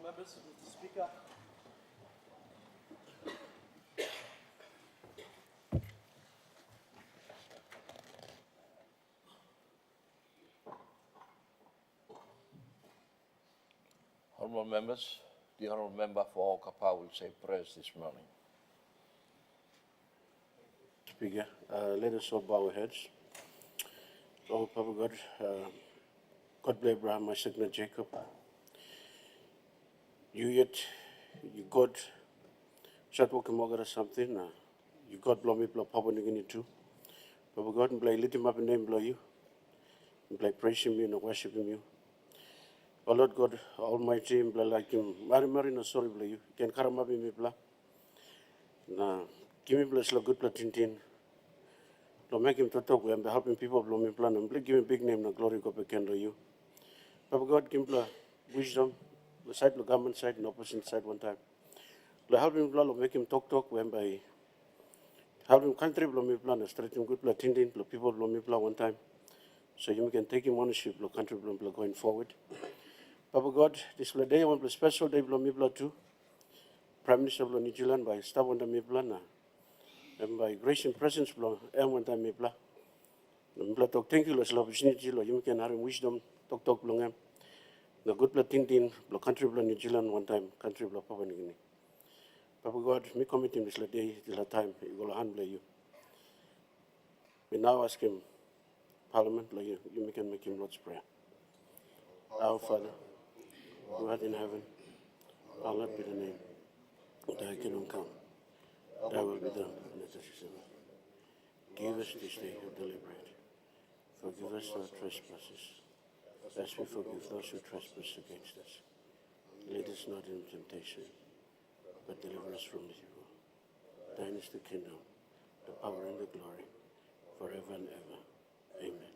members, Mr. Speaker. Honourable members, the Honourable Member for Okapa will say prayers this morning. Speaker, let us all bow our heads. Oh, Papa God, God bless Abraham, Isaac, and Jacob. You God, shut walk or something. You God blow me, blow Papa New too. Papa God, and let him up and name blow you. And praising you and worshiping you. Oh Lord God, Almighty, and like him, Mary, no sorry, blow you. Can carry up in me, blah. Nah, give me bless, good platintin. Lo make him to talk, we am helping people, blow me plan, and give me big name, no glory, go back and you. Papa God, give me wisdom, the side, the government side, and opposition side one time. Lo help him, lo make him talk, when by help him country, blow me plan, straight him good, attending, lo people, blow me plan one time. So you can take him ownership, lo country, blow going forward. Papa God, this day, I want a special day, blow me plan too. Prime Minister of New Zealand by staff under me plan, and by grace and presence, blow, and one time me plan. Thank you, Lord, opportunity, you can have wisdom, talk, long. The good blood tintin, the country blood New Zealand one time, country blood Papua New Guinea. Papa God, me committing this day, till time, you will handle you. We now ask him, Parliament, you can make him Lord's Prayer. Our Father, who art in heaven, hallowed be the name. Thy kingdom come, thy will be done, on earth as it is in heaven. Give us this day our daily bread. Forgive us our trespasses, as we forgive those who trespass against us. Lead us not into temptation, but deliver us from evil. Thine is the kingdom, the power and the glory, forever and ever. Amen.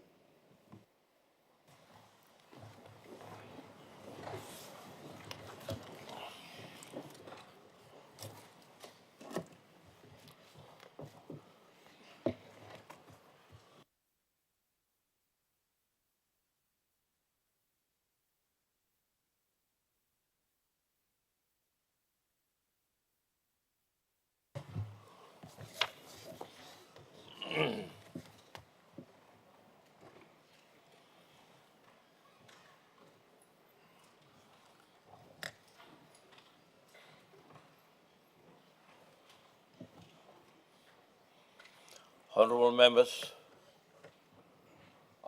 Honourable members,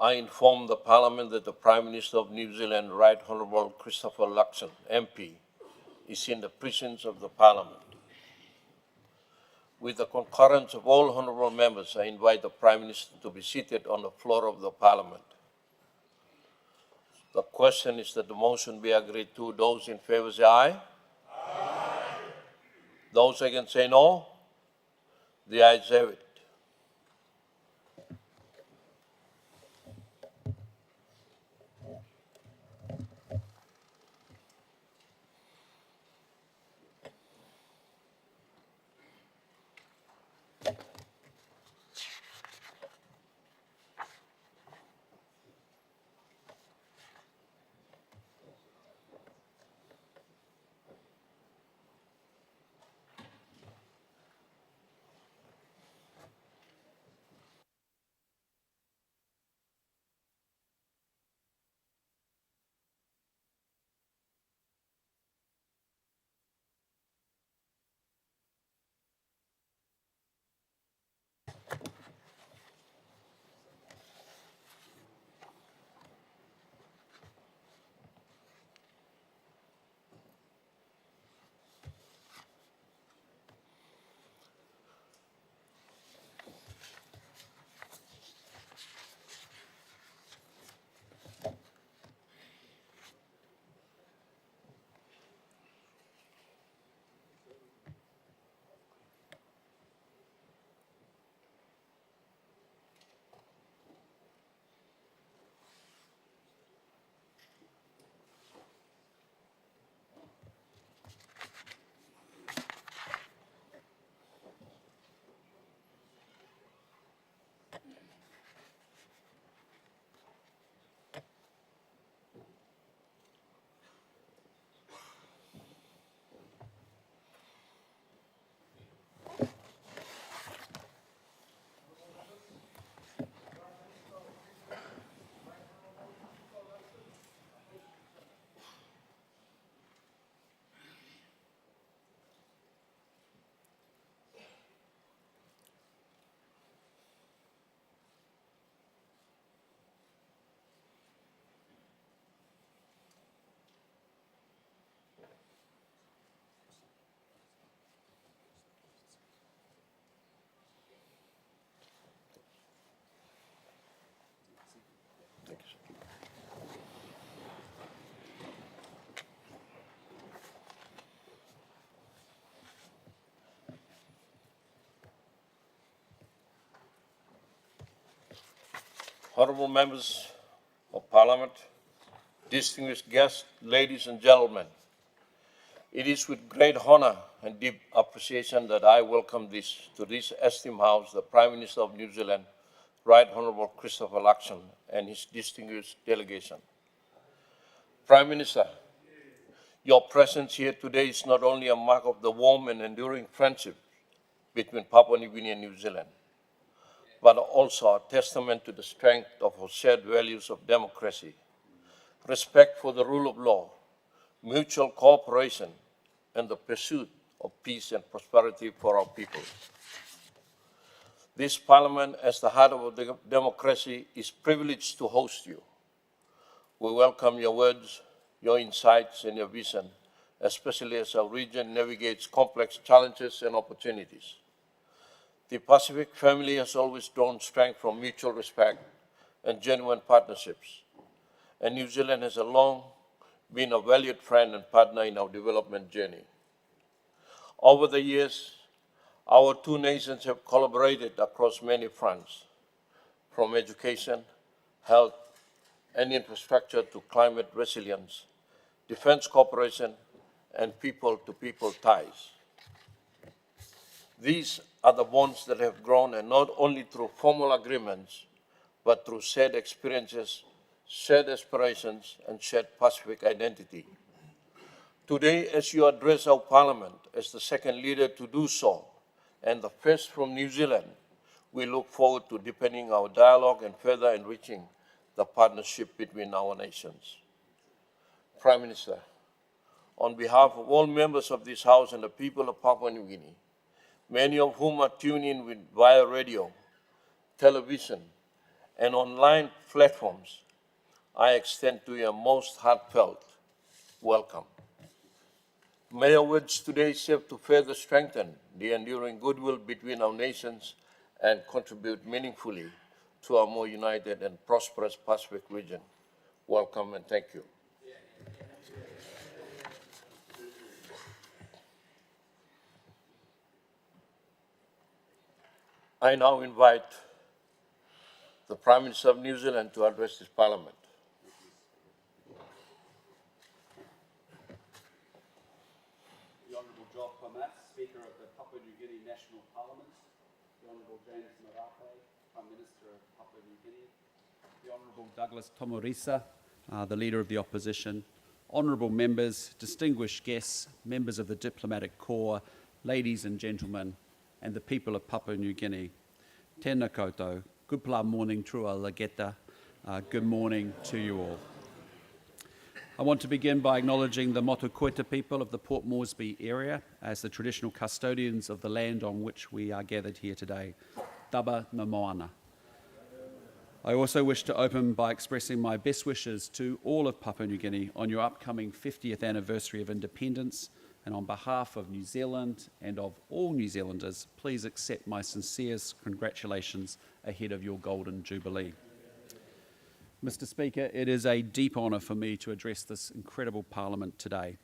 I inform the Parliament that the Prime Minister of New Zealand, Right Honourable Christopher Luxon, MP, is in the presence of the Parliament. With the concurrence of all honourable members, I invite the Prime Minister to be seated on the floor of the Parliament. The question is that the motion be agreed to. Those in favour say aye. Aye. Those against say no. The ayes have it. Honourable members of Parliament, distinguished guests, ladies and gentlemen, it is with great honour and deep appreciation that I welcome to this esteemed House the Prime Minister of New Zealand, Right Honourable Christopher Luxon, and his distinguished delegation. Prime Minister, your presence here today is not only a mark of the warm and enduring friendship between Papua New Guinea and New Zealand, but also a testament to the strength of our shared values of democracy, respect for the rule of law, mutual cooperation, and the pursuit of peace and prosperity for our people. This Parliament, as the heart of the democracy, is privileged to host you. We welcome your words, your insights, and your vision, especially as our region navigates complex challenges and opportunities. The Pacific family has always drawn strength from mutual respect and genuine partnerships, and New Zealand has long been a valued friend and partner in our development journey. Over the years, our two nations have collaborated across many fronts, from education, health, and infrastructure to climate resilience, defense cooperation, and people-to-people ties. These are the bonds that have grown, and not only through formal agreements, but through shared experiences, shared aspirations, and shared Pacific identity. Today, as you address our Parliament as the second leader to do so, and the first from New Zealand, we look forward to deepening our dialogue and further enriching the partnership between our nations. Prime Minister, on behalf of all members of this House and the people of Papua New Guinea, many of whom are tuned in via radio, television, and online platforms, I extend to you a most heartfelt welcome. May our words today serve to further strengthen the enduring goodwill between our nations and contribute meaningfully to a more united and prosperous Pacific region. Welcome and thank you. I now invite the Prime Minister of New Zealand to address this Parliament. The Honourable Job Pamas, Speaker of the Papua New Guinea National Parliament, the Honourable James Marape, Prime Minister of Papua New Guinea, the Honourable Douglas Tomorisa, the Leader of the Opposition, Honourable Members, distinguished guests, members of the Diplomatic Corps, ladies and gentlemen, and the people of Papua New Guinea. Tēnā koutou, good pla morning trua lageta, good morning to you all. I want to begin by acknowledging the Motukoita people of the Port Moresby area as the traditional custodians of the land on which we are gathered here today. Taba na moana. I also wish to open by expressing my best wishes to all of Papua New Guinea on your upcoming 50th anniversary of independence, and on behalf of New Zealand and of all New Zealanders, please accept my sincerest congratulations ahead of your Golden Jubilee. Mr. Speaker, it is a deep honour for me to address this incredible Parliament today.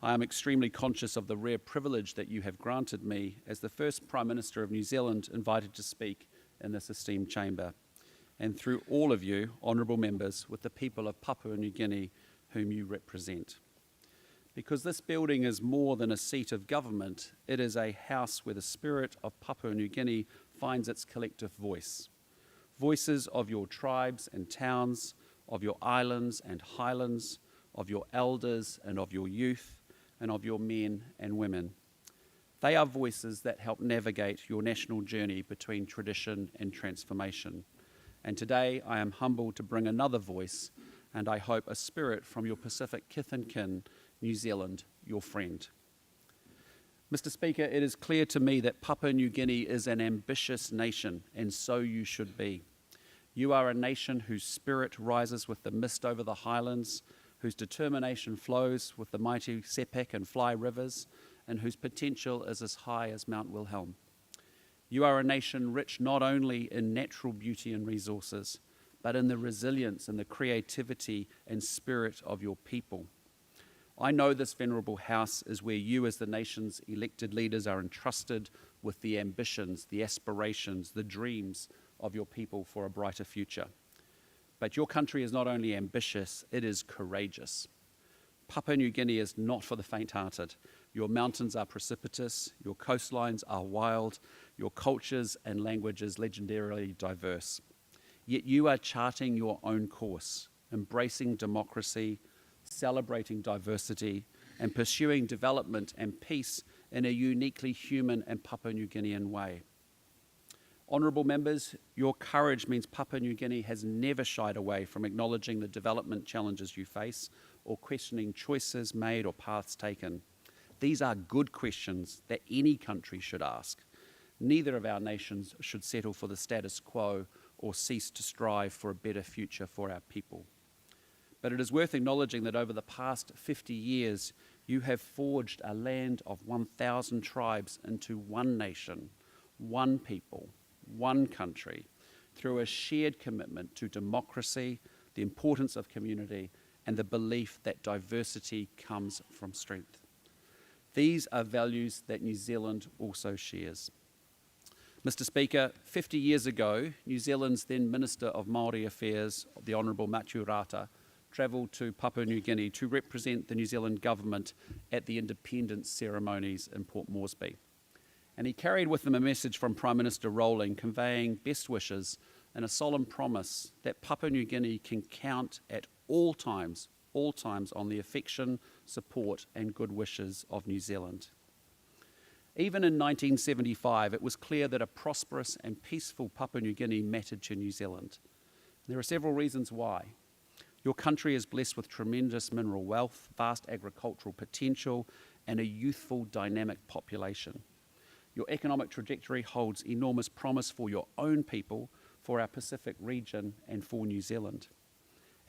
I am extremely conscious of the rare privilege that you have granted me as the first Prime Minister of New Zealand invited to speak in this esteemed chamber, and through all of you, honourable members, with the people of Papua New Guinea whom you represent. Because this building is more than a seat of government, it is a house where the spirit of Papua New Guinea finds its collective voice. Voices of your tribes and towns, of your islands and highlands, of your elders and of your youth, and of your men and women. They are voices that help navigate your national journey between tradition and transformation. And today I am humbled to bring another voice, and I hope a spirit from your Pacific kith and kin, New Zealand, your friend. Mr. Speaker, it is clear to me that Papua New Guinea is an ambitious nation, and so you should be. You are a nation whose spirit rises with the mist over the highlands, whose determination flows with the mighty Sepik and Fly rivers, and whose potential is as high as Mount Wilhelm. You are a nation rich not only in natural beauty and resources, but in the resilience and the creativity and spirit of your people. I know this venerable house is where you as the nation's elected leaders are entrusted with the ambitions, the aspirations, the dreams of your people for a brighter future. But your country is not only ambitious, it is courageous. Papua New Guinea is not for the faint-hearted. Your mountains are precipitous, your coastlines are wild, your cultures and languages legendarily diverse. Yet you are charting your own course, embracing democracy, celebrating diversity, and pursuing development and peace in a uniquely human and Papua New Guinean way. Honourable members, your courage means Papua New Guinea has never shied away from acknowledging the development challenges you face or questioning choices made or paths taken. These are good questions that any country should ask. Neither of our nations should settle for the status quo or cease to strive for a better future for our people. But it is worth acknowledging that over the past 50 years, you have forged a land of 1,000 tribes into one nation, one people, one country, through a shared commitment to democracy, the importance of community, and the belief that diversity comes from strength. These are values that New Zealand also shares. Mr. Speaker, 50 years ago, New Zealand's then Minister of Māori Affairs, the Honourable Matthew Rata, travelled to Papua New Guinea to represent the New Zealand government at the independence ceremonies in Port Moresby. And he carried with him a message from Prime Minister Rowling conveying best wishes and a solemn promise that Papua New Guinea can count at all times on the affection, support and good wishes of New Zealand. Even in 1975, it was clear that a prosperous and peaceful Papua New Guinea mattered to New Zealand. There are several reasons why. Your country is blessed with tremendous mineral wealth, vast agricultural potential, and a youthful, dynamic population. Your economic trajectory holds enormous promise for your own people, for our Pacific region, and for New Zealand.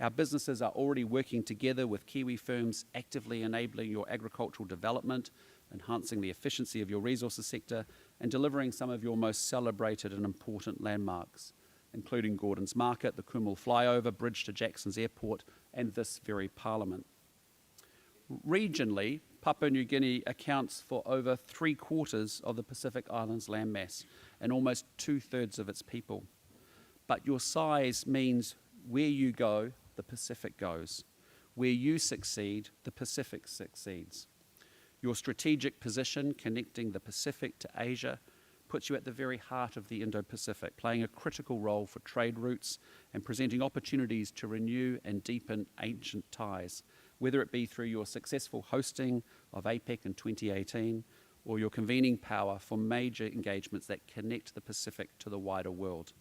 Our businesses are already working together with Kiwi firms actively enabling your agricultural development, enhancing the efficiency of your resources sector, and delivering some of your most celebrated and important landmarks, including Gordon's Market, the Kumul Flyover, bridge to Jackson's Airport, and this very Parliament. Regionally, Papua New Guinea accounts for over 3/4 of the Pacific Islands landmass and almost 2/3 of its people. But your size means where you go, the Pacific goes. Where you succeed, the Pacific succeeds. Your strategic position connecting the Pacific to Asia puts you at the very heart of the Indo-Pacific, playing a critical role for trade routes and presenting opportunities to renew and deepen ancient ties, whether it be through your successful hosting of APEC in 2018 or your convening power for major engagements that connect the Pacific to the wider world.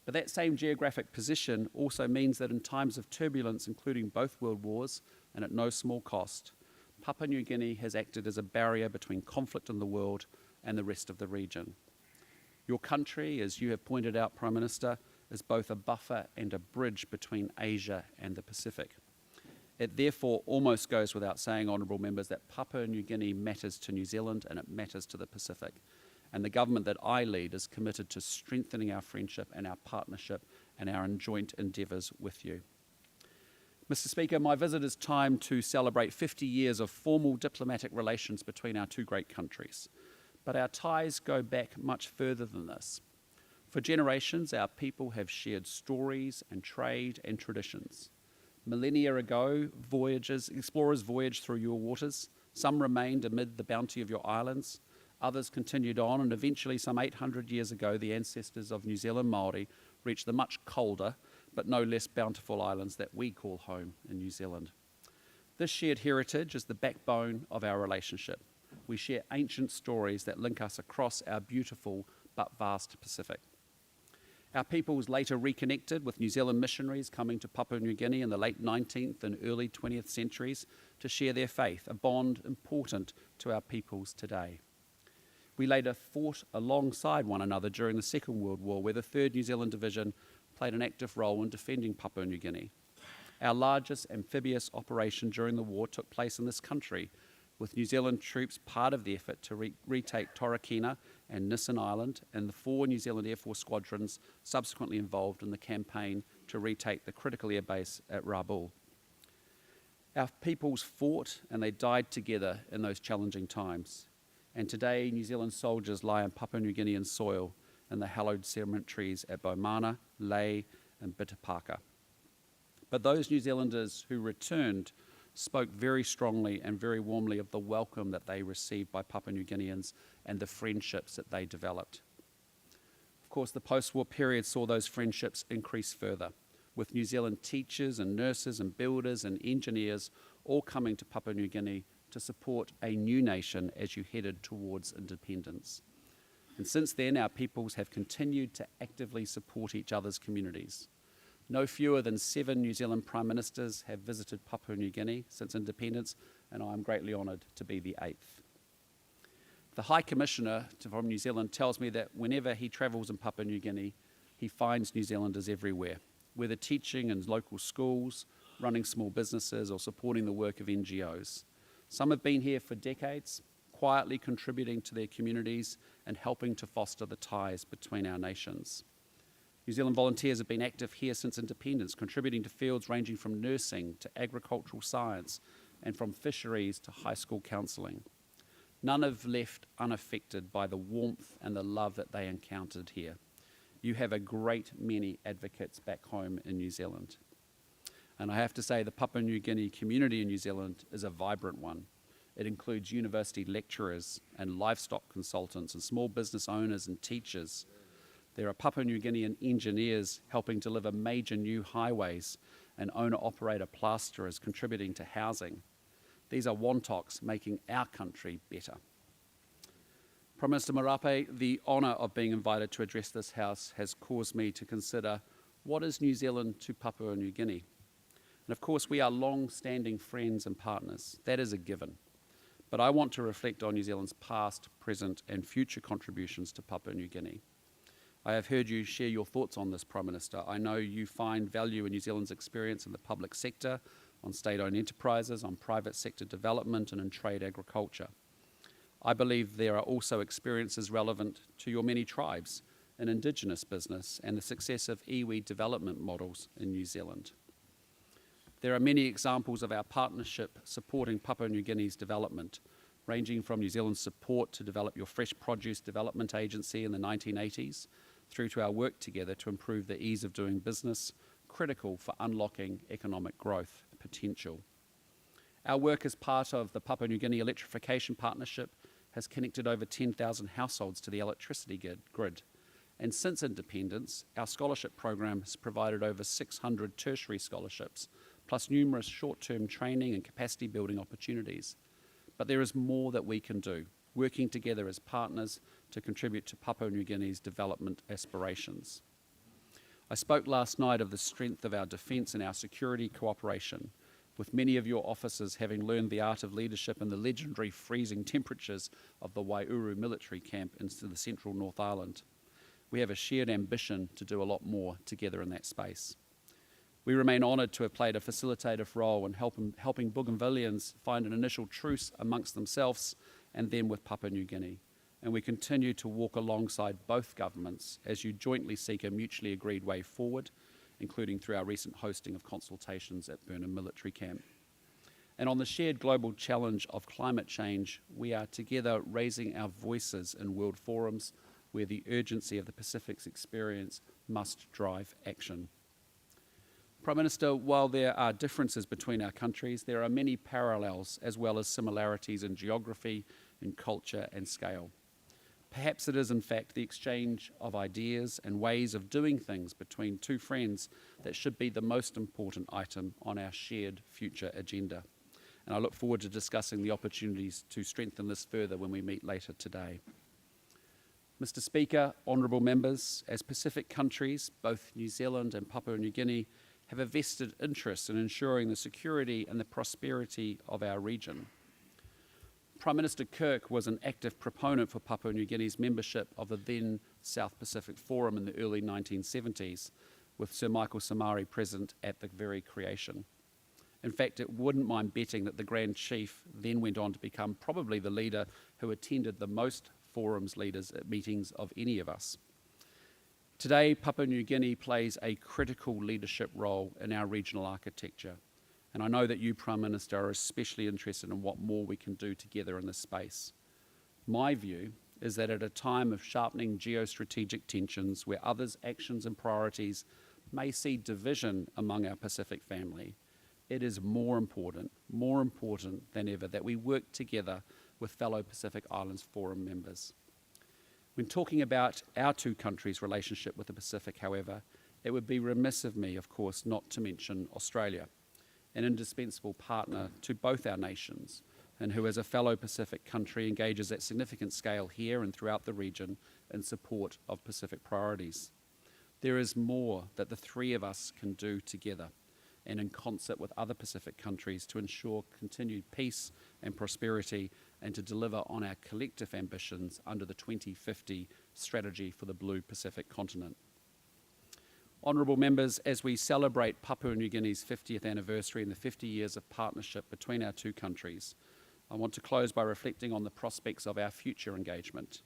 But that same geographic position also means that in times of turbulence, including both world wars and at no small cost, Papua New Guinea has acted as a barrier between conflict in the world and the rest of the region. Your country, as you have pointed out, Prime Minister, is both a buffer and a bridge between Asia and the Pacific. It therefore almost goes without saying, honourable members, that Papua New Guinea matters to New Zealand and it matters to the Pacific. And the government that I lead is committed to strengthening our friendship and our partnership and our joint endeavours with you. Mr. Speaker, my visit is timed to celebrate 50 years of formal diplomatic relations between our two great countries. But our ties go back much further than this. For generations, our people have shared stories and trade and traditions. Millennia ago, explorers voyaged through your waters. Some remained amid the bounty of your islands. Others continued on, and eventually, some 800 years ago, the ancestors of New Zealand Māori reached the much colder, but no less bountiful islands that we call home in New Zealand. This shared heritage is the backbone of our relationship. We share ancient stories that link us across our beautiful but vast Pacific. Our peoples later reconnected with New Zealand missionaries coming to Papua New Guinea in the late 19th and early 20th centuries to share their faith, a bond important to our peoples today. We later fought alongside one another during the Second World War, where the 3rd New Zealand Division played an active role in defending Papua New Guinea. Our largest amphibious operation during the war took place in this country, with New Zealand troops part of the effort to retake Torokina and Nissen Island, and the 4 New Zealand Air Force squadrons subsequently involved in the campaign to retake the critical air base at Rabaul. Our peoples fought and they died together in those challenging times. And today, New Zealand soldiers lie on Papua New Guinean soil in the hallowed cemeteries at Bomana, Lae and Bitapaka. But those New Zealanders who returned spoke very strongly and very warmly of the welcome that they received by Papua New Guineans and the friendships that they developed. Of course, the post-war period saw those friendships increase further, with New Zealand teachers and nurses and builders and engineers all coming to Papua New Guinea to support a new nation as you headed towards independence. And since then, our peoples have continued to actively support each other's communities. No fewer than 7 New Zealand Prime Ministers have visited Papua New Guinea since independence, and I am greatly honoured to be the 8th. The High Commissioner from New Zealand tells me that whenever he travels in Papua New Guinea, he finds New Zealanders everywhere, whether teaching in local schools, running small businesses, or supporting the work of NGOs. Some have been here for decades, quietly contributing to their communities and helping to foster the ties between our nations. New Zealand volunteers have been active here since independence, contributing to fields ranging from nursing to agricultural science and from fisheries to high school counselling. None have left unaffected by the warmth and the love that they encountered here. You have a great many advocates back home in New Zealand. And I have to say the Papua New Guinea community in New Zealand is a vibrant one. It includes university lecturers and livestock consultants and small business owners and teachers. There are Papua New Guinean engineers helping deliver major new highways and owner-operator plasterers contributing to housing. These are Wontoks making our country better. Prime Minister Marape, the honour of being invited to address this House has caused me to consider what is New Zealand to Papua New Guinea. And of course we are long-standing friends and partners, that is a given. But I want to reflect on New Zealand's past, present and future contributions to Papua New Guinea. I have heard you share your thoughts on this, Prime Minister. I know you find value in New Zealand's experience in the public sector, on state-owned enterprises, on private sector development and in trade agriculture. I believe there are also experiences relevant to your many tribes in Indigenous business and the success of iwi development models in New Zealand. There are many examples of our partnership supporting Papua New Guinea's development, ranging from New Zealand's support to develop your Fresh Produce Development Agency in the 1980s, through to our work together to improve the ease of doing business, critical for unlocking economic growth potential. Our work as part of the Papua New Guinea Electrification Partnership has connected over 10,000 households to the electricity grid. And since independence, our scholarship program has provided over 600 tertiary scholarships, plus numerous short-term training and capacity building opportunities. But there is more that we can do, working together as partners to contribute to Papua New Guinea's development aspirations. I spoke last night of the strength of our defence and our security cooperation, with many of your officers having learned the art of leadership in the legendary freezing temperatures of the Waiouru military camp into the central North Island. We have a shared ambition to do a lot more together in that space. We remain honoured to have played a facilitative role in helping Bougainvilleans find an initial truce amongst themselves and then with Papua New Guinea. And we continue to walk alongside both governments as you jointly seek a mutually agreed way forward, including through our recent hosting of consultations at Burnham Military Camp. And on the shared global challenge of climate change, we are together raising our voices in world forums where the urgency of the Pacific's experience must drive action. Prime Minister, while there are differences between our countries, there are many parallels as well as similarities in geography, in culture and scale. Perhaps it is in fact the exchange of ideas and ways of doing things between two friends that should be the most important item on our shared future agenda. And I look forward to discussing the opportunities to strengthen this further when we meet later today. Mr. Speaker, honourable members, as Pacific countries, both New Zealand and Papua New Guinea have a vested interest in ensuring the security and the prosperity of our region. Prime Minister Kirk was an active proponent for Papua New Guinea's membership of the then South Pacific Forum in the early 1970s, with Sir Michael Somare present at the very creation. In fact, it wouldn't mind betting that the Grand Chief then went on to become probably the leader who attended the most forums leaders at meetings of any of us. Today, Papua New Guinea plays a critical leadership role in our regional architecture. And I know that you, Prime Minister, are especially interested in what more we can do together in this space. My view is that at a time of sharpening geostrategic tensions where others' actions and priorities may see division among our Pacific family, it is more important than ever that we work together with fellow Pacific Islands Forum members. When talking about our two countries' relationship with the Pacific, however, it would be remiss of me, of course, not to mention Australia, an indispensable partner to both our nations, and who as a fellow Pacific country engages at significant scale here and throughout the region in support of Pacific priorities. There is more that the three of us can do together and in concert with other Pacific countries to ensure continued peace and prosperity and to deliver on our collective ambitions under the 2050 strategy for the Blue Pacific continent. Honourable members, as we celebrate Papua New Guinea's 50th anniversary and the 50 years of partnership between our two countries, I want to close by reflecting on the prospects of our future engagement.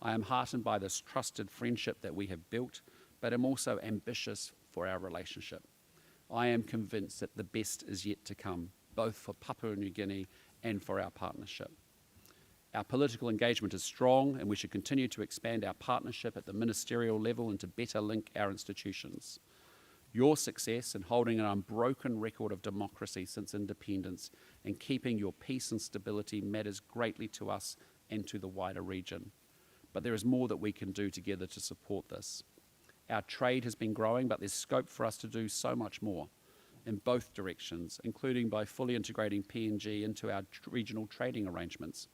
I am heartened by this trusted friendship that we have built, but am also ambitious for our relationship. I am convinced that the best is yet to come, both for Papua New Guinea and for our partnership. Our political engagement is strong, and we should continue to expand our partnership at the ministerial level and to better link our institutions. Your success in holding an unbroken record of democracy since independence and keeping your peace and stability matters greatly to us and to the wider region. But there is more that we can do together to support this. Our trade has been growing, but there's scope for us to do so much more in both directions, including by fully integrating PNG into our regional trading arrangements.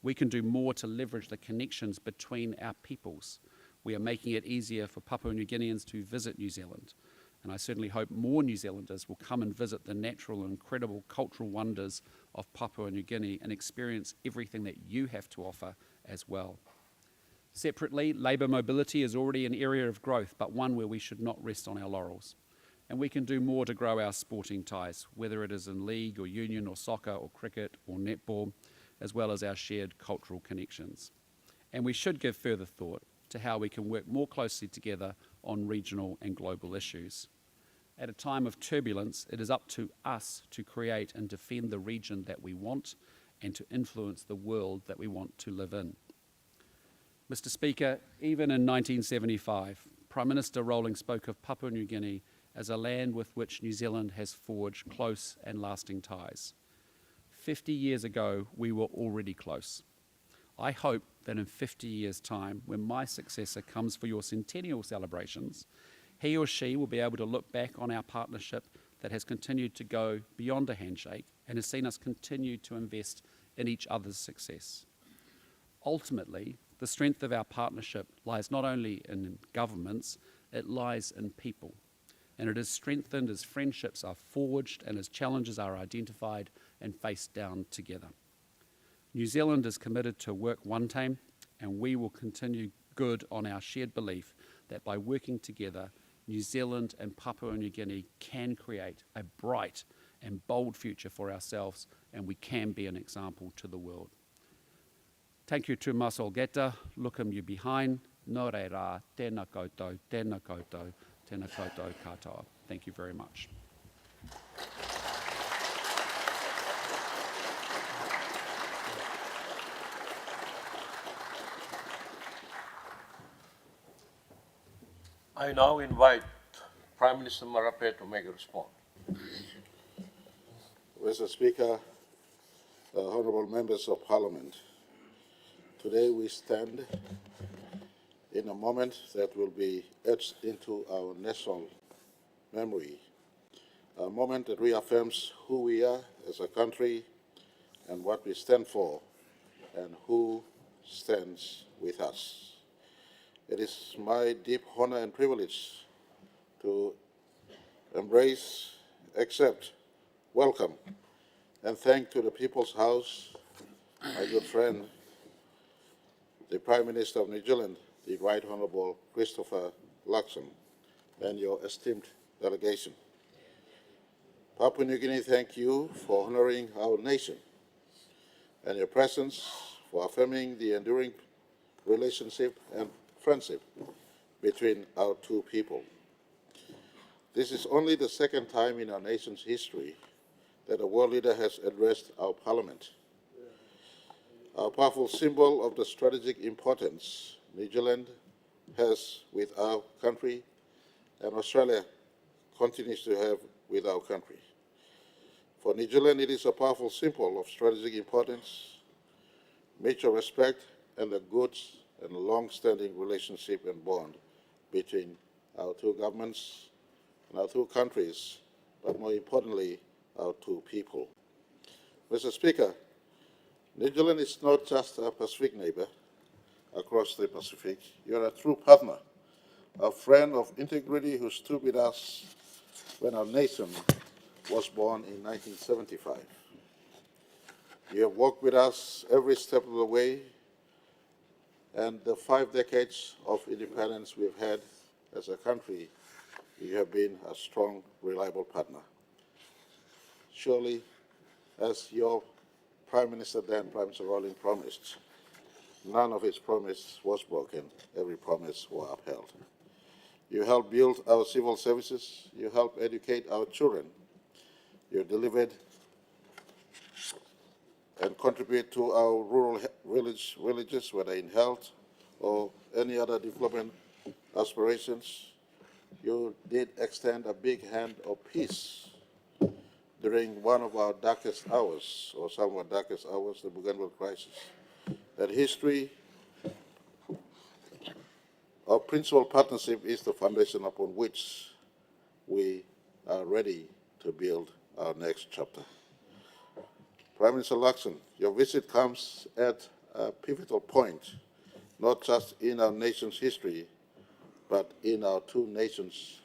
We can do more to leverage the connections between our peoples. We are making it easier for Papua New Guineans to visit New Zealand, and I certainly hope more New Zealanders will come and visit the natural and incredible cultural wonders of Papua New Guinea and experience everything that you have to offer as well. Separately, labour mobility is already an area of growth, but one where we should not rest on our laurels. And we can do more to grow our sporting ties, whether it is in league or union or soccer or cricket or netball, as well as our shared cultural connections. And we should give further thought to how we can work more closely together on regional and global issues. At a time of turbulence, it is up to us to create and defend the region that we want and to influence the world that we want to live in. Mr. Speaker, even in 1975, Prime Minister Rowling spoke of Papua New Guinea as a land with which New Zealand has forged close and lasting ties. 50 years ago, we were already close. I hope that in 50 years' time, when my successor comes for your centennial celebrations, he or she will be able to look back on our partnership that has continued to go beyond a handshake and has seen us continue to invest in each other's success. Ultimately, the strength of our partnership lies not only in governments, it lies in people. And it is strengthened as friendships are forged and as challenges are identified and faced down together. New Zealand is committed to work one team, and we will continue good on our shared belief that by working together, New Zealand and Papua New Guinea can create a bright and bold future for ourselves, and we can be an example to the world. Thank you to Masol Geta, Lookum you behind, Nō re rā, tēnā koutou, tēnā koutou, tēnā koutou katoa. Thank you very much. I now invite Prime Minister Marape to make a response. Mr. Speaker, honourable members of Parliament, today we stand in a moment that will be etched into our national memory, a moment that reaffirms who we are as a country and what we stand for and who stands with us. It is my deep honour and privilege to embrace, accept, welcome, and thank to the People's House, my good friend, the Prime Minister of New Zealand, the Right Honourable Christopher Luxon, and your esteemed delegation. Papua New Guinea, thank you for honouring our nation and your presence for affirming the enduring relationship and friendship between our two people. This is only the second time in our nation's history that a world leader has addressed our parliament. A powerful symbol of the strategic importance New Zealand has with our country and Australia continues to have with our country. For New Zealand, it is a powerful symbol of strategic importance, mutual respect, and a good and long-standing relationship and bond between our two governments and our two countries, but more importantly, our two people. Mr. Speaker, New Zealand is not just a Pacific neighbor across the Pacific. You are a true partner, a friend of integrity who stood with us when our nation was born in 1975. You have walked with us every step of the way, and the 5 decades of independence we've had as a country, you have been a strong, reliable partner. Surely, as your Prime Minister then, Prime Minister Rawling, promised, none of his promise was broken. Every promise was upheld. You helped build our civil services. You helped educate our children. You delivered and contribute to our rural villages, whether in health or any other development aspirations. You did extend a big hand of peace during one of our darkest hours, or some of our darkest hours, the Bougainville crisis. That history of principal partnership is the foundation upon which we are ready to build our next chapter. Prime Minister Luxon, your visit comes at a pivotal point, not just in our nation's history, but in our two nations'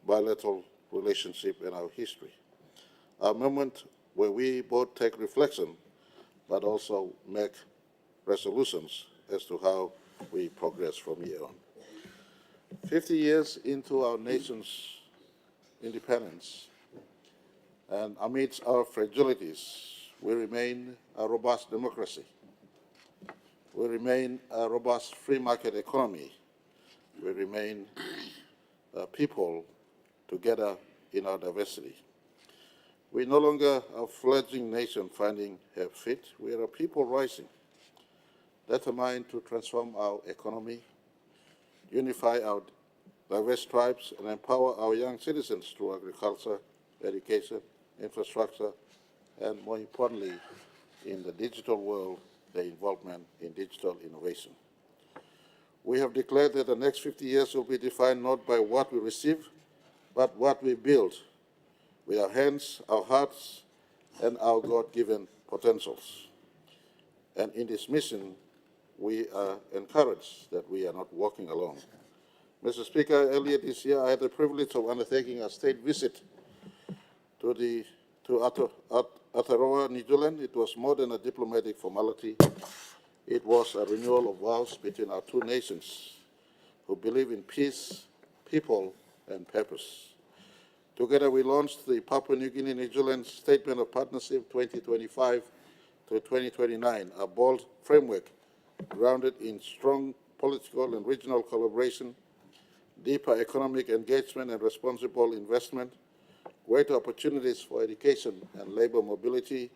bilateral relationship and our history. A moment where we both take reflection, but also make resolutions as to how we progress from here on. 50 years into our nation's independence, and amidst our fragilities, we remain a robust democracy. We remain a robust free market economy. We remain a people together in our diversity. We're no longer a fledgling nation finding her feet. We are a people rising, determined to transform our economy, unify our diverse tribes, and empower our young citizens through agriculture, education, infrastructure, and more importantly, in the digital world, the involvement in digital innovation. We have declared that the next 50 years will be defined not by what we receive, but what we build with our hands, our hearts, and our God-given potentials. And in this mission, we are encouraged that we are not walking alone. Mr. Speaker, earlier this year, I had the privilege of undertaking a state visit to Aotearoa, New Zealand. It was more than a diplomatic formality. It was a renewal of vows between our two nations who believe in peace, people, and purpose. Together, we launched the Papua New Guinea New Zealand Statement of Partnership 2025 to 2029, a bold framework grounded in strong political and regional collaboration, deeper economic engagement and responsible investment, greater opportunities for education and labor mobility,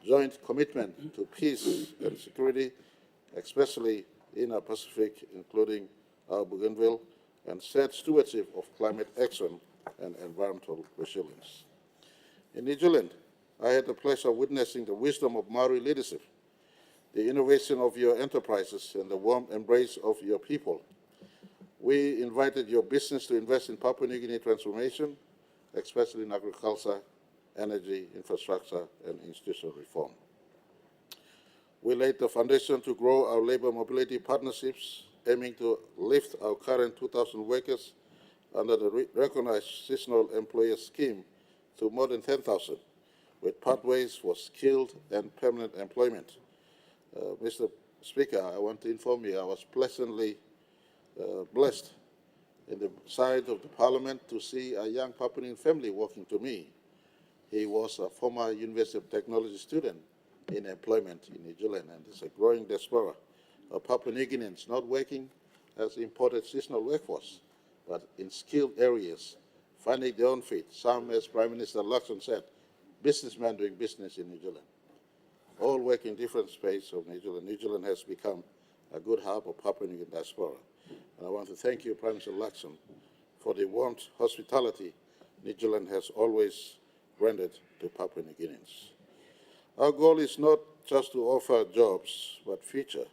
joint commitment to peace and security, especially in our Pacific, including our Bougainville, and shared stewardship of climate action and environmental resilience. In New Zealand, I had the pleasure of witnessing the wisdom of Maori leadership, the innovation of your enterprises, and the warm embrace of your people. We invited your business to invest in Papua New Guinea transformation, especially in agriculture, energy, infrastructure, and institutional reform. We laid the foundation to grow our labor mobility partnerships, aiming to lift our current 2,000 workers under the recognized seasonal employer scheme to more than 10,000, with pathways for skilled and permanent employment. Mr. Speaker, I want to inform you I was pleasantly blessed in the side of the Parliament to see a young Papuan family walking to me. He was a former University of Technology student in employment in New Zealand, and there's a growing diaspora of Papua New Guineans not working as imported seasonal workforce, but in skilled areas, finding their own feet. Some, as Prime Minister Luxon said, businessmen doing business in New Zealand. All work in different spaces of New Zealand. New Zealand has become a good hub of Papua New Guinea diaspora. And I want to thank you, Prime Minister Luxon, for the warm hospitality New Zealand has always rendered to Papua New Guineans. Our goal is not just to offer jobs, but future.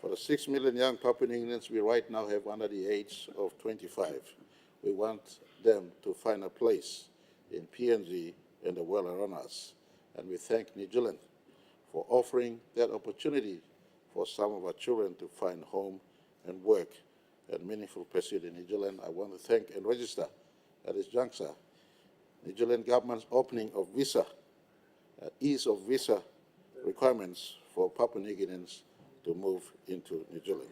For the 6 million young Papua New Guineans we right now have under the age of 25, we want them to find a place in PNG and the world around us. And we thank New Zealand for offering that opportunity for some of our children to find home and work and meaningful pursuit in New Zealand. I want to thank and register at this juncture New Zealand government's opening of visa, ease of visa requirements for Papua New Guineans to move into New Zealand.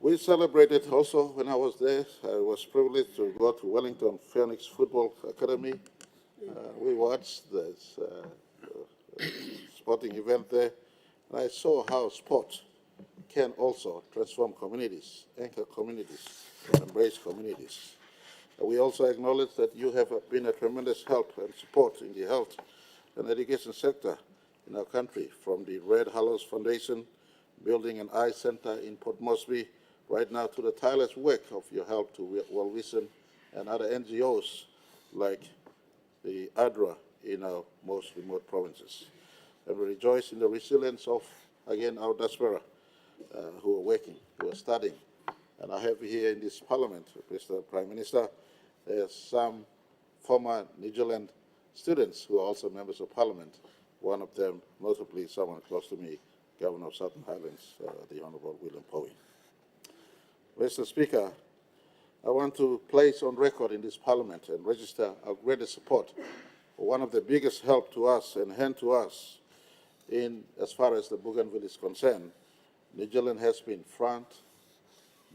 We celebrated also when I was there. I was privileged to go to Wellington Phoenix Football Academy. We watched this sporting event there, and I saw how sport can also transform communities, anchor communities, and embrace communities. We also acknowledge that you have been a tremendous help and support in the health and education sector in our country, from the Red Hallows Foundation, building an eye center in Port Moresby, right now to the tireless work of your help to World Vision and other NGOs like the ADRA in our most remote provinces. And we rejoice in the resilience of, again, our diaspora who are working, who are studying. And I have here in this parliament, Mr. Prime Minister, there's some former New Zealand students who are also members of parliament. One of them, notably someone close to me, Governor of Southern Highlands, the Honourable William Powie. Mr. Speaker, I want to place on record in this parliament and register our greatest support for one of the biggest help to us and hand to us in as far as the Bougainville is concerned. New Zealand has been front,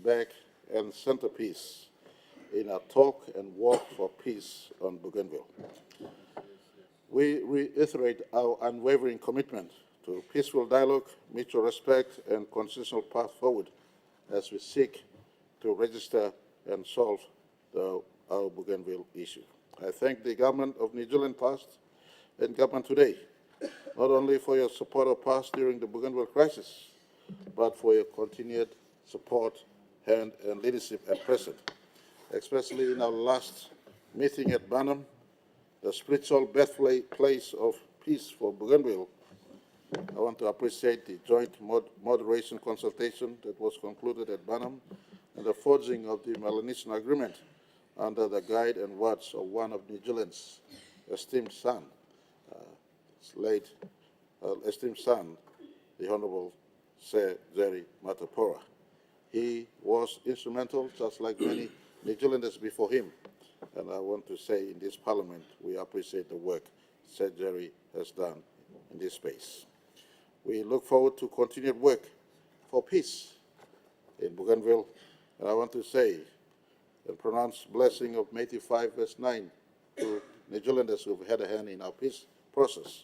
back, and centerpiece in our talk and walk for peace on Bougainville. We reiterate our unwavering commitment to peaceful dialogue, mutual respect, and consensual path forward as we seek to register and solve our Bougainville issue. I thank the government of New Zealand past and government today, not only for your support of past during the Bougainville crisis, but for your continued support, hand, and leadership at present, especially in our last meeting at Bantam, the spiritual birthplace of peace for Bougainville. I want to appreciate the joint moderation consultation that was concluded at Bantam and the forging of the Melanesian Agreement under the guide and words of one of New Zealand's esteemed son, the Honourable Sir Jerry Matapora. He was instrumental, just like many New Zealanders before him. And I want to say in this parliament, we appreciate the work Sir Jerry has done in this space. We look forward to continued work for peace in Bougainville. And I want to say the pronounced blessing of Matthew 5, verse 9 to New Zealanders who have had a hand in our peace process.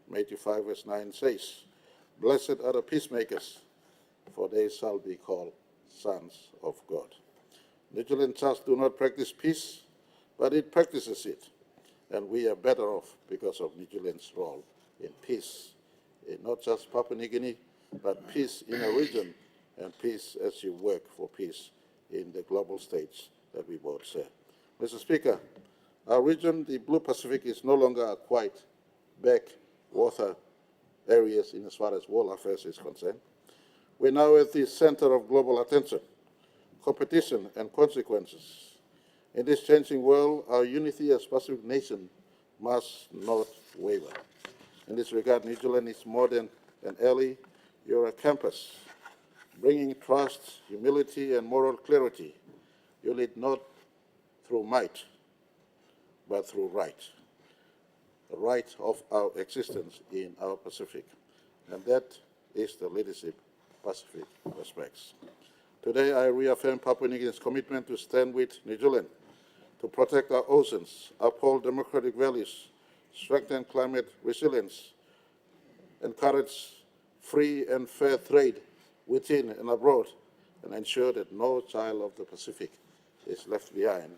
Matthew 5, verse 9 says, "Blessed are the peacemakers, for they shall be called sons of God." New Zealand just do not practice peace, but it practices it. And we are better off because of New Zealand's role in peace, in not just Papua New Guinea, but peace in a region and peace as you work for peace in the global stage that we both share. Mr. Speaker, our region, the Blue Pacific, is no longer a quiet backwater areas in as far as world affairs is concerned. We're now at the center of global attention, competition, and consequences. In this changing world, our unity as Pacific nation must not waver. In this regard, New Zealand is more than an ally, you're a campus, bringing trust, humility, and moral clarity. You lead not through might, but through right, the right of our existence in our Pacific. And that is the leadership Pacific respects. Today, I reaffirm Papua New Guinea's commitment to stand with New Zealand, to protect our oceans, uphold democratic values, strengthen climate resilience, encourage free and fair trade within and abroad, and ensure that no child of the Pacific is left behind,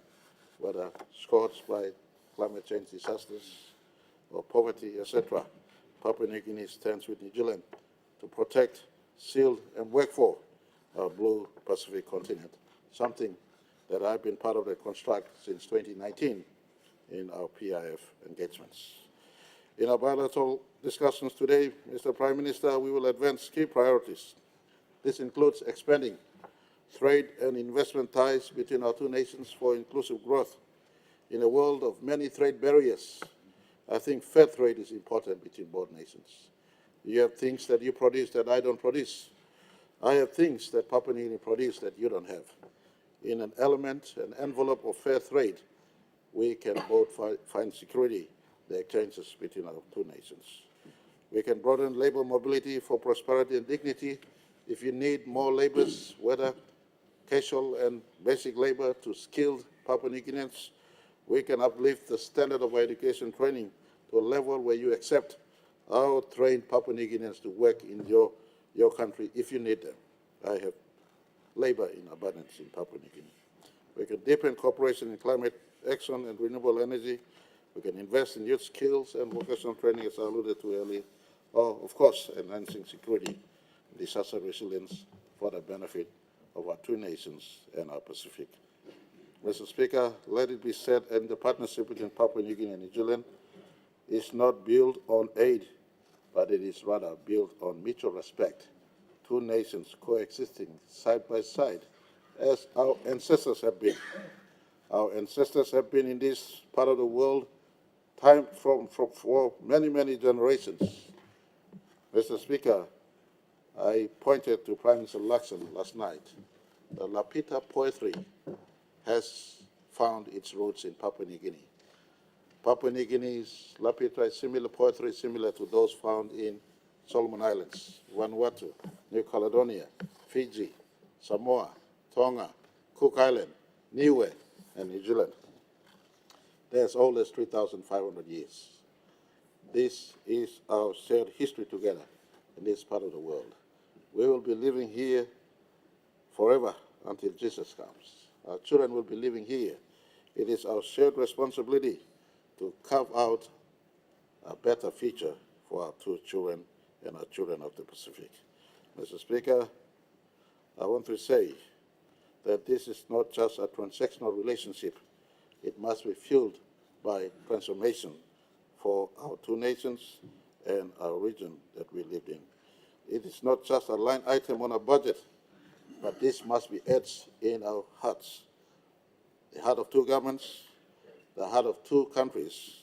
whether scorched by climate change disasters or poverty, etc. Papua New Guinea stands with New Zealand to protect, shield, and work for our Blue Pacific continent. something that I've been part of the construct since 2019 in our PIF engagements. In our bilateral discussions today, Mr. Prime Minister, we will advance key priorities. This includes expanding trade and investment ties between our two nations for inclusive growth. In a world of many trade barriers, I think fair trade is important between both nations. You have things that you produce that I don't produce. I have things that Papua New Guinea produce that you don't have. In an element, an envelope of fair trade, we can both find security, the exchanges between our two nations. We can broaden labor mobility for prosperity and dignity. If you need more laborers, whether casual and basic labor to skilled Papua New Guineans, we can uplift the standard of education training to a level where you accept our trained Papua New Guineans to work in your country if you need them. I have labor in abundance in Papua New Guinea. We can deepen cooperation in climate action and renewable energy. We can invest in youth skills and vocational training, as I alluded to earlier. Or, of course, enhancing security and disaster resilience for the benefit of our two nations and our Pacific. Mr. Speaker, let it be said, and the partnership between Papua New Guinea and New Zealand is not built on aid, but it is rather built on mutual respect. Two nations coexisting side by side, as our ancestors have been. Our ancestors have been in this part of the world for many, many generations. Mr. Speaker, I pointed to Prime Minister Luxon last night. The Lapita poetry has found its roots in Papua New Guinea. Papua New Guinea's Lapita similar poetry similar to those found in Solomon Islands, Vanuatu, New Caledonia, Fiji, Samoa, Tonga, Cook Island, Niue, and New Zealand. They're as old as 3,500 years. This is our shared history together in this part of the world. We will be living here forever until Jesus comes. Our children will be living here. It is our shared responsibility to carve out a better future for our two children and our children of the Pacific. Mr. Speaker, I want to say that this is not just a transactional relationship. It must be fueled by transformation for our two nations and our region that we live in. It is not just a line item on a budget, but this must be etched in our hearts. The heart of two governments, the heart of two countries,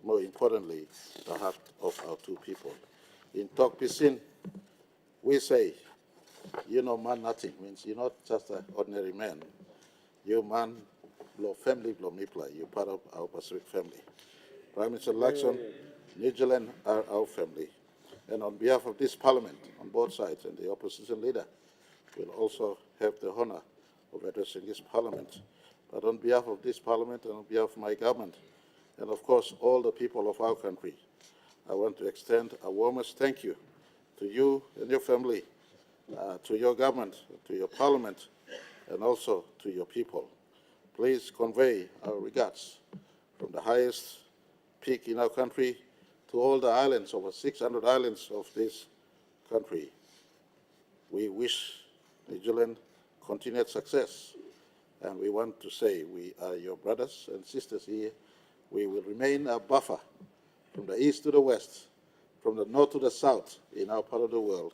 more importantly, the heart of our two people. In Tok Pisin, we say, you know man nothing, means you're not just an ordinary man. You man, blow family, blow mipla, you're part of our Pacific family. Prime Minister Luxon, New Zealand are our family. And on behalf of this Parliament, on both sides, and the opposition leader will also have the honor of addressing this Parliament. But on behalf of this Parliament and on behalf of my government, and of course all the people of our country, I want to extend a warmest thank you to you and your family, to your government, to your Parliament, and also to your people. Please convey our regards from the highest peak in our country to all the islands, over 600 islands of this country. We wish New Zealand continued success, and we want to say we are your brothers and sisters here. We will remain a buffer from the east to the west, from the north to the south in our part of the world.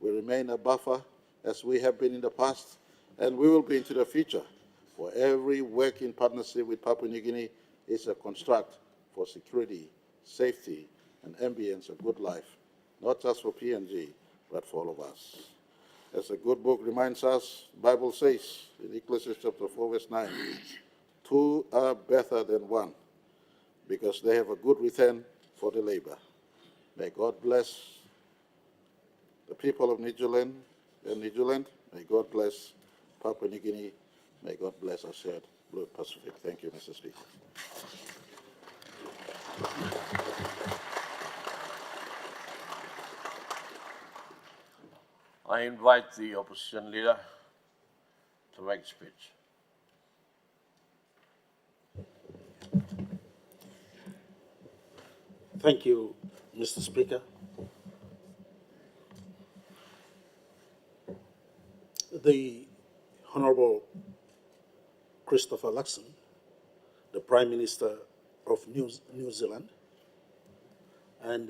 We remain a buffer as we have been in the past, and we will be into the future. For every work in partnership with Papua New Guinea is a construct for security, safety, and ambience, a good life, not just for PNG, but for all of us. As a good book reminds us, the Bible says in Ecclesiastes chapter 4, verse 9, two are better than one, because they have a good return for the labor. May God bless the people of New Zealand and New Zealand. May God bless Papua New Guinea. May God bless our shared Blue Pacific. Thank you, Mr. Speaker. I invite the opposition leader to make a speech. Thank you, Mr. Speaker. The Honourable Christopher Luxon, the Prime Minister of New Zealand, and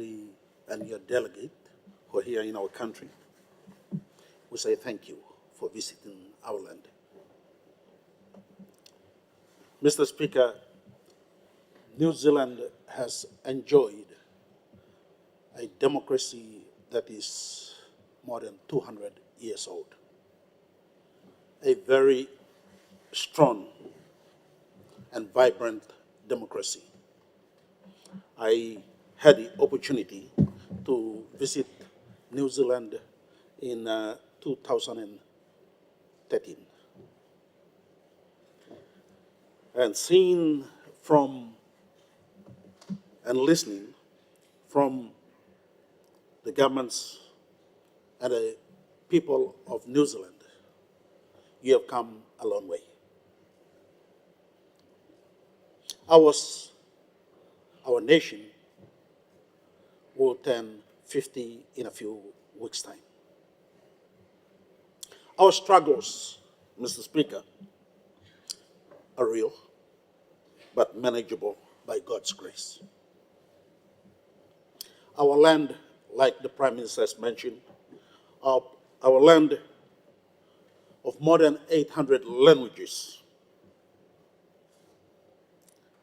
your delegate who are here in our country, we say thank you for visiting our land. Mr. Speaker, New Zealand has enjoyed a democracy that is more than 200 years old. A very strong and vibrant democracy. I had the opportunity to visit New Zealand in 2013. And seeing from and listening from the governments and the people of New Zealand, you have come a long way. Our nation will turn 50 in a few weeks' time. Our struggles, Mr. Speaker, are real, but manageable by God's grace. Our land, like the Prime Minister has mentioned, our land of more than 800 languages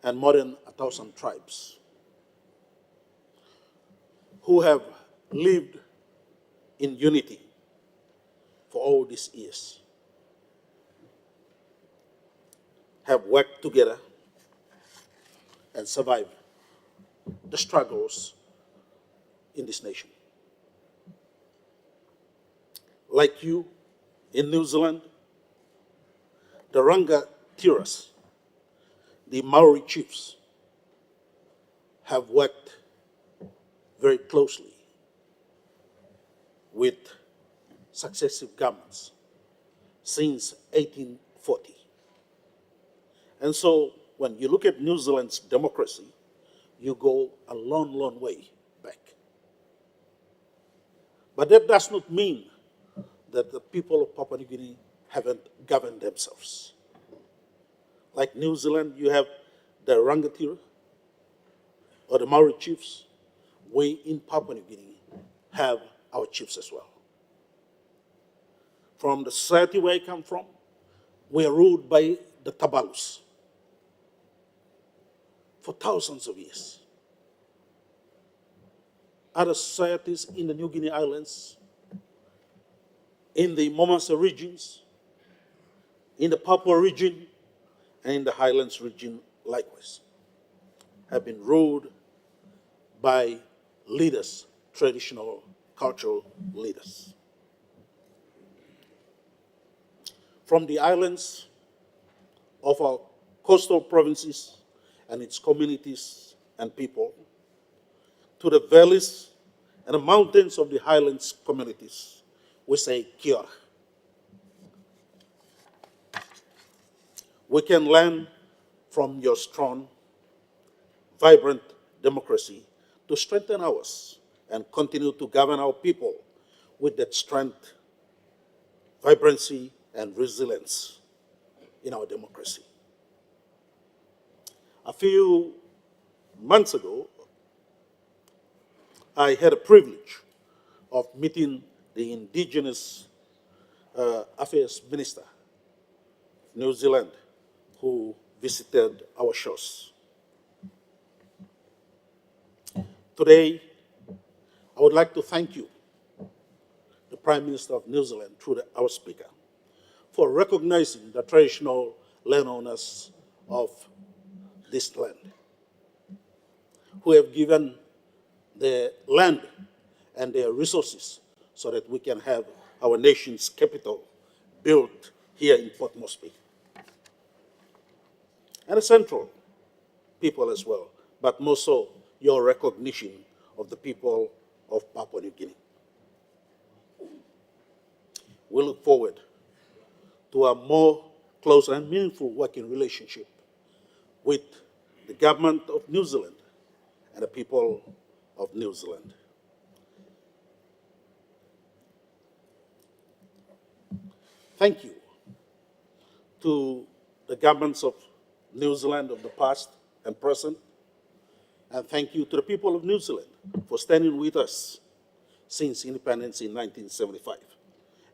and more than 1,000 tribes who have lived in unity for all these years, have worked together and survived the struggles in this nation. Like you, in New Zealand, the Rangatiras, the Maori chiefs, have worked very closely with successive governments since 1840. And so when you look at New Zealand's democracy, you go a long, long way back. But that does not mean that the people of Papua New Guinea haven't governed themselves. Like New Zealand, you have the Rangatira or the Maori chiefs. We in Papua New Guinea have our chiefs as well. From the society where I come from, we are ruled by the Tabalus for thousands of years. Other societies in the New Guinea Islands, in the Momasa regions, in the Papua region, and in the Highlands region likewise, have been ruled by leaders, traditional cultural leaders. From the islands of our coastal provinces and its communities and people, to the valleys and the mountains of the highlands communities, we say kia ora. We can learn from your strong, vibrant democracy to strengthen ours and continue to govern our people with that strength, vibrancy, and resilience in our democracy. A few months ago, I had a privilege of meeting the Indigenous Affairs Minister of New Zealand, who visited our shores. Today, I would like to thank you, the Prime Minister of New Zealand, through our Speaker, for recognizing the traditional landowners of this land, who have given their land and their resources so that we can have our nation's capital built here in Port Moresby. And the central people as well, but more so your recognition of the people of Papua New Guinea. We look forward to a more close and meaningful working relationship with the government of New Zealand and the people of New Zealand. Thank you to the governments of New Zealand of the past and present. And thank you to the people of New Zealand for standing with us since independence in 1975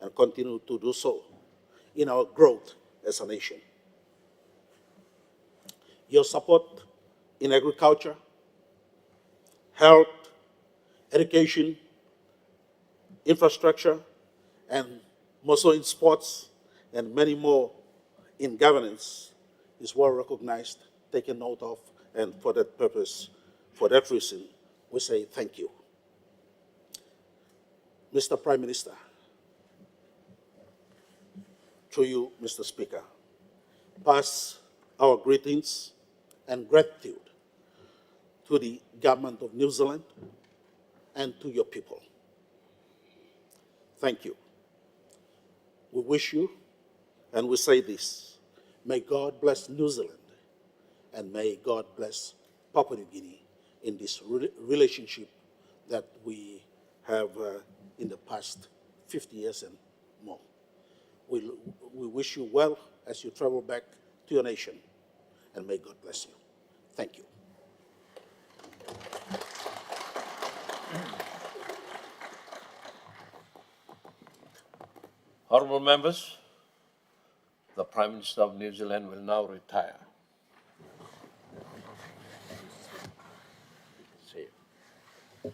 and continue to do so in our growth as a nation. Your support in agriculture, health, education, infrastructure, and also in sports and many more in governance is well recognized, taken note of, and for that purpose, for that reason, we say thank you. Mr. Prime Minister, to you, Mr. Speaker, pass our greetings and gratitude to the government of New Zealand and to your people. Thank you. We wish you, and we say this, may God bless New Zealand and may God bless Papua New Guinea in this relationship that we have in the past 50 years and more. We wish you well as you travel back to your nation, and may God bless you. Thank you. Honourable members, the Prime Minister of New Zealand will now retire. See you.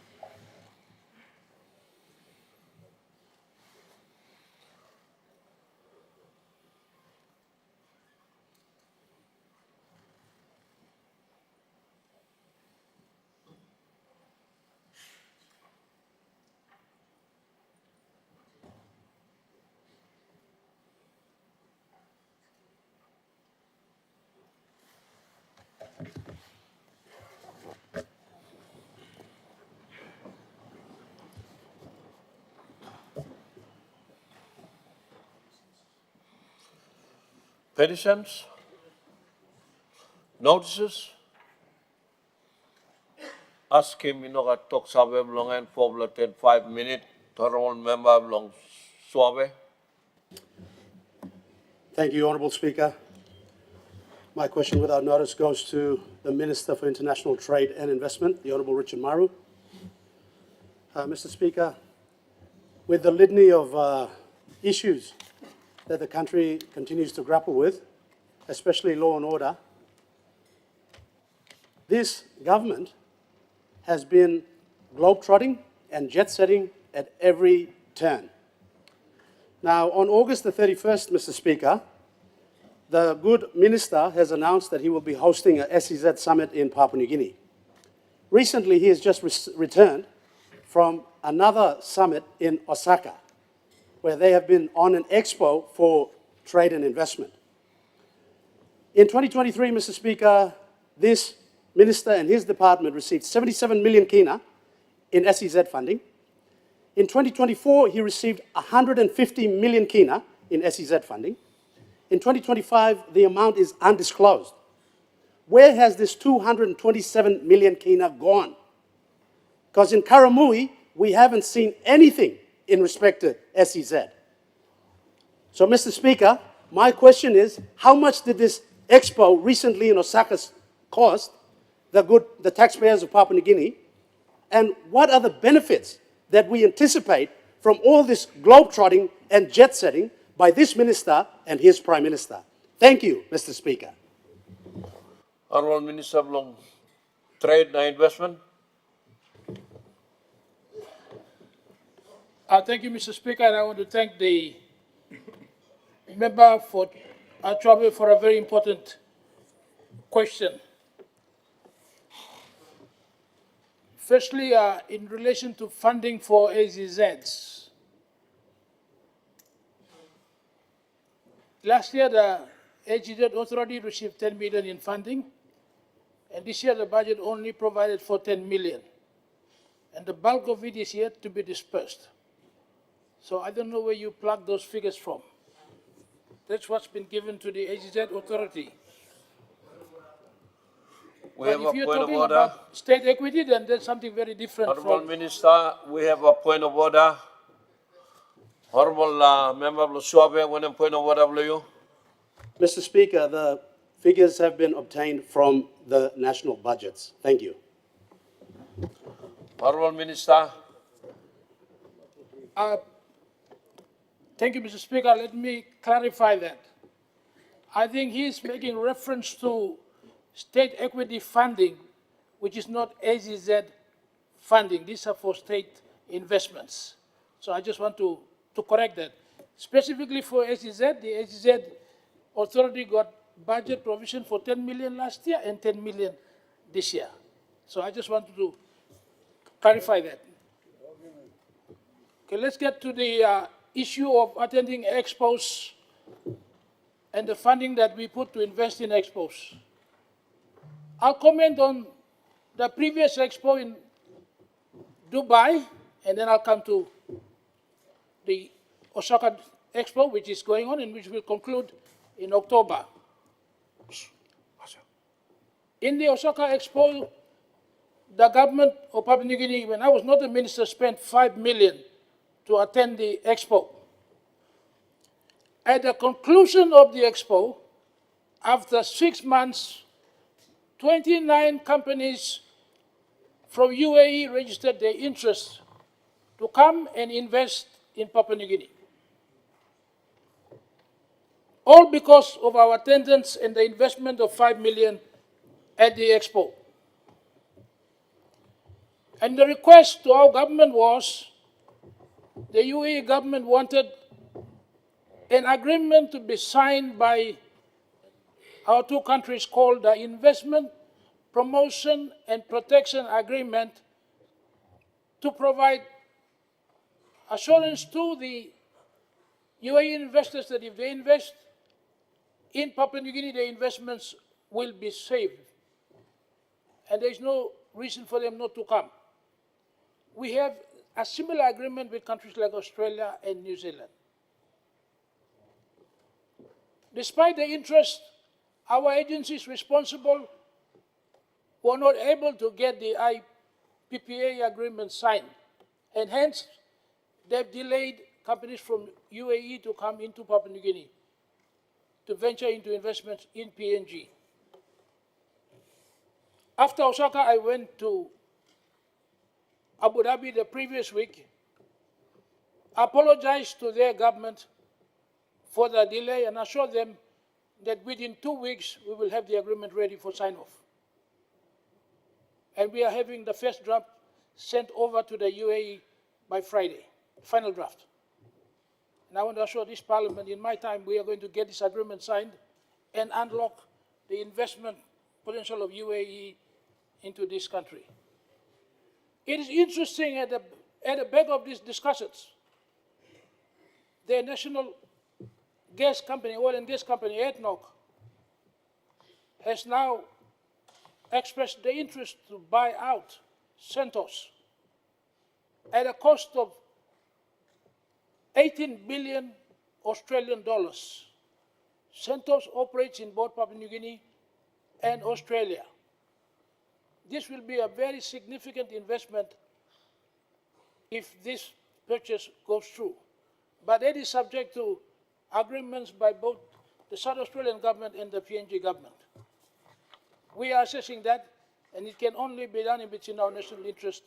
Petitions, notices, ask him inoga talk sabe belongan for 5 minutes. Honorable member belong suave. Thank you, Honourable Speaker. My question without notice goes to the Minister for International Trade and Investment, the Honourable Richard Maru. Mr. Speaker, with the litany of issues that the country continues to grapple with, especially law and order, this government has been globetrotting and jet-setting at every turn. Now, on August the 31st, Mr. Speaker, the good minister has announced that he will be hosting a SEZ summit in Papua New Guinea. Recently, he has just returned from another summit in Osaka, where they have been on an expo for trade and investment. In 2023, Mr. Speaker, this minister and his department received 77 million kina in SEZ funding. In 2024, he received 150 million kina in SEZ funding. In 2025, the amount is undisclosed. Where has this 227 million kina gone? Because in Karamui, we haven't seen anything in respect to SEZ. So, Mr. Speaker, my question is, how much did this expo recently in Osaka cost the taxpayers of Papua New Guinea? And what are the benefits that we anticipate from all this globetrotting and jet-setting by this minister and his Prime Minister? Thank you, Mr. Speaker. Honourable Minister belong Trade and Investment. Thank you, Mr. Speaker, and I want to thank the member for Travel for a very important question. Firstly, in relation to funding for AZZs, last year the AZZ Authority received 10 million in funding, and this year the budget only provided for 10 million, and the bulk of it is yet to be dispersed. So I don't know where you plug those figures from. That's what's been given to the AZZ Authority. But if you're talking about state equity, then that's something very different. Honourable Minister, we have a point of order. Honourable Member Suave, one point of order, you. Mr. Speaker, the figures have been obtained from the national budgets. Thank you. Honourable Minister. Thank you, Mr. Speaker. Let me clarify that. I think he is making reference to state equity funding, which is not AZZ funding. These are for state investments. So I just want to correct that. Specifically for AZZ, the AZZ authority got budget provision for 10 million last year and 10 million this year. So I just wanted to clarify that. Okay, let's get to the issue of attending expos and the funding that we put to invest in expos. I'll comment on the previous expo in Dubai, and then I'll come to the Osaka expo, which is going on and which will conclude in October. In the Osaka expo, the government of Papua New Guinea, when I was not a minister, spent 5 million to attend the expo. At the conclusion of the expo, after 6 months, 29 companies from UAE registered their interest to come and invest in Papua New Guinea. All because of our attendance and the investment of 5 million at the expo. And the request to our government was, the UAE government wanted an agreement to be signed by our two countries called the Investment Promotion and Protection Agreement to provide assurance to the UAE investors that if they invest in Papua New Guinea, their investments will be safe. And there is no reason for them not to come. We have a similar agreement with countries like Australia and New Zealand. Despite the interest, our agencies responsible were not able to get the IPPA agreement signed, and hence they've delayed companies from UAE to come into Papua New Guinea to venture into investments in PNG. After Osaka, I went to Abu Dhabi the previous week, apologized to their government for the delay, and assured them that within 2 weeks we will have the agreement ready for sign-off. And we are having the first draft sent over to the UAE by Friday, final draft. And I want to assure this Parliament, in my time, we are going to get this agreement signed and unlock the investment potential of UAE into this country. It is interesting at the back of these discussions, the national gas company, oil and gas company, ADNOC, has now expressed the interest to buy out Santos at a cost of 18 billion Australian dollars. Santos operates in both Papua New Guinea and Australia. This will be a very significant investment if this purchase goes through. But it is subject to agreements by both the South Australian government and the PNG government. We are assessing that, and it can only be done if it's in our national interest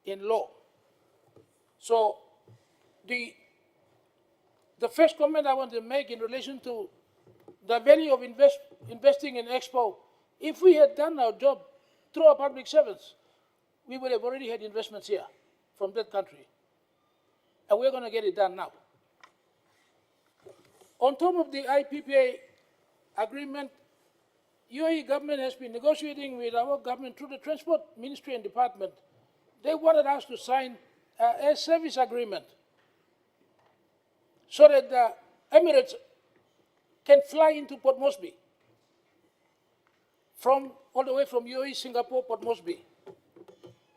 in law. So the first comment I want to make in relation to the value of investing in Expo, if we had done our job through our public servants, we would have already had investments here from that country. And we're going to get it done now. On top of the IPPA agreement, UAE government has been negotiating with our government through the Transport Ministry and Department. They wanted us to sign an air service agreement so that the Emirates can fly into Port Moresby all the way from UAE, Singapore, Port Moresby.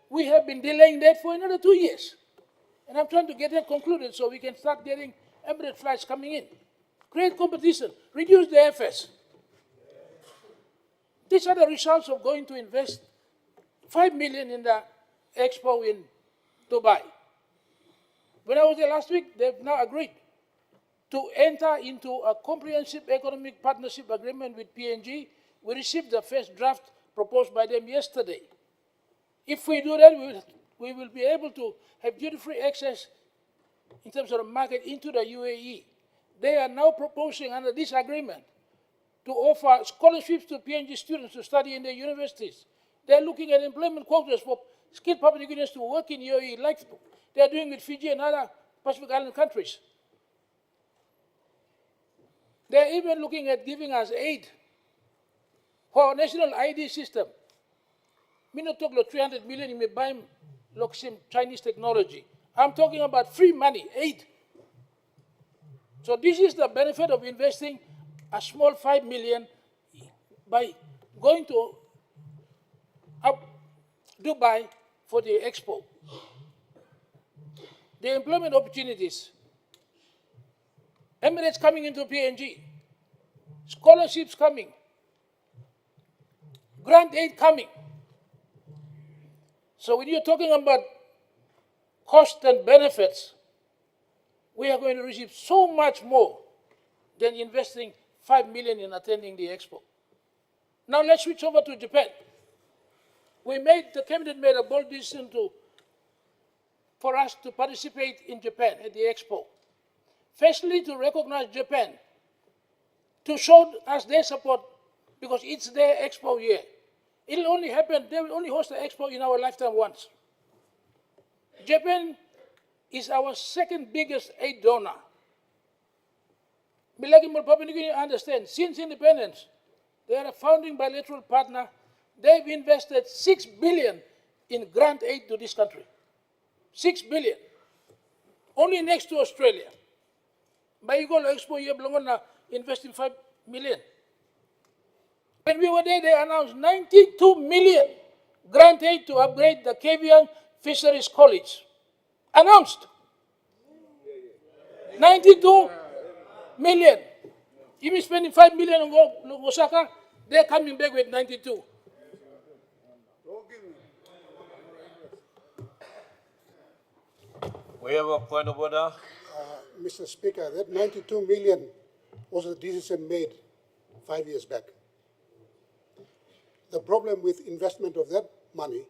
We have been delaying that for another 2 years. And I'm trying to get that concluded so we can start getting Emirates flights coming in. Create competition, reduce the airfares. These are the results of going to invest 5 million in the expo in Dubai. When I was there last week, they've now agreed to enter into a comprehensive economic partnership agreement with PNG. We received the first draft proposed by them yesterday. If we do that, we will be able to have duty-free access in terms of the market into the UAE. They are now proposing under this agreement to offer scholarships to PNG students to study in their universities. They're looking at employment quotas for skilled Papua New Guineans to work in UAE, like they're doing with Fiji and other Pacific Island countries. They're even looking at giving us aid for our national ID system. Me not talk about 300 million in me buy some Chinese technology. I'm talking about free money, aid. So this is the benefit of investing a small 5 million by going to Dubai for the expo. The employment opportunities. Emirates coming into PNG. Scholarships coming. Grant aid coming. So when you're talking about cost and benefits, we are going to receive so much more than investing 5 million in attending the expo. Now let's switch over to Japan. The cabinet made a bold decision for us to participate in Japan at the expo. Firstly, to recognize Japan, to show us their support because it's their expo year. It'll only happen, they will only host the expo in our lifetime once. Japan is our second biggest aid donor. Papua New Guinea understand, since independence, they are a founding bilateral partner. They've invested 6 billion in grant aid to this country. 6 billion. Only next to Australia. By you go to Expo, you have investing 5 million. When we were there, they announced 92 million grant aid to upgrade the Kavieng Fisheries College. Announced. 92 million. If you spending 5 million on Osaka, they're coming back with 92. We have a point of order. Mr. Speaker, that 92 million was a decision made 5 years back. The problem with investment of that money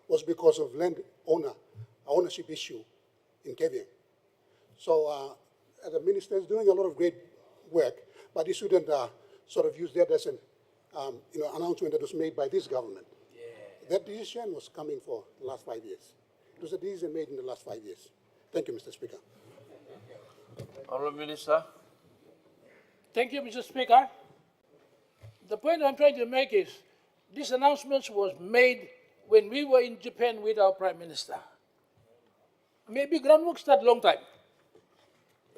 was because of ownership issue in Kavieng. So the minister is doing a lot of great work, but he shouldn't sort of use that as an announcement that was made by this government. Yeah. That decision was coming for the last 5 years. It was a decision made in the last 5 years. Thank you, Mr. Speaker. Honourable Minister. Thank you, Mr. Speaker. The point I'm trying to make is this announcement was made when we were in Japan with our Prime Minister. Maybe groundwork start long time.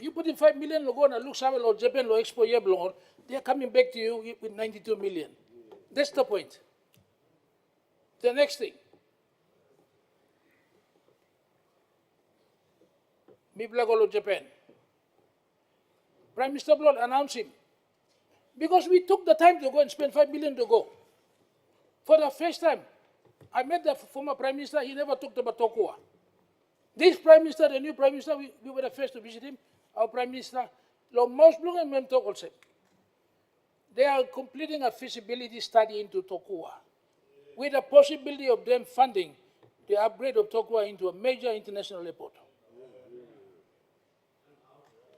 You put in 5 million, logo na Luxon or Japan or Expo year long, they are coming back to you with 92 million. That's the point. The next thing. Miblagolo, Japan. Prime Minister Blood announced him. Because we took the time to go and spend 5 million to go. For the first time, I met the former Prime Minister, he never talked about Tokua. This Prime Minister, the new Prime Minister, we were the first to visit him. Our Prime Minister, they are completing a feasibility study into Tokua with the possibility of them funding the upgrade of Tokua into a major international airport.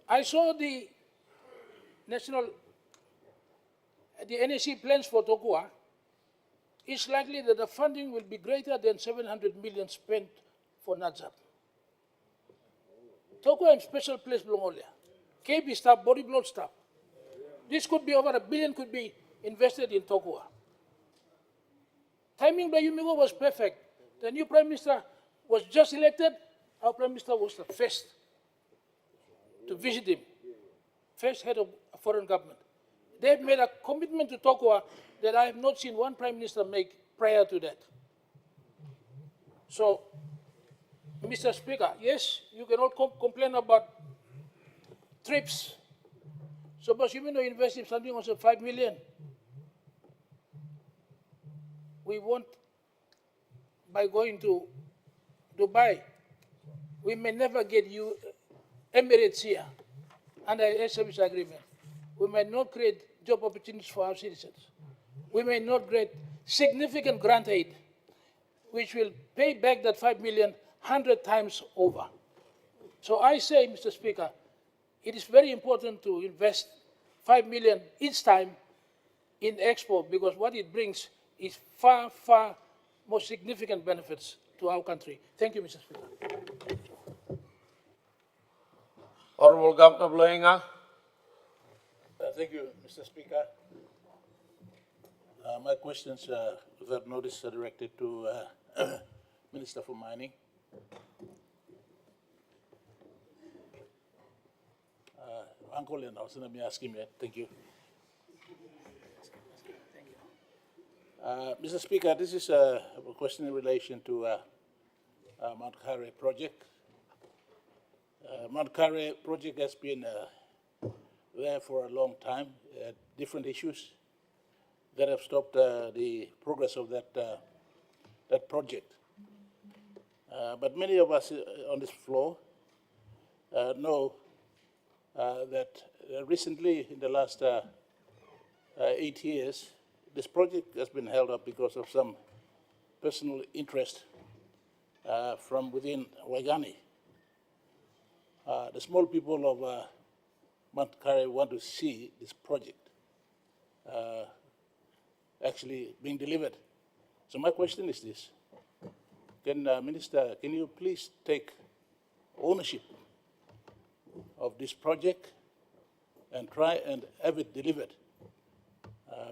I saw the NAC plans for Tokua. It's likely that the funding will be greater than 700 million spent for NADZAP. Tokua is a special place belong there. KB staff, body blood staff. This could be over $1 billion could be invested in Tokua. Timing by Yumigo was perfect. The new Prime Minister was just elected. Our Prime Minister was the first to visit him. First head of a foreign government. They've made a commitment to Tokua that I have not seen one Prime Minister make prior to that. So, Mr. Speaker, yes, you cannot complain about trips. Suppose even though you invest in something also 5 million, we want, by going to Dubai, we may never get you Emirates here. under a service agreement. We may not create job opportunities for our citizens. We may not create significant grant aid, which will pay back that 5 million 100 times over. So I say, Mr. Speaker, it is very important to invest 5 million each time in export, because what it brings is far, far more significant benefits to our country. Thank you, Mr. Speaker. Honorable Governor Bloenga. Thank you, Mr. Speaker. My questions, without notice, are directed to Minister for Mining. Uncle, and I was going to ask him yet. Thank you. Mr. Speaker, this is a question in relation to Mount Kare project. Mount Kare project has been there for a long time, different issues that have stopped the progress of that project. But many of us on this floor know that recently, in the last 8 years, this project has been held up because of some personal interest from within Waigani. The small people of Mount Kare want to see this project actually being delivered. So my question is this: Minister, can you please take ownership of this project and try and have it delivered?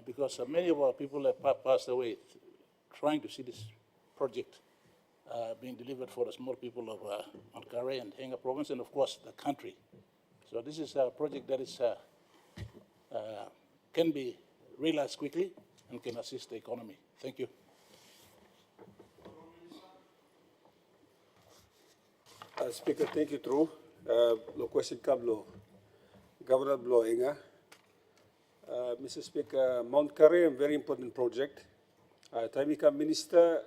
Because many of our people have passed away trying to see this project being delivered for the small people of Mount Kare and Henga province, and of course the country. So this is a project that is can be realized quickly and can assist the economy. Thank you. Speaker, thank you, True. Lo question kablo Governor Bloenga. Mr. Speaker, Mount Kare, a very important project. Time become minister,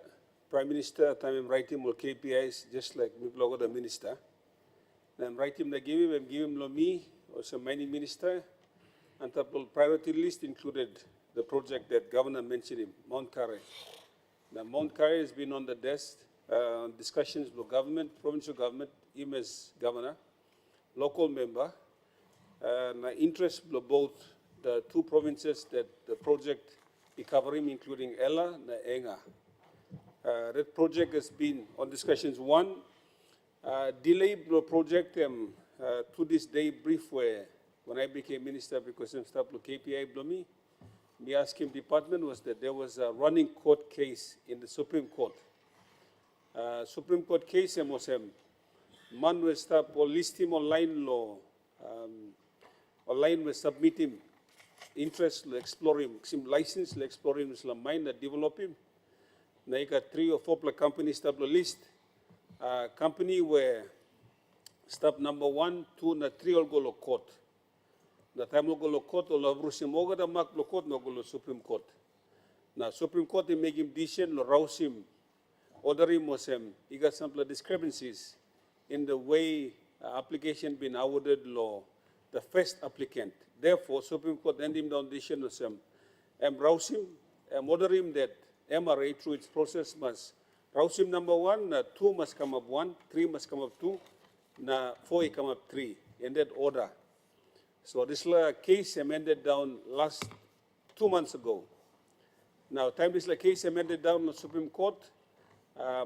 prime minister, time I'm writing more KPIs, just like me blogger the minister. I'm writing the give him lo me, or some mining minister, and the priority list included the project that Governor mentioned him, Mount Kare. Now, Mount Kare has been on the desk, discussions with government, provincial government, him as governor, local member, and interest of both the two provinces that the project is covering, including Ella and Enga. That project has been on discussions. One, delay the project to this day brief where when I became minister, because I'm stopped with KPI Blomi, me asking department was that there was a running court case in the Supreme Court. Supreme Court case was man was stop or list him online law, online was submit him interest to explore him, sim license to explore him, Islam mine that develop him. Now you got 3 or 4 companies stop the list. Company where stop number 1, 2, na 3 all go to court. The time go to court, all of Rusim over the mark to court, no go to Supreme Court. Now Supreme Court they make him decision, rouse him, order him was he got some discrepancies in the way application been awarded law, the first applicant. Therefore, Supreme Court end him down decision was rouse him, order him that MRA through its process must rouse him number 1, 2 must come up 1, 3 must come up 2, 4 come up 3, in that order. So this case amended down last 2 months ago. Now, time this case amended down in the Supreme Court,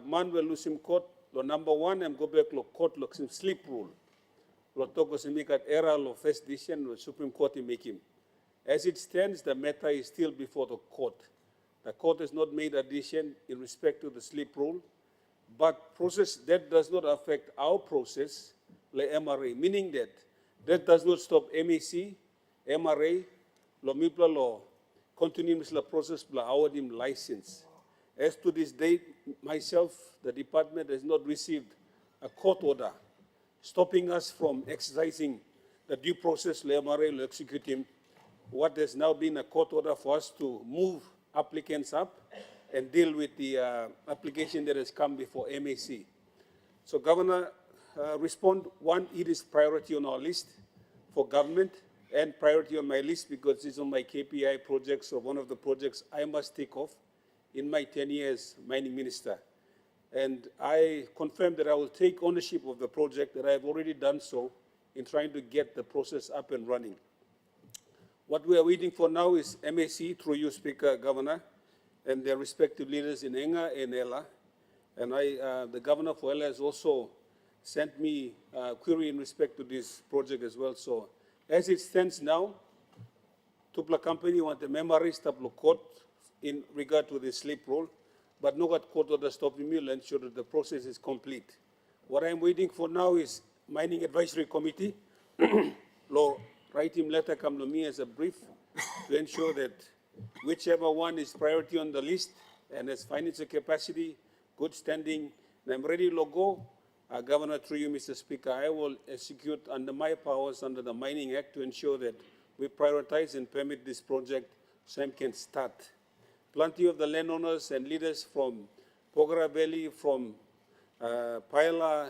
man will lose him court, lo number 1, and go back to court, lo sleep rule. Lo toko se make at era lo first decision, lo Supreme Court make him. As it stands, the matter is still before the court. The court has not made a decision in respect to the sleep rule, but process that does not affect our process, like MRA, meaning that does not stop MAC, MRA, lo mipla law, continues the process bla award him license. As to this date, myself, the department has not received a court order stopping us from exercising the due process, le MRA, lo execute him. What has now been a court order for us to move applicants up and deal with the application that has come before MAC. So Governor, respond, 1, it is priority on our list. for government and priority on my list because it's on my KPI projects or one of the projects I must take off in my 10 years mining minister. And I confirm that I will take ownership of the project, that I have already done so in trying to get the process up and running. What we are waiting for now is MAC, through you, Speaker, Governor, and their respective leaders in Enga and Ella. And the Governor for Ella has also sent me a query in respect to this project as well. So as it stands now, Tupla company want a memory Taplo court in regard to the slip roll, but no got court order stopping me to ensure that the process is complete. What I'm waiting for now is Mining Advisory Committee. Law, write him letter come to me as a brief to ensure that whichever one is priority on the list and has financial capacity, good standing, and I'm ready to go. Governor, through you, Mr. Speaker, I will execute under my powers under the Mining Act to ensure that we prioritize and permit this project so I can start. Plenty of the landowners and leaders from Pogara Valley, from Paila,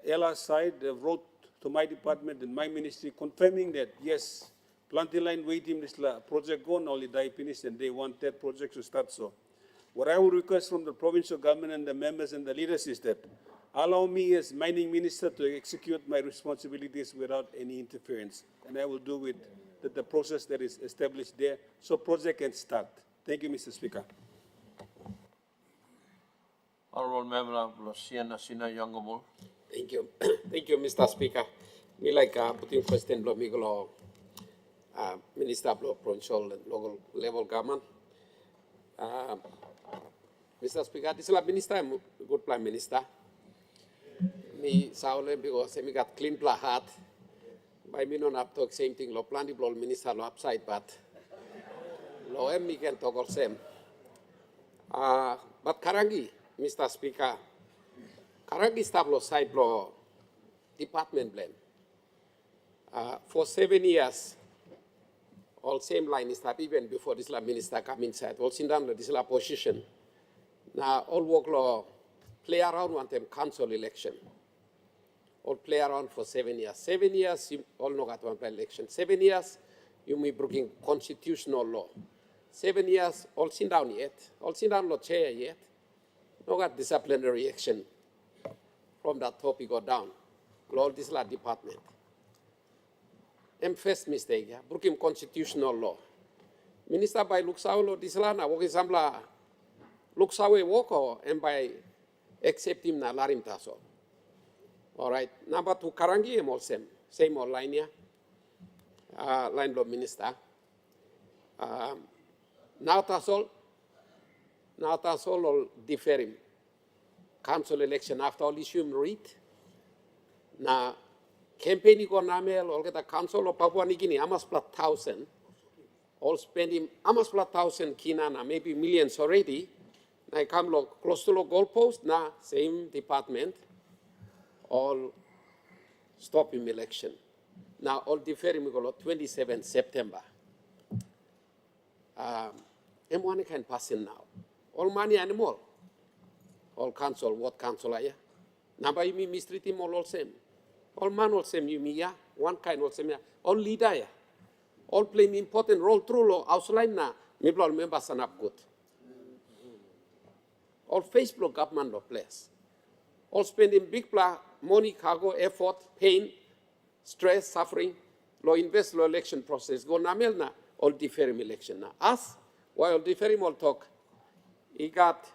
Ella side, they wrote to my department and my ministry confirming that, yes, plenty line waiting this project go, only die finished, and they want that project to start. So what I would request from the provincial government and the members and the leaders is that allow me as mining minister to execute my responsibilities without any interference. And I will do it, the process that is established there, so project can start. Thank you, Mr. Speaker. Honorable Member of Luciana Sina Yangomul. Thank you. Thank you, Mr. Speaker. Me like putting question blow Miguel Minister of Provincial and Local Level Government. Mr. Speaker, this is Minister, good Prime Minister. Me saule because me got clean pla heart. By me non up talk same thing. Lo plan the blow Minister lo upside, but lo me can talk all same. But Karangi, Mr. Speaker, Karangi stablo side blow department blame. For 7 years, all same line is that even before this minister come inside, all seen down this position. Now all work law play around one time council election. All play around for 7 years. 7 years, you all know got one election. 7 years, you may bring constitutional law. 7 years, all seen down yet. All seen down law chair yet. No got disciplinary action from that topic or down. All this department. First mistake, yeah, broken constitutional law. Minister by Luxon, this land, I work example, Luxon work and by accept him na larim taso. All right, number two, Karangi all same old line here. Line law minister. Now tasol all differing. Council election after all issue read. Now, campaign ko namel all get a council of Papua New Guinea, almost plus 1,000. All spending almost plus 1,000 kina na maybe millions already. Now come close to the goalpost, na same department. All stop him election. Now all differing go 27 September. M1 can pass in now. All money animal. All council, what council are you? Number you mean mistreat him all same. All man all same you mean, yeah? One kind all same, yeah? All leader, yeah? All playing important role through law, outline na, maybe all members are not good. All Facebook government of place. All spending big money, cargo, effort, pain, stress, suffering, law invest law election process. Go namel na, all differing election na. Us, while differing all talk, he got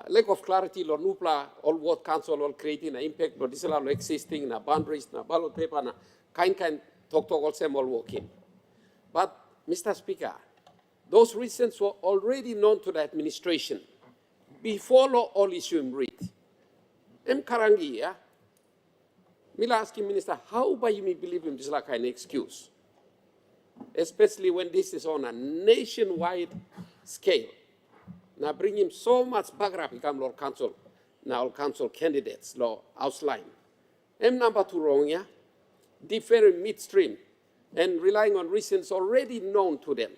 lack of clarity lo nupla all what council all creating an impact lo this all existing na boundaries na ballot paper na kind talk all same all working. But Mr. Speaker, those reasons were already known to the administration before law all issue read. Karangi, yeah? Mila asking Minister, how by you may believe in this like an excuse? Especially when this is on a nationwide scale. Now bring him so much background become Lord Council. Now all council candidates law outline. Number two wrong, yeah? Differing midstream and relying on reasons already known to them.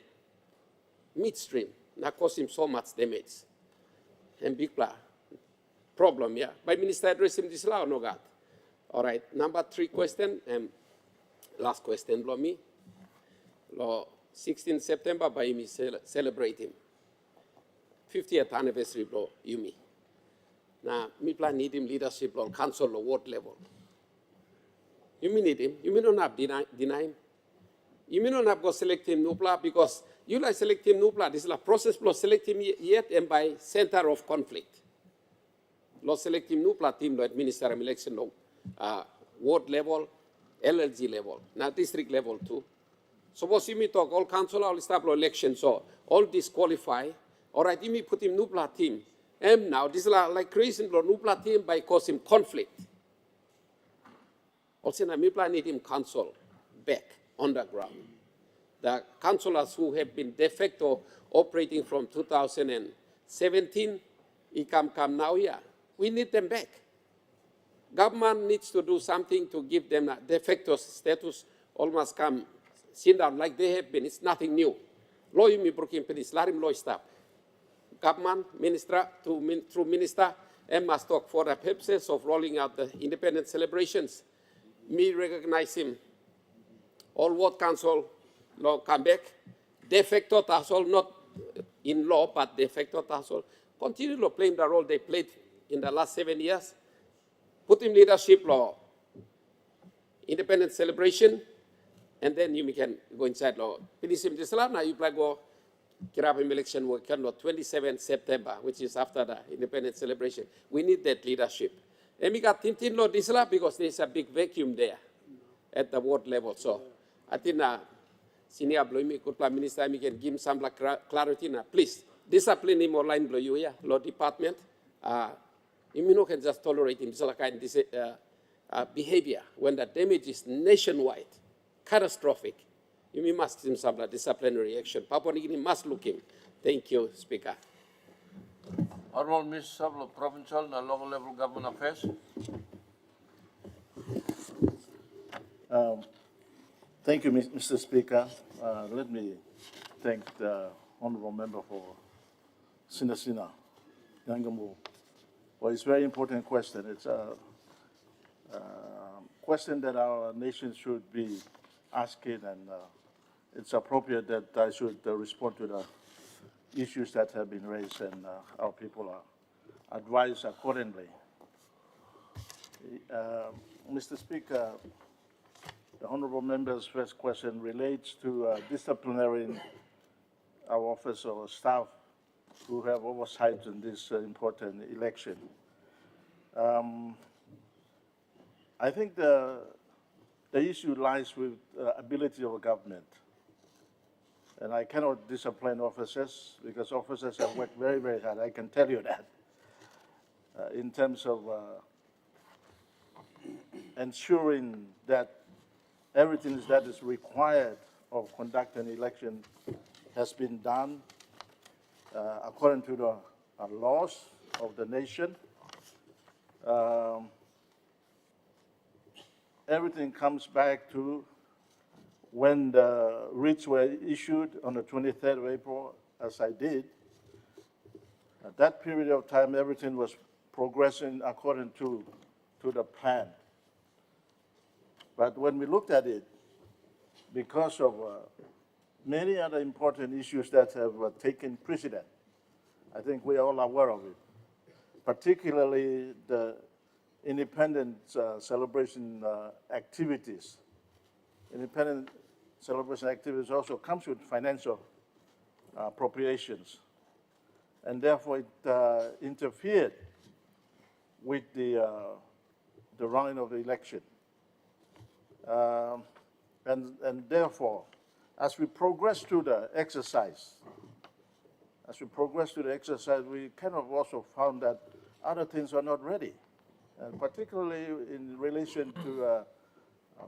Midstream. Now cause him so much damage. And big problem, yeah. By Minister address him this law, no God. All right. Number three question, last question, lo me. Lo 16 September by me celebrating 50th anniversary lo Yumi. Now, me plan need him leadership on council or ward level. You mean need him? You mean not deny him? You mean not go select him Nupla because you like select him Nupla. This is a process plus select him yet and by center of conflict. Lo select him Nupla team lo administer election lo ward level, LLG level, not district level too. Suppose you me talk all council all staff election so all disqualify. All right, you me put him Nupla team. And now this is like creation lo Nupla team by causing conflict. Also, I need him council back on the ground. The councillors who have been de facto operating from 2017, he come now here. We need them back. Government needs to do something to give them a de facto status, almost come sit down like they have been. It's nothing new. Law you me broken penis, let him law stop. Government, minister, through minister, and must talk for the purposes of rolling out the independent celebrations. Me recognize him. All ward council law come back. De facto council, not in law, but de facto council, continue to play the role they played in the last 7 years. Put in leadership law, independent celebration, and then you can go inside law. Finish him this now you play go Kirabim election will come on 27 September, which is after the independent celebration. We need that leadership. And we got Tintin Law Disla because there's a big vacuum there at the ward level. So I think senior Bloimi could Prime Minister we can give him some clarity now. Please discipline him or line blow you here, law department. You can just tolerate him so kind behavior when the damage is nationwide, catastrophic. You must give some disciplinary action. Papua New Guinea must look him. Thank you, Speaker. Honorable Minister of Provincial and Local Level Government Affairs. Thank you, Mr. Speaker. Let me thank the honorable member for Sinasina Yangamu for his very important question. It's a question that our nation should be asking, and it's appropriate that I should respond to the issues that have been raised, and our people are advised accordingly. Mr. Speaker, the honorable member's first question relates to disciplinating our office or staff who have oversight in this important election. I think the issue lies with ability of a government. And I cannot discipline officers because officers have worked very, very hard. I can tell you that. In terms of ensuring that everything that is required of conducting an election has been done according to the laws of the nation. Everything comes back to when the writs were issued on the 23rd of April, as I did. At that period of time, everything was progressing according to the plan. But when we looked at it, because of many other important issues that have taken precedent, I think we are all aware of it, particularly the independence celebration activities. Independent celebration activities also comes with financial appropriations, and therefore it interfered with the running of the election. And therefore, as we progress through the exercise, we kind of also found that other things are not ready, and particularly in relation to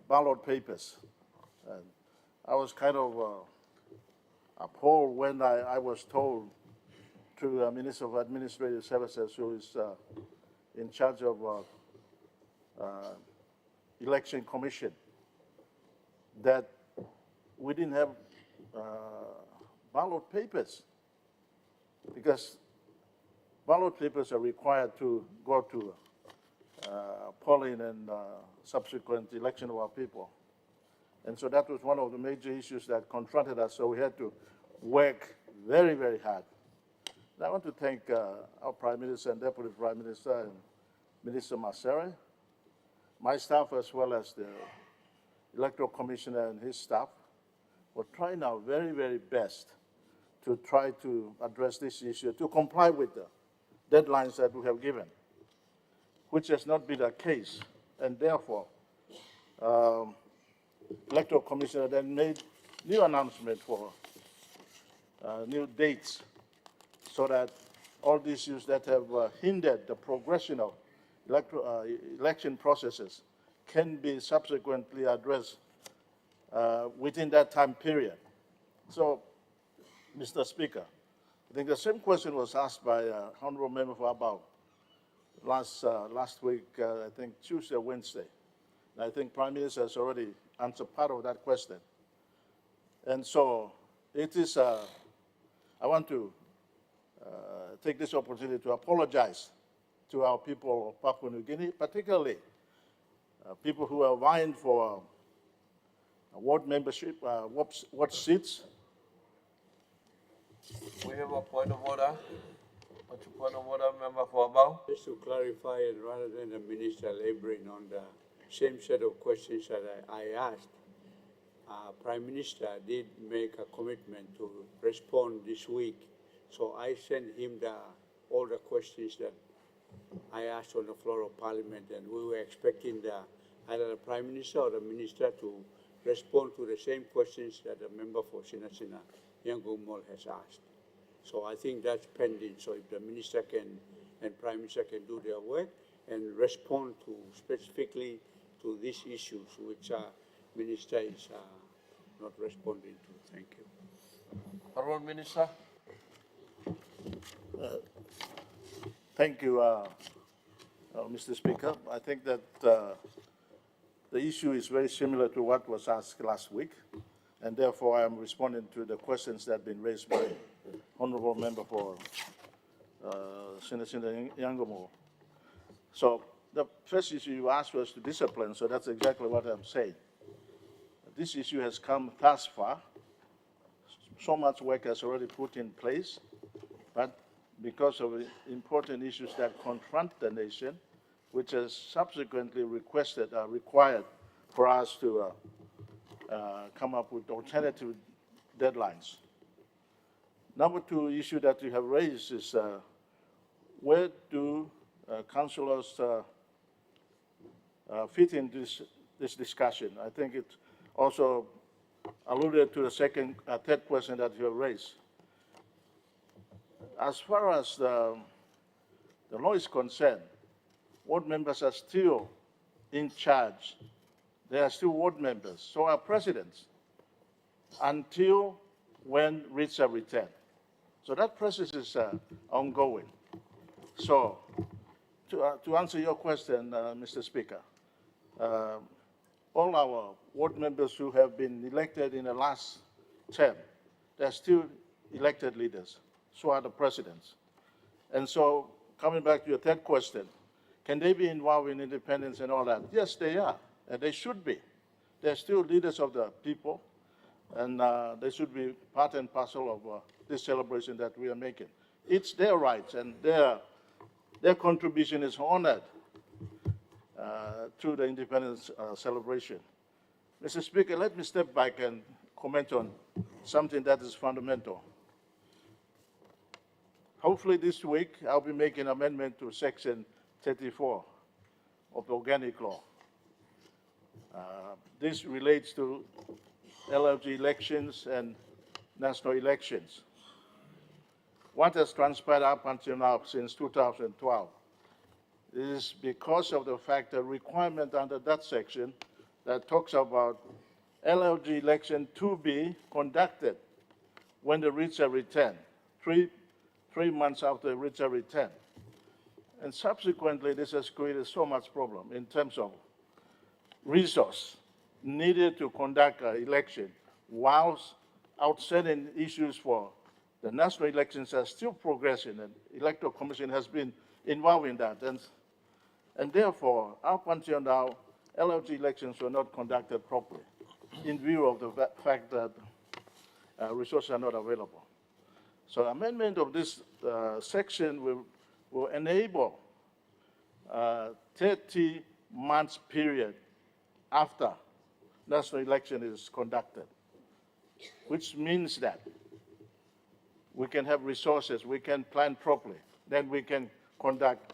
ballot papers. And I was kind of appalled when I was told through the Minister of Administrative Services, who is in charge of Election Commission, that we didn't have ballot papers, because ballot papers are required to go to polling and subsequent election of our people. And so that was one of the major issues that confronted us, so we had to work very, very hard. And I want to thank our Prime Minister and Deputy Prime Minister and Minister Masere, my staff as well as the Electoral Commissioner and his staff for trying our very, very best to try to address this issue, to comply with the deadlines that we have given, which has not been the case. And therefore, Electoral Commissioner then made new announcement for new dates so that all the issues that have hindered the progression of election processes can be subsequently addressed within that time period. So, Mr. Speaker, I think the same question was asked by Honorable Member for Abao last week, I think Tuesday or Wednesday. And I think Prime Minister has already answered part of that question. And so it is, I want to take this opportunity to apologize to our people of Papua New Guinea, particularly people who are vying for ward membership, ward seats. We have a point of order. What's your point of order, Member for Abao? Just to clarify, and rather than the minister laboring on the same set of questions that I asked, Prime Minister did make a commitment to respond this week. So I sent him all the questions that I asked on the floor of Parliament, and we were expecting either the Prime Minister or the Minister to respond to the same questions that the member for Sinasina Yangumol has asked. So I think that's pending. So if the Minister and Prime Minister can do their work and respond to specifically to these issues, which Minister is not responding to. Thank you. Honourable Minister. Thank you, Mr. Speaker. I think that the issue is very similar to what was asked last week, and therefore I am responding to the questions that have been raised by Honourable Member for Senator Yangomo. So the first issue you asked was to discipline, so that's exactly what I'm saying. This issue has come thus far. So much work has already put in place, but because of the important issues that confront the nation, which has subsequently required for us to come up with alternative deadlines. Number two issue that you have raised is where do councillors fit in this discussion? I think it also alluded to the third question that you have raised. As far as the law is concerned, ward members are still in charge. They are still ward members, so are presidents, until when writs are returned. So that process is ongoing. So to answer your question, Mr. Speaker, all our ward members who have been elected in the last term, they're still elected leaders. So are the presidents. And so, coming back to your third question, can they be involved in independence and all that? Yes, they are, and they should be. They're still leaders of the people, and they should be part and parcel of this celebration that we are making. It's their rights, and their contribution is honored to the independence celebration. Mr. Speaker, let me step back and comment on something that is fundamental. Hopefully this week, I'll be making an amendment to Section 34 of the Organic Law. This relates to LFG elections and national elections. What has transpired up until now since 2012 is because of the fact that requirement under that section that talks about LFG election to be conducted when the writs are returned, three months after the writs are returned. And subsequently, this has created so much problem in terms of resource needed to conduct an election, whilst outstanding issues for the national elections are still progressing, and Electoral Commission has been involved in that. And therefore, up until now, LFG elections were not conducted properly. in view of the fact that resources are not available. So amendment of this section will enable 30 months period after national election is conducted, which means that we can have resources, we can plan properly, then we can conduct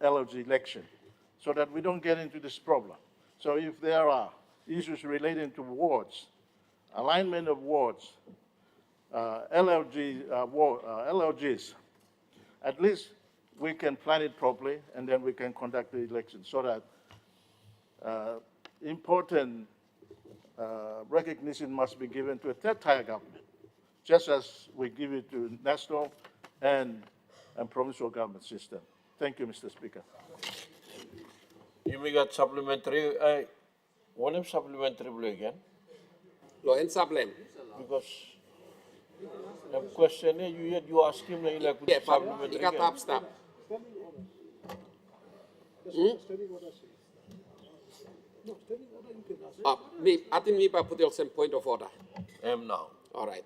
LOG election so that we don't get into this problem. So if there are issues relating to wards, alignment of wards, LLGs, at least we can plan it properly and then we can conduct the election so that important recognition must be given to a third-tier government, just as we give it to national and provincial government system. Thank you, Mr. Speaker. You may got supplementary. One of supplementary blue again. Law and supplement. Because the question you ask him like Yeah, but supplementary you got again. to stop. I think we put some point of order. Now. All right.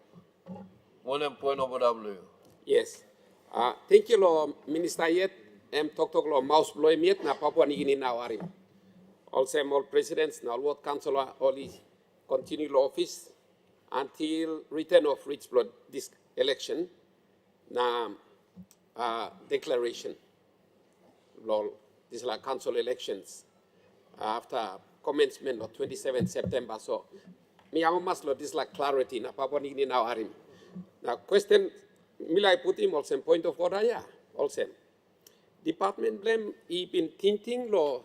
One point of order. Yes. Thank you, Law Minister Yet. Talk Law Mouse Bloy Miet na Papua New Guinea now are also all presidents now World Council only continue office until return of rich blood this election na declaration law this like council elections after commencement of 27 September. So me must lo this like clarity na Papua New Guinea now are now question me like put him also point of order yeah also department blame he been thinking law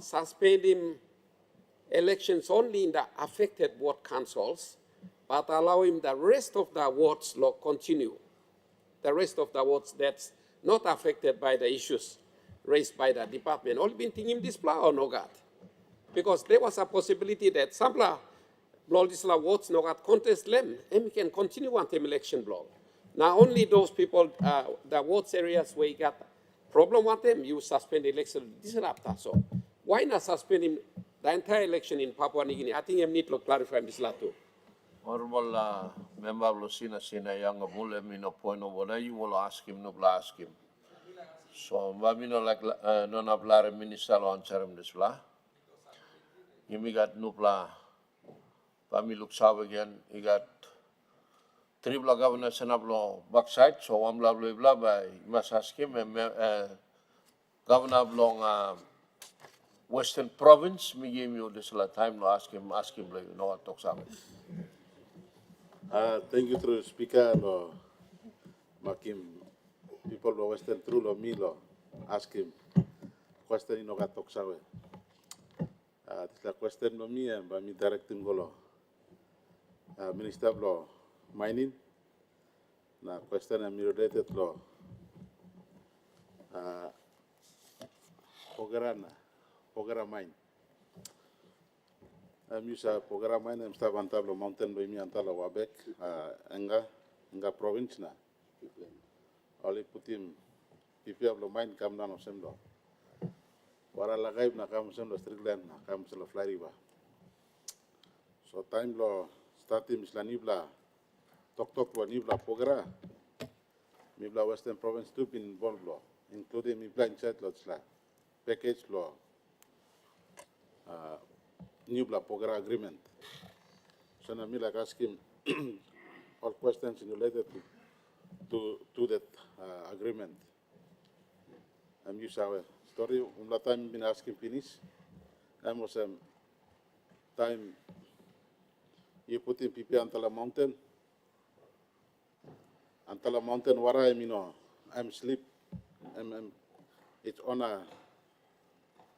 suspending elections only in the affected ward councils, but allowing the rest of the wards law continue. The rest of the wards that's not affected by the issues raised by the department. Only been thinking this plan or no God? Because there was a possibility that some blow this wards no God contest them and we can continue until election blow. Now only those people, the wards areas where you got problem with them, you suspend the election disrupt. So why not suspending the entire election in Papua New Guinea? I think I need to clarify this too. Honorable member of Lucina Young of Mino point of order, you will ask him, no ask him. So, Mamino like non of Lara Minister on Charam this la. You may got Nupla, PM Luxon again, you got three governors and of backside, so one blah blah blah by you must ask him, governor of long Western Province, me give you this time to ask him, like, you know what talks about. Thank you, through Speaker, lo makim people lo Western through lo me lo ask him question in ogat talks about. This la question lo me and by me directing go lo Minister of Law Mining. Na question am related lo Pogara mine. I'm used to Pogara mine. I'm start on tablo mountain by me antala Wabek, Enga province na. Only put him. People of the mine come down of Semlo. Wara lagaib na come Semlo Strickland na come Semlo Fly River. So time lo start him isla nibla. Talk lo nibla Pogara. Nibla Western Province too been involved lo, including nibla in chat lo package lo. New Pogara agreement. So now me like ask him all questions related to that agreement. I'm used to our story. The time been asking finish. I was time you put in people Antala mountain. Antala mountain where I'm sleep. It's on a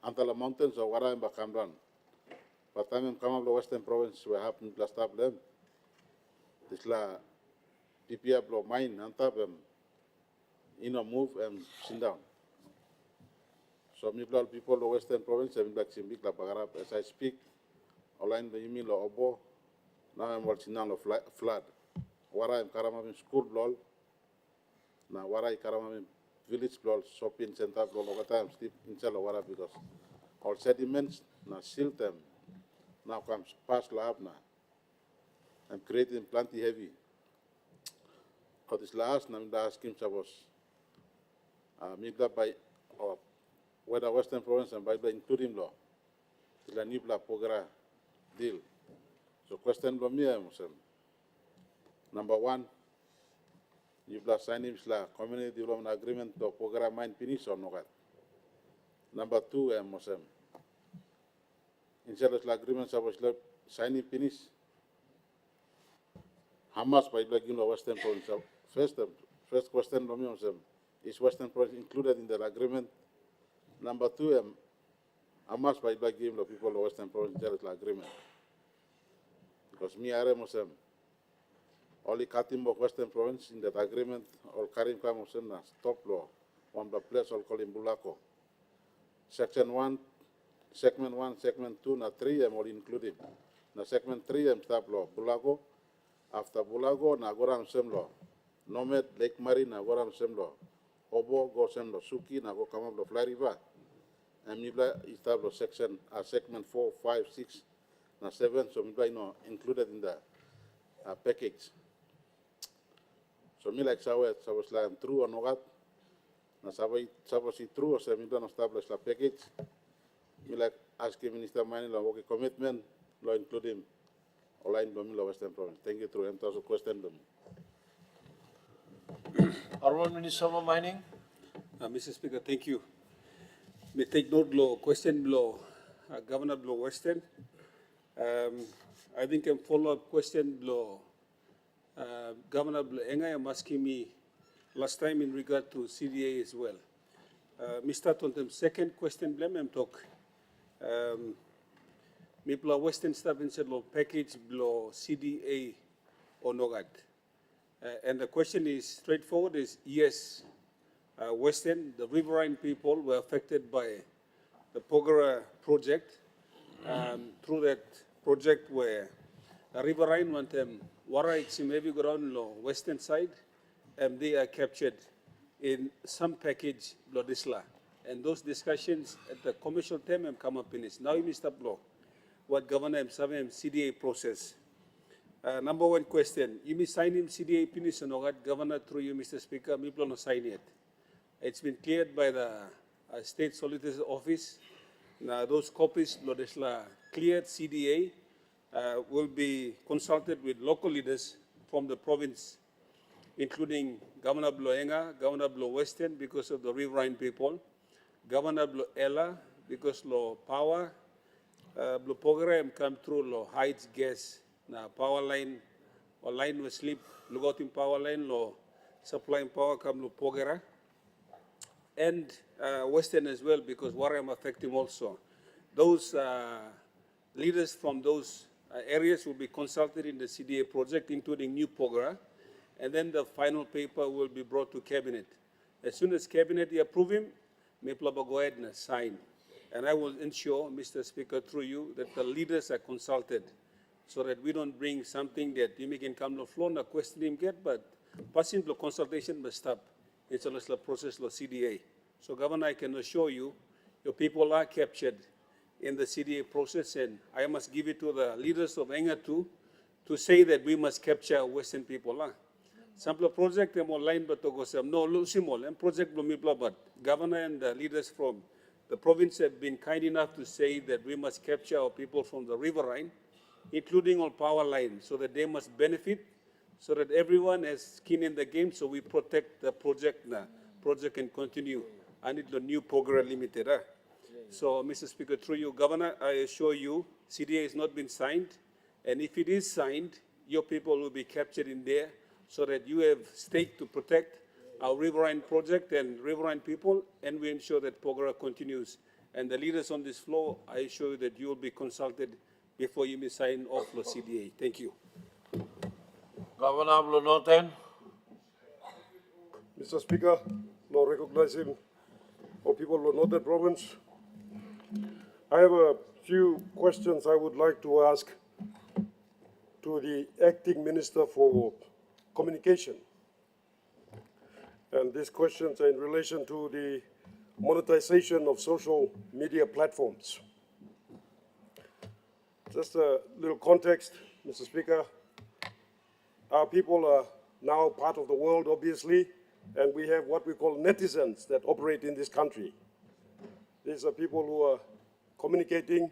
Antala mountains or where I'm back down. But time come up the Western Province we happen to stop them. This la PPA blow mine on top move and sit down. So people the Western Province have like big la Pagarap as I speak. Online the email obo. Now I'm watching now flood. Wara I'm Karamam school blow. Now Wara Karamam village blow shopping center blow over time sleep in Wara because all sediments na silt them. now comes past lab now. I'm creating plenty heavy. Because this last, I'm asking Chavos. Midla by, or whether Western Province and by including law. The Nibla Pogra deal. So question from me, number one, Nibla signing the community development agreement to Pogra mine finish or not. Number two, instead of the agreement, I was signing finish. Hamas by the Western Province. First question from me, is Western Province included in the agreement? Number two, Hamas by the people of Western Province the agreement. Because me, I am only cutting of Western Province in that agreement, or carrying come stop law on the place or calling Bulako. Section 1, segment 1, segment 2, na 3, I'm all included. Na segment 3, I'm stop law. Bulago, after Bulago, na Goran Sem law. Nomad, Lake Marine, na Goran Sem law. Obo, go Sem law. Suki, na go come up the Fly River. And Mibla established section, segment 4, 5, 6, na 7, so Mibla included in the package. So me like Sawa, like true or not, na Sawa si true or Mibla establish the package. Me like asking Minister Mining law work commitment, law including online Domino Western Province. Thank you through and also question them. Honorable Minister of Mining. Mr. Speaker, thank you. Me take note law, question law, Governor Law Western. I think I'm follow-up question law. Governor Enga, I'm asking me last time in regard to CDA as well. Mr. Tontem, second question, blame I'm talk. Mipla Western Staff and law package law CDA or Nogat. And the question is straightforward: is yes. Western, the riverine people were affected by the Pogara project. Through that project where the riverine want them water heavy ground law western side, and they are captured in some package Blodisla. And those discussions at the commercial term have come up in this. Now, Mr. Blow, what Governor M7 CDA process. Number one question, you may sign him CDA finish and what Governor through you, Mr. Speaker, me no sign yet. It's been cleared by the State Solicitor's Office. Now, those copies, Blodisla, cleared CDA, will be consulted with local leaders from the province, including Governor Bloenga, Governor Blow Western, because of the riverine people, Governor Blow Ella, because law power, Blow program come through law heights gas, na power line, or line was sleep, Lugotin power line, law supplying power come Blow Pogera, and Western as well, because Warram affecting also. Those leaders from those areas will be consulted in the CDA project, including new Pogera, and then the final paper will be brought to Cabinet. As soon as Cabinet approve him, Meplaba go ahead and sign. And I will ensure, Mr. Speaker, through you, that the leaders are consulted so that we don't bring something that you can come to the floor and question him get, but passing the consultation must stop. It's a process of CDA. So, Governor, I can assure you, your people are captured in the CDA process, and I must give it to the leaders of Enga too, to say that we must capture Western people. Sample project I'm online, but to go some no lusimol and project Blumibla, but Governor and the leaders from the province have been kind enough to say that we must capture our people from the riverine, including all power lines, so that they must benefit, so that everyone has skin in the game, so we protect the project now. Project can continue. I need the new program limited. So, Mr. Speaker, through you, Governor, I assure you, CDA has not been signed, and if it is signed, your people will be captured in there, so that you have stake to protect our riverine project and riverine people, and we ensure that Pogara continues. And the leaders on this floor, I assure you that you will be consulted before you may sign off the CDA. Thank you. Governor Blunoten. Mr. Speaker, law recognizing all people of Northern Province. I have a few questions I would like to ask to the Acting Minister for Communication. And these questions are in relation to the monetization of social media platforms. Just a little context, Mr. Speaker. Our people are now part of the world, obviously, and we have what we call netizens that operate in this country. These are people who are communicating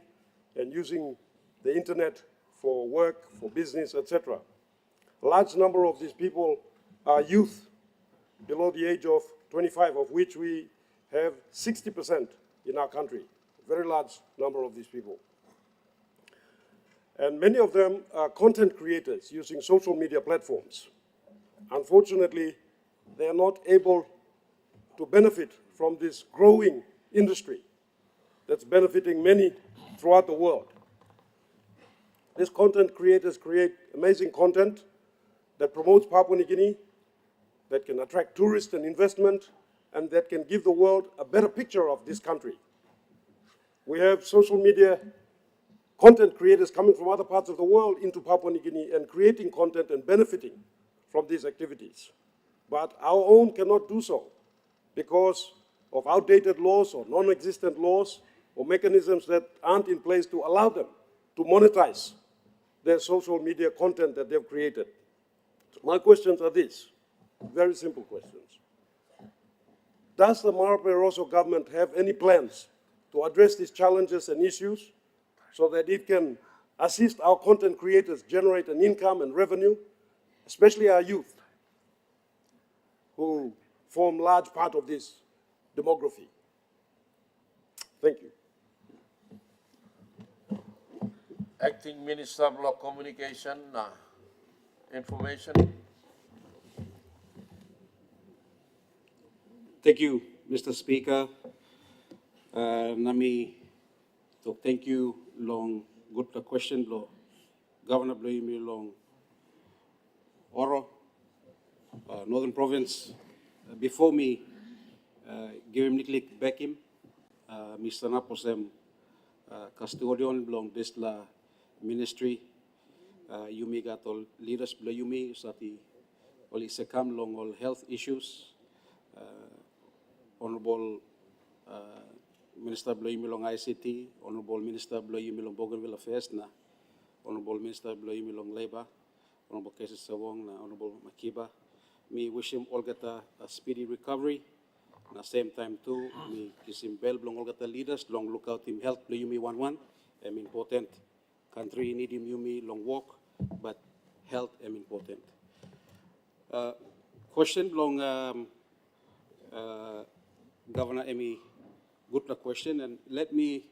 and using the internet for work, for business, etc. A large number of these people are youth below the age of 25, of which we have 60% in our country. A very large number of these people. And many of them are content creators using social media platforms. Unfortunately, they are not able to benefit from this growing industry that's benefiting many throughout the world. These content creators create amazing content that promotes Papua New Guinea, that can attract tourists and investment, and that can give the world a better picture of this country. We have social media content creators coming from other parts of the world into Papua New Guinea and creating content and benefiting from these activities. But our own cannot do so because of outdated laws or non-existent laws or mechanisms that aren't in place to allow them to monetize their social media content that they've created. So my questions are these, very simple questions. Does the Marape government have any plans to address these challenges and issues so that it can assist our content creators generate an income and revenue, especially our youth, who form a large part of this demography? Thank you. Acting Minister of Communication, Information. Thank you, Mr. Speaker. Nami, so thank you long good question lo Governor Blame long Oro, Northern Province. Before me, give him Niklik back him, Mr. Naposem custodian belong this la ministry. Yumi got all leaders below Yumi, Sati oli sekam long all health issues. Honorable Minister below Yumi long ICT, Honorable Minister below Yumi long Bougainville Affairs, na Honorable Minister below Yumi long Labor, Honorable Cases Sawong, na Honorable Makiba. Me wish him all get a speedy recovery. Na same time too, me kiss him bell belong all get the leaders, long look out him health below Yumi 1-1. Important. Country need him Yumi long walk, but health important. Question belong Governor Emi, good question, and let me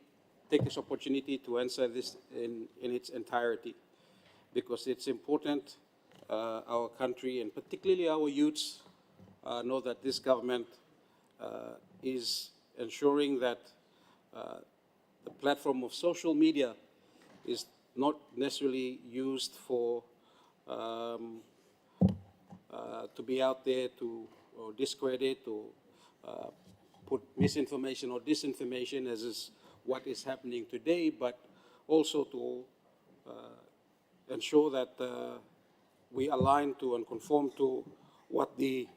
take this opportunity to answer this in its entirety, because it's important our country and particularly our youths know that this government is ensuring that the platform of social media is not necessarily used for to be out there to discredit or put misinformation or disinformation, as is what is happening today, but also to ensure that we align to and conform to what the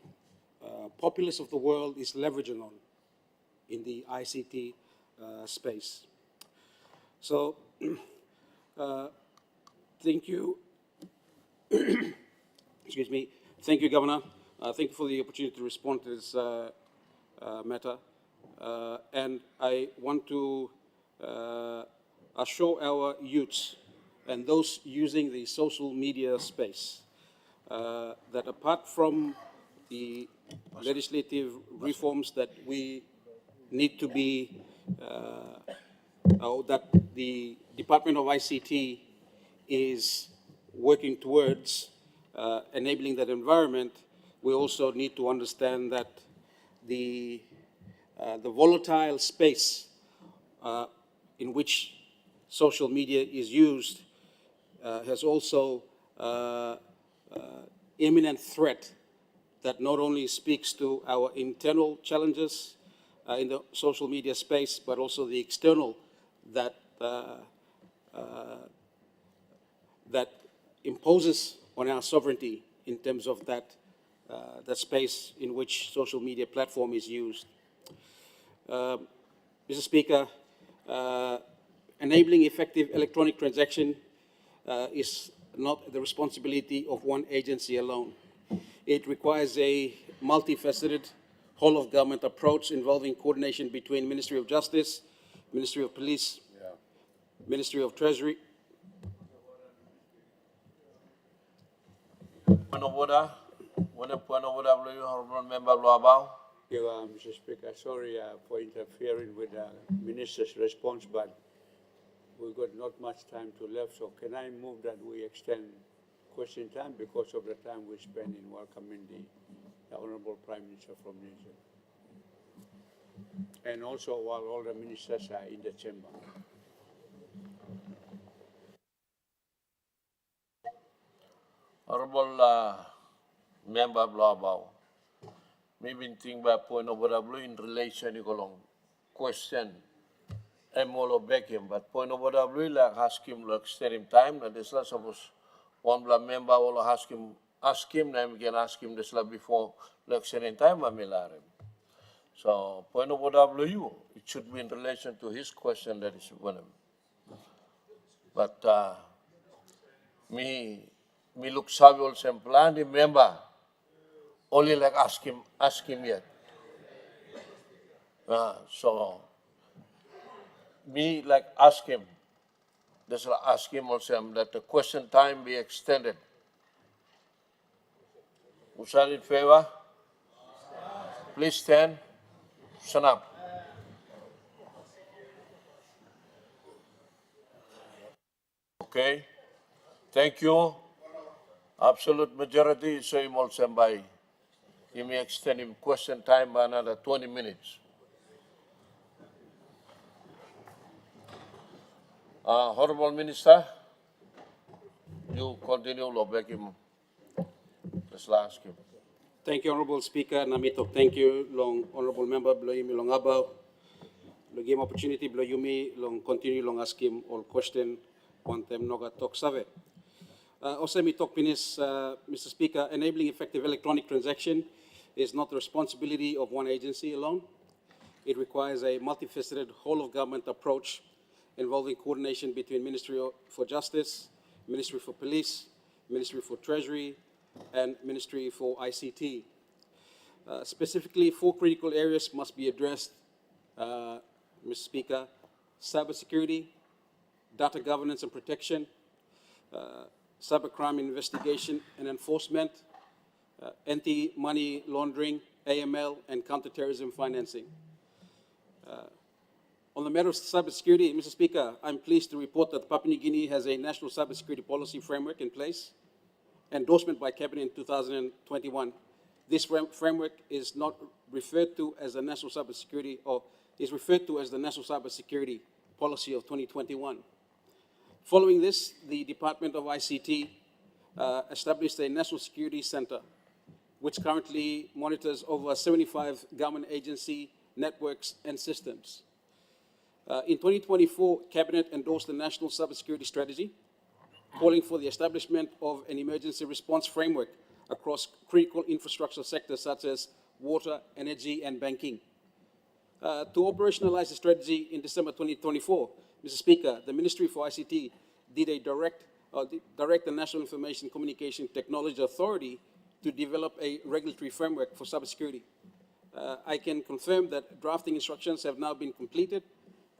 populace of the world is leveraging on in the ICT space. So, thank you. Excuse me. Thank you, Governor. Thank you for the opportunity to respond to this matter. And I want to assure our youths and those using the social media space that apart from the legislative reforms that we need to be, that the Department of ICT is working towards enabling that environment, we also need to understand that the volatile space in which social media is used has also imminent threat that not only speaks to our internal challenges in the social media space, but also the external that that imposes on our sovereignty in terms of that space in which social media platform is used. Mr. Speaker, enabling effective electronic transaction is not the responsibility of one agency alone. It requires a multifaceted, whole-of-government approach involving coordination between Ministry of Justice, Ministry of Police, Ministry of Treasury. Point of order. Point of order, Honorable Member Luabao. Thank you, Mr. Speaker. Sorry for interfering with the Minister's response, but we've got not much time to left, so can I move that we extend question time because of the time we spend in welcoming the Honorable Prime Minister from New Zealand? And also while all the ministers are in the chamber. Honorable Member Luabao. Maybe think by point of order in relation to the question. I'm all back him, but point of order like ask him to extend him time. And this last suppose one member will ask him, then we can ask him this before extending time. So point of order it should be in relation to his question that is one. But me look savvy also plan member only like ask him yet. So me like ask him. This will ask him also that the question time be extended. Who's in favor? Please stand. Stand up. Okay. Thank you. Absolute majority, so him also by. You may extend him question time by another 20 minutes. Honorable Minister, you continue to back him. Just ask him. Thank you, Honorable Speaker. Namitok, thank you, long Honorable Member, below you, long abao. Lo game opportunity, below you, me, long continue, long ask him all question, one time noga talk save. Also, me talk finish, Mr. Speaker, enabling effective electronic transaction is not the responsibility of one agency alone. It requires a multifaceted, whole-of-government approach involving coordination between Ministry for Justice, Ministry for Police, Ministry for Treasury, and Ministry for ICT. Specifically, 4 critical areas must be addressed, Mr. Speaker: cybersecurity, data governance and protection, cybercrime investigation and enforcement, anti-money laundering, AML, and counterterrorism financing. On the matter of cybersecurity, Mr. Speaker, I'm pleased to report that Papua New Guinea has a national cybersecurity policy framework in place, endorsement by Cabinet in 2021. This framework is not referred to as the national cybersecurity, or is referred to as the National Cybersecurity Policy of 2021. Following this, the Department of ICT established a National Security Center, which currently monitors over 75 government agency networks and systems. In 2024, Cabinet endorsed the National Cybersecurity Strategy, calling for the establishment of an emergency response framework across critical infrastructure sectors such as water, energy, and banking. To operationalize the strategy in December 2024, Mr. Speaker, the Ministry for ICT did direct the National Information Communication Technology Authority to develop a regulatory framework for cybersecurity. I can confirm that drafting instructions have now been completed,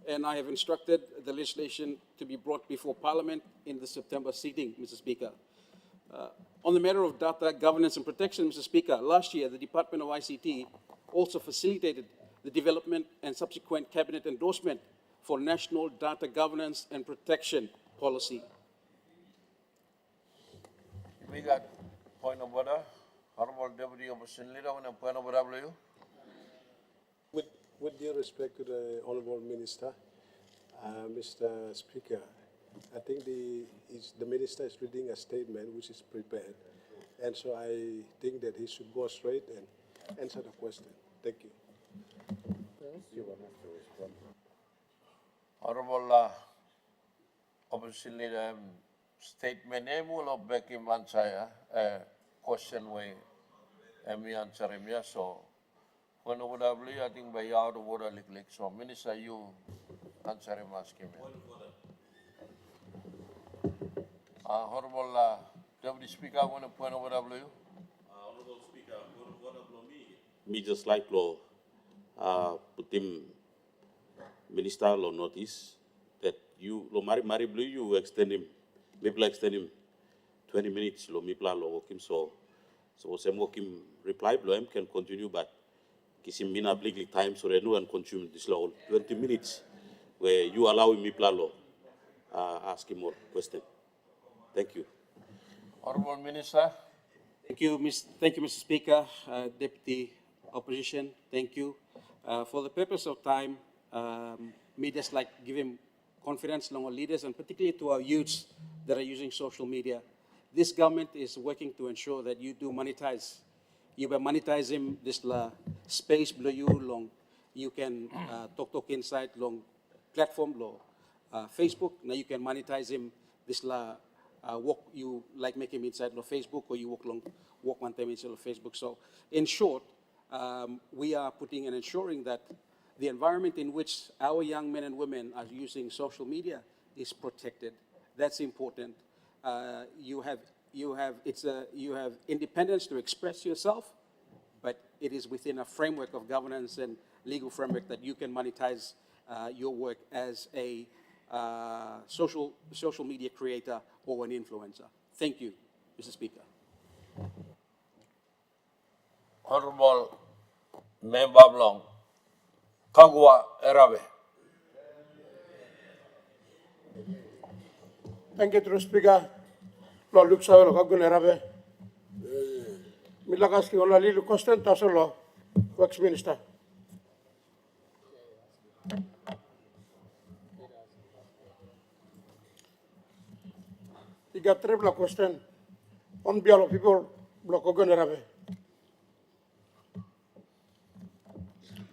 and I have instructed the legislation to be brought before Parliament in the September sitting, Mr. Speaker. On the matter of data governance and protection, Mr. Speaker, last year the Department of ICT also facilitated the development and subsequent Cabinet endorsement for National Data Governance and Protection Policy. We got point of order. Honorable Deputy Opposition Leader, and point of order, please. With due respect to the Honourable Minister, Mr. Speaker, I think the Minister is reading a statement which is prepared, and so I think that he should go straight and answer the question. Thank you. Honorable Opposition Leader, statement name will back him answer question way, and me answer him, yes, so. When I think by out of order, so Minister, you answer him, ask him. Honorable Deputy Speaker, I want to point over W. Honorable Speaker, what about me just like law, put him minister law notice that you, lo Mari Blue, you extend him, maybe extend him 20 minutes, lo Mipla lo work him so some work him reply, lo him can continue, but kiss him mina obligely time so they know and consume this law 20 minutes where you allow him Mipla law ask him more question. Thank you. Honorable Minister. Thank you, Mr. Speaker, Deputy Opposition. Thank you. For the purpose of time, me just like give him confidence among our leaders and particularly to our youths that are using social media. This government is working to ensure that you do monetize. You will monetize him this space below you long. You can talk inside long platform law Facebook. Now you can monetize him this walk you like make him inside of Facebook or you walk one time inside of Facebook. So in short, we are putting and ensuring that the environment in which our young men and women are using social media is protected. That's important. You have independence to express yourself, but it is within a framework of governance and legal framework that you can monetize your work as a social media creator or an influencer. Thank you, Mr. Speaker. Honorable Member Blong, Kagwa Erabe. Thank you, Mr. Speaker. Lord Luxon, Kagwa Erabe. Milakas ki wala lilu kosten tasolo, Wax Minister. You got triple question on behalf of people, block Ogonerabe.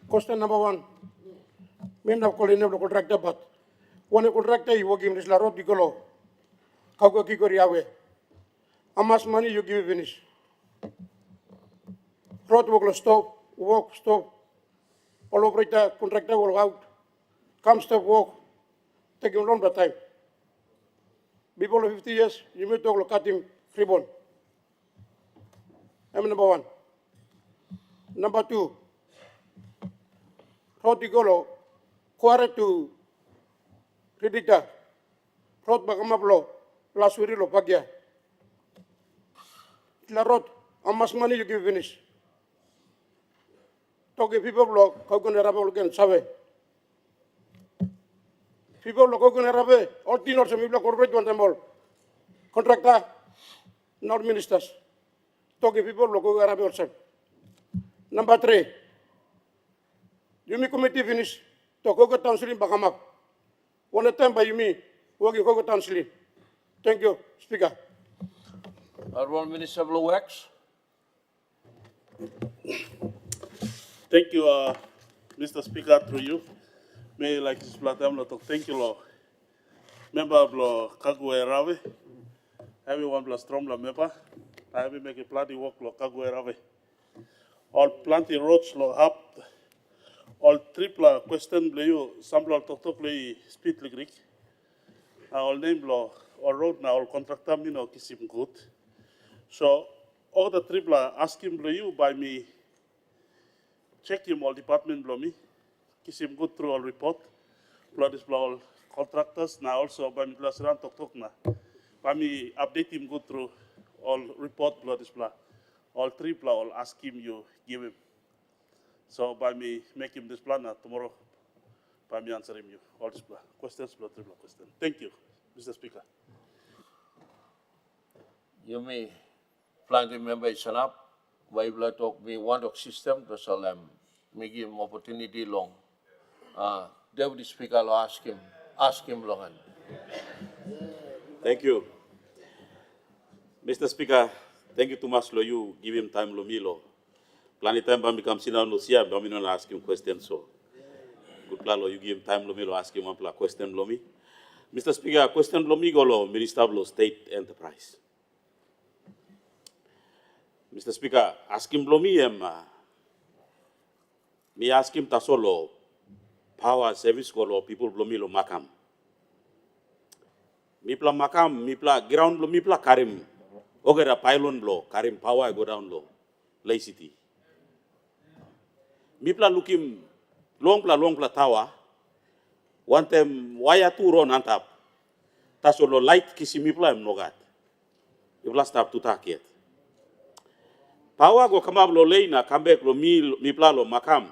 Question number one. Men have called in the contractor, but when a contractor you work in this la road, you go, Kago Kikoriawe. How much money you give finish? Road work stop, walk stop. All operator, contractor will out. Come stop, walk. Take him longer time. Before 50 years, you may talk cut him free bond. I'm number one. Number two, Rod Igolo, quarter to Predictor, Rod Bagamablo, last Wirilo Pagia. La Rod, how much money you give finish? Talking people block, how can I have again, Save? People look going to have all dinner, some people corporate one them all. Contractor, not ministers. Talking people look going to have yourself. Number three, you make committee finish, talk over counseling Bakamak. One time by you me, working over counseling. Thank you, Speaker. Honorable Minister Blue Wax. Thank you, Mr. Speaker, through you. May like this platform to thank you, Lord. Member of Kagwe Rave, everyone plus Strom la member. I have make a plenty work lo Kagwe Rave. All plenty roads lo up. All triple question play you sample to play speed Greek. All name lo all road now all contractor me no kisim good. So all the triple asking play you by me. Check him all department below me. Kiss him good through all report. Blood is all contractors now also by me plus around talk na. By me update him good through all report blood is blah. All three blah all ask him you give him. So by me make him this plan tomorrow. By me answer him you all this blah. Questions blah three blah question. Thank you, Mr. Speaker. You may plenty member is up. Why blood talk me one of system to Salem. Me give him opportunity long. Deputy Speaker will ask him long. Thank you. Mr. Speaker, thank you too much, lo. You give him time, lo, me, lo. Plenty time, but come sit down, lo, see, but me not ask him questions, so. Good plan, lo, you give him time, lo, me, lo, ask him one question, lo, me. Mr. Speaker, question, lo, me, go, lo, Minister of State Enterprise. Mr. Speaker, ask him, lo, me ask him, tasolo, power service ko lo people lo mi lo makam. Mipla makam, mipla ground lo mipla karim. Ogera pylon lo, karim power go down lo. Lay city. Mipla lukim long pla tawa. One time waya tu ron antap. Taso lo light kisi mipla em nogat. Mipla stop tu takiet. Power go kamab lo leina kambek lo mipla lo makam.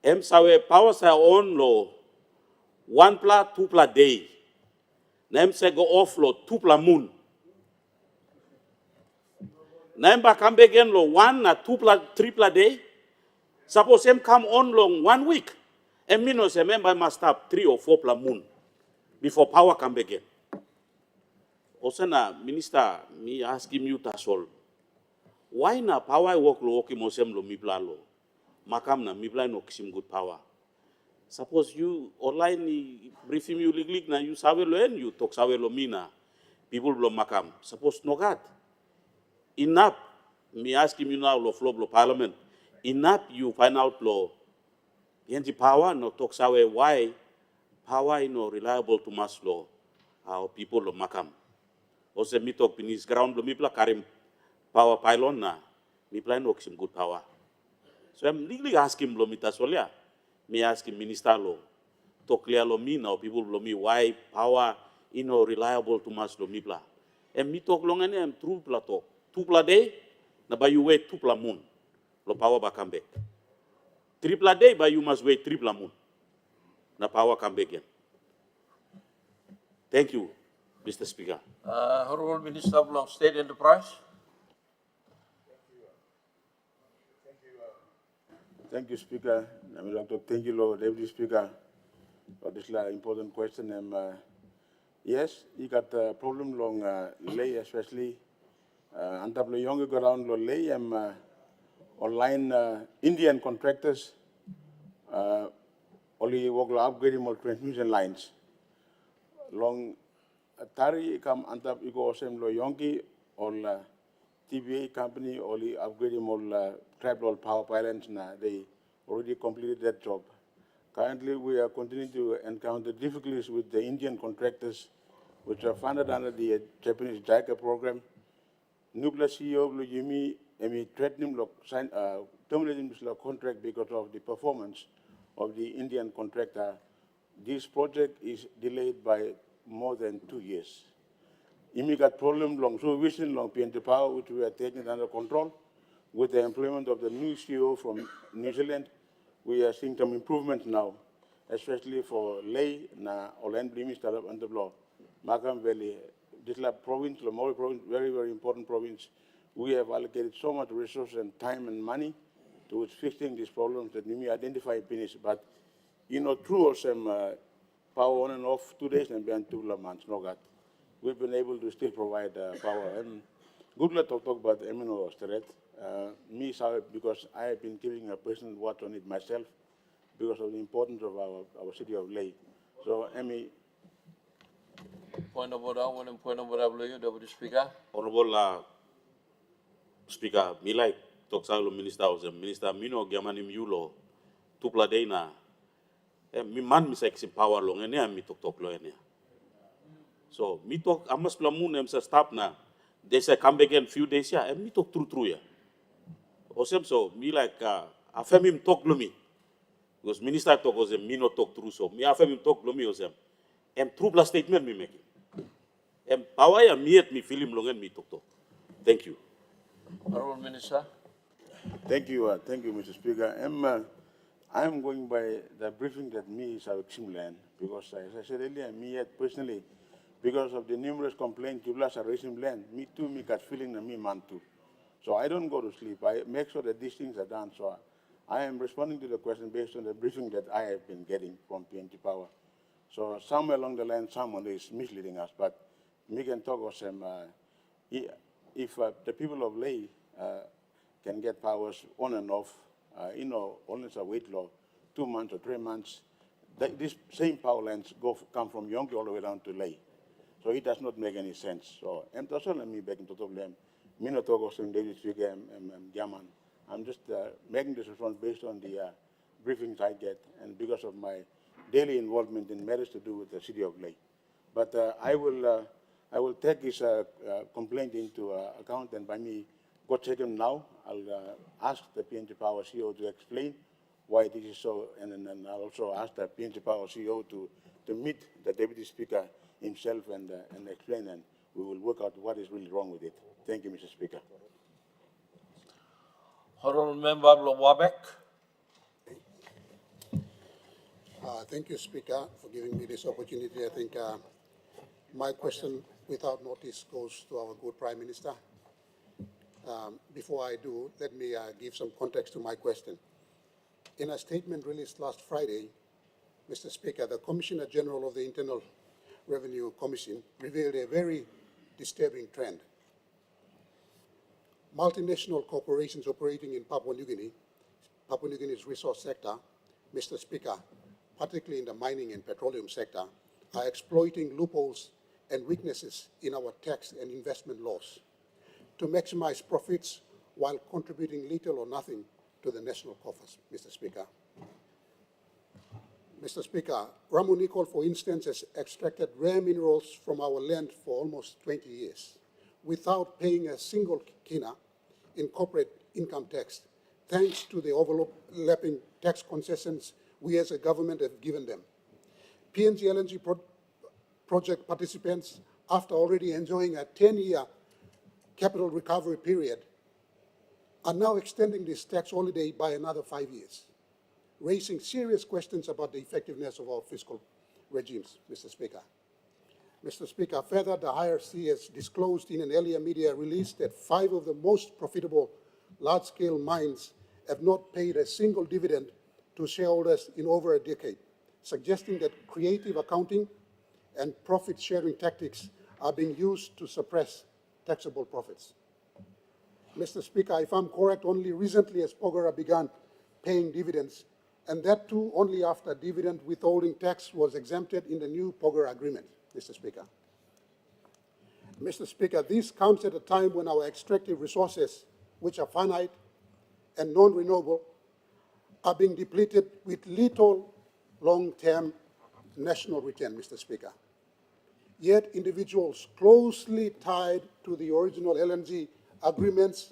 Em sawe power sa on lo 1 pla 2 pla day. Na em se go off lo 2 pla moon. Na em ba kambek gen lo 1 na 2 pla 3 pla day. Suppose em come on long 1 week. Em mino se member must stop 3 or 4 pla moon before power come again. Osana minister me ask him you tasol. Why na power work lo oki mosem lo mipla lo. Makam na mipla no kisim good power. Suppose you online ni briefing you lig na you sawe lo en you talk sawe lo mina. People lo makam. Suppose no God. Enough me ask him you now lo flow lo parliament. Enough you find out lo Yenti power no talk sawe why power no reliable to mas law our people lo makam. Ose mi talk pinis ground lo mipla karim power pylon na mipla no kisim good power. So I'm legally asking lo mita solia. Me asking minister lo talk clear lo mi now people lo mi why power reliable to mas lo mipla. And mi talk long and em true pla talk. 2 pla day na ba you wait 2 pla moon lo power ba come back. 3 pla day, but you must wait 3 pla moon. Na power come back again. Thank you, Mr. Speaker. Honorable Minister of Long State Enterprise. Thank you, Speaker. I'm Dr. Thank you, Lord Deputy Speaker, for this important question. Yes, you got a problem long lay, especially antap lo younger go around lo lay online Indian contractors only work lo upgrading more transmission lines. Long tari kam antap iko osem lo yonki or TVA company only upgrading more tribal power pylons na they already completed that job. Currently, we are continuing to encounter difficulties with the Indian contractors, which are funded under the Japanese JICA program. Nuclear CEO of Yumi threatening terminating this contract because of the performance of the Indian contractor. This project is delayed by more than 2 years. Yumi got problem long supervision long PNT power, which we are taking under control. With the employment of the new CEO from New Zealand, we are seeing some improvements now, especially for lay na Orlando Minister of Underlaw, Makam Valley. This province, Marape province, very, very important province. We have allocated so much resources and time and money towards fixing these problems that we may identify finish. But, through some power on and off 2 days and beyond 2 months, no God. We've been able to still provide power. And good luck to talk about MNO Steret. Me, because I have been giving a personal watch on it myself because of the importance of our city of Ley. So, Emmy. Point of order, one point of order, Deputy Speaker. Honorable Speaker, me like talk sa lo minister mino gyamanim yulo 2 pla day na mi man mi sex power long ene mi talk lo ene. So mi talk amas pla moon em sa stop na they say come back in few days ya mi talk true ya. Osem so me like afemim talk lo mi because minister talk osem mi no talk true so mi afemim talk lo mi osem em true pla statement mi make. Em power ya miet mi film long en mi talk. Thank you. Honorable Minister. Thank you, Mr. Speaker. I'm going by the briefing that me is our land because, as I said earlier, me personally, because of the numerous complaints people are raising land, me too, me got feeling that me man too. So I don't go to sleep. I make sure that these things are done. So I am responding to the question based on the briefing that I have been getting from PNT Power. So somewhere along the line, someone is misleading us, but we can talk of some. If the people of Ley can get powers on and off, only a wait law, 2 months or 3 months, these same power lines come from Yonki all the way down to Ley. So it does not make any sense. So I'm just telling me back into them. Me not talk of some David Speaker, German. I'm just making this response based on the briefings I get and because of my daily involvement in matters to do with the city of Lake. But I will take his complaint into account, and by me go check him now. I'll ask the PNG Power CEO to explain why this is so, and then I'll also ask the PNG Power CEO to meet the Deputy Speaker himself and explain, and we will work out what is really wrong with it. Thank you, Mr. Speaker. Honorable Member Wabek. Thank you, Speaker, for giving me this opportunity. I think my question, without notice, goes to our good Prime Minister. Before I do, let me give some context to my question. In a statement released last Friday, Mr. Speaker, the Commissioner General of the Internal Revenue Commission revealed a very disturbing trend. Multinational corporations operating in Papua New Guinea's resource sector, Mr. Speaker, particularly in the mining and petroleum sector, are exploiting loopholes and weaknesses in our tax and investment laws to maximize profits while contributing little or nothing to the national coffers, Mr. Speaker. Mr. Speaker, Ramu Nickel, for instance, has extracted rare minerals from our land for almost 20 years without paying a single kina in corporate income tax, thanks to the overlapping tax concessions we as a government have given them. PNG LNG project participants, after already enjoying a 10-year capital recovery period, are now extending this tax holiday by another 5 years, raising serious questions about the effectiveness of our fiscal regimes, Mr. Speaker. Mr. Speaker, further, the IRC has disclosed in an earlier media release that 5 of the most profitable large-scale mines have not paid a single dividend to shareholders in over a decade, suggesting that creative accounting and profit-sharing tactics are being used to suppress taxable profits. Mr. Speaker, if I'm correct, only recently has Pogora begun paying dividends, and that too only after dividend withholding tax was exempted in the new Pogora agreement, Mr. Speaker. Mr. Speaker, this comes at a time when our extractive resources, which are finite and non-renewable, are being depleted with little long-term national return, Mr. Speaker. Yet individuals closely tied to the original LNG agreements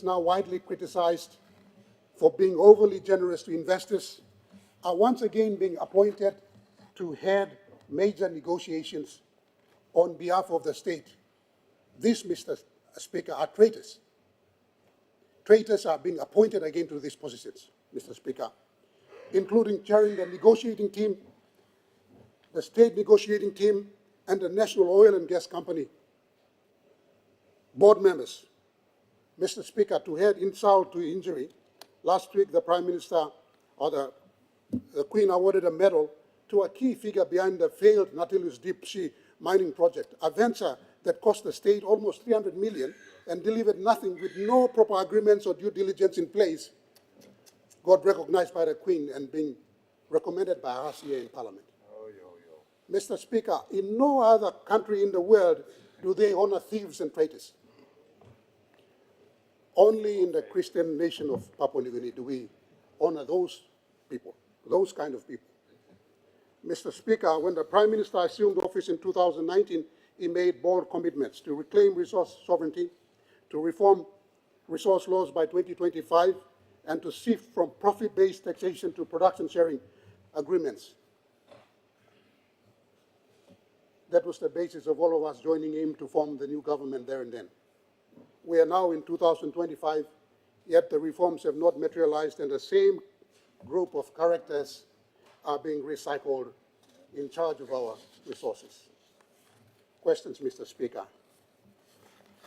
now widely criticized for being overly generous to investors, are once again being appointed to head major negotiations on behalf of the state. This, Mr. Speaker, are traitors. Traitors are being appointed again to these positions, Mr. Speaker, including chairing the negotiating team, the state negotiating team, and the National Oil and Gas Company board members. Mr. Speaker, to add insult to injury, last week the Prime Minister, or the Queen, awarded a medal to a key figure behind the failed Nautilus Deep Sea mining project, a venture that cost the state almost 300 million and delivered nothing with no proper agreements or due diligence in place, got recognized by the Queen and being recommended by us here in Parliament. Mr. Speaker, in no other country in the world do they honor thieves and traitors. Only in the Christian nation of Papua New Guinea do we honor those people, those kind of people. Mr. Speaker, when the Prime Minister assumed office in 2019, he made bold commitments to reclaim resource sovereignty, to reform resource laws by 2025, and to shift from profit-based taxation to production sharing agreements. That was the basis of all of us joining him to form the new government there and then. We are now in 2025, yet the reforms have not materialized, and the same group of characters are being recycled in charge of our resources. Questions, Mr. Speaker.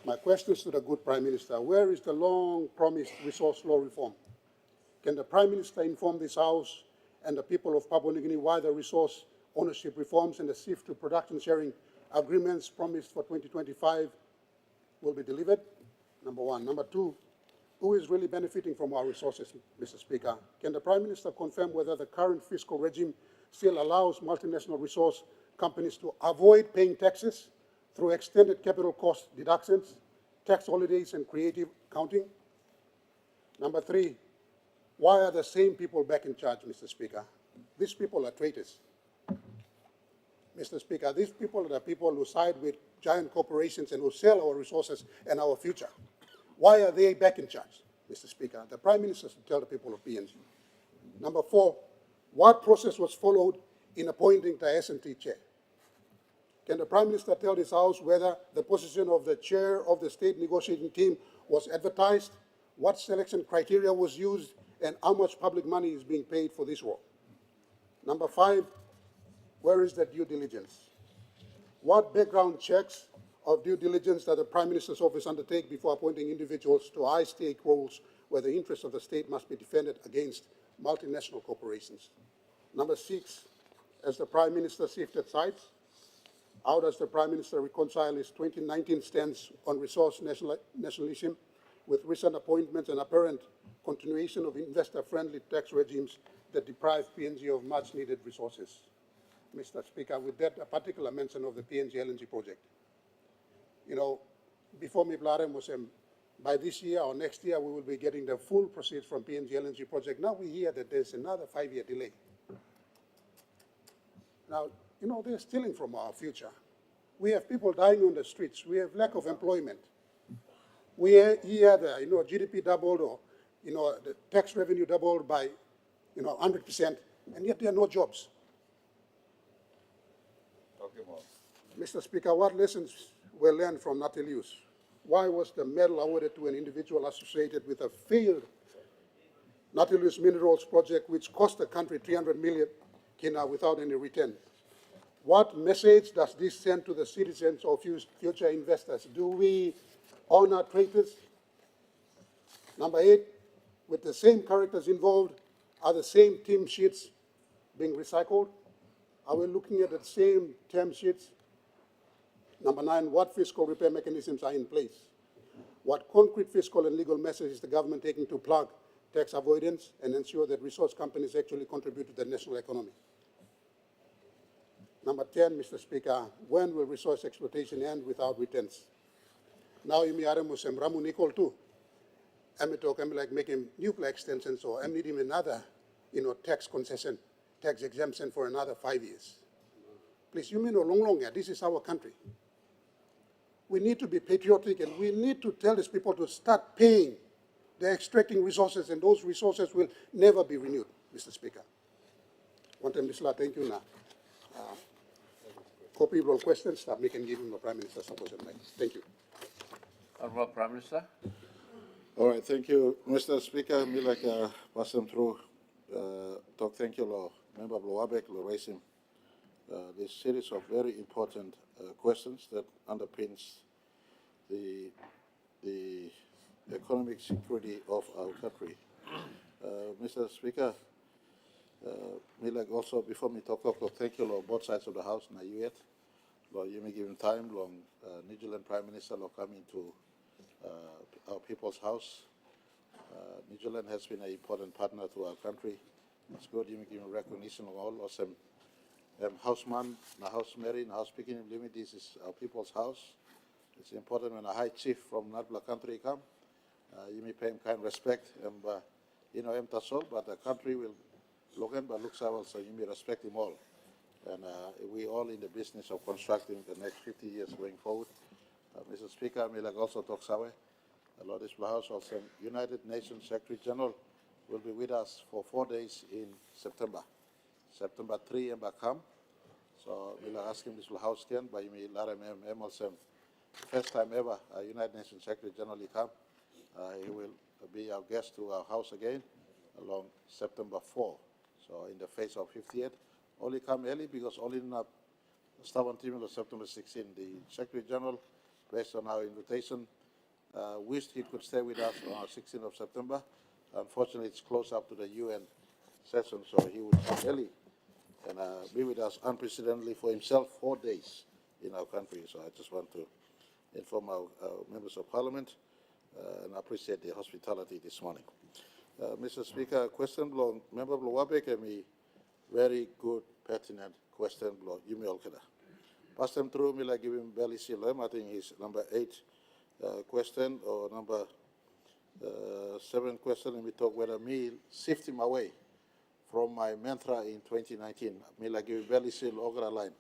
My questions to the good Prime Minister: where is the long-promised resource law reform? Can the Prime Minister inform this House and the people of Papua New Guinea why the resource ownership reforms and the shift to production sharing agreements promised for 2025 will be delivered? Number one. Number two, who is really benefiting from our resources, Mr. Speaker? Can the Prime Minister confirm whether the current fiscal regime still allows multinational resource companies to avoid paying taxes through extended capital cost deductions, tax holidays, and creative accounting? Number three, Why are the same people back in charge, Mr. Speaker? These people are traitors. Mr. Speaker, these people are the people who side with giant corporations and who sell our resources and our future. Why are they back in charge, Mr. Speaker? The Prime Minister should tell the people of PNG. Number 4, what process was followed in appointing the S&T chair? Can the Prime Minister tell this House whether the position of the chair of the state negotiating team was advertised, what selection criteria was used, and how much public money is being paid for this role? Number 5, where is the due diligence? What background checks of due diligence does the Prime Minister's office undertake before appointing individuals to high-stake roles where the interests of the state must be defended against multinational corporations? Number 6, as the Prime Minister shifted sides, how does the Prime Minister reconcile his 2019 stance on resource nationalism with recent appointments and apparent continuation of investor-friendly tax regimes that deprive PNG of much-needed resources? Mr. Speaker, with that, a particular mention of the PNG LNG project. You know, before me, Blarem was saying, by this year or next year, we will be getting the full proceeds from PNG LNG project. Now we hear that there's another 5-year delay. Now, you know, they're stealing from our future. We have people dying on the streets. We have lack of employment. We hear the, GDP doubled or, the tax revenue doubled by, 100%, and yet there are no jobs. Mr. Speaker, what lessons were learned from Natilius? Why was the medal awarded to an individual associated with a failed Natilius Minerals project which cost the country 300 million kina without any return? What message does this send to the citizens or future investors? Do we honor traitors? Number 8, with the same characters involved, are the same team sheets being recycled? Are we looking at the same term sheets? Number 9, what fiscal repair mechanisms are in place? What concrete fiscal and legal measures is the government taking to plug tax avoidance and ensure that resource companies actually contribute to the national economy? Number 10, Mr. Speaker, when will resource exploitation end without returns? Now, you may musem Ramu Nicol too. I'm talking like making nuclear extensions, or I'm needing another, tax concession, tax exemption for another 5 years. Please, you mean no long, this is our country. We need to be patriotic, and we need to tell these people to start paying. They're extracting resources, and those resources will never be renewed, Mr. Speaker. One time, Mr. Thank you now. Copy of questions that we can give him the Prime Minister's supported. Thank you. Honourable Prime Minister. All right, thank you, Mr. Speaker. Me like pass them through. Talk thank you, Law Member Wabek, Law Racing. This series of very important questions that underpins the economic security of our country. Mr. Speaker, me like also before me talk thank you, Law, both sides of the House. Now you yet, Law, you may give him time. Long New Zealand Prime Minister, Law, coming to our people's house. New Zealand has been an important partner to our country. It's good you may give him recognition of all of them. Houseman, na house Mary, na house speaking limit, this is our people's house. It's important when a high chief from Natbla country come, you may pay him kind respect, and tasol, but the country will look in, but looks out, so you may respect him all. And we all in the business of constructing the next 50 years going forward. Mr. Speaker, I may like also talk sawe. Lord this House, also United Nations Secretary General will be with us for 4 days in September. September 3 and come. So we'll ask him this House again, but you may let him also first time ever United Nations Secretary General come. He will be our guest to our house again along September 4. So in the face of 58, only come early because only in stubborn team on September 16. The Secretary General, based on our invitation, wished he could stay with us on 16th of September. Unfortunately, it's close up to the UN session, so he would come early and be with us unprecedentedly for himself 4 days in our country. So I just want to inform our members of Parliament and appreciate the hospitality this morning. Mr. Speaker, question belong Member Wabek and me, very good, pertinent question belong you may all pass them through me like give him barely seal him. I think he's number 8 question or number 7 questions, let me talk whether me shift him away from my mantra in 2019. Me like you barely see Ogra line,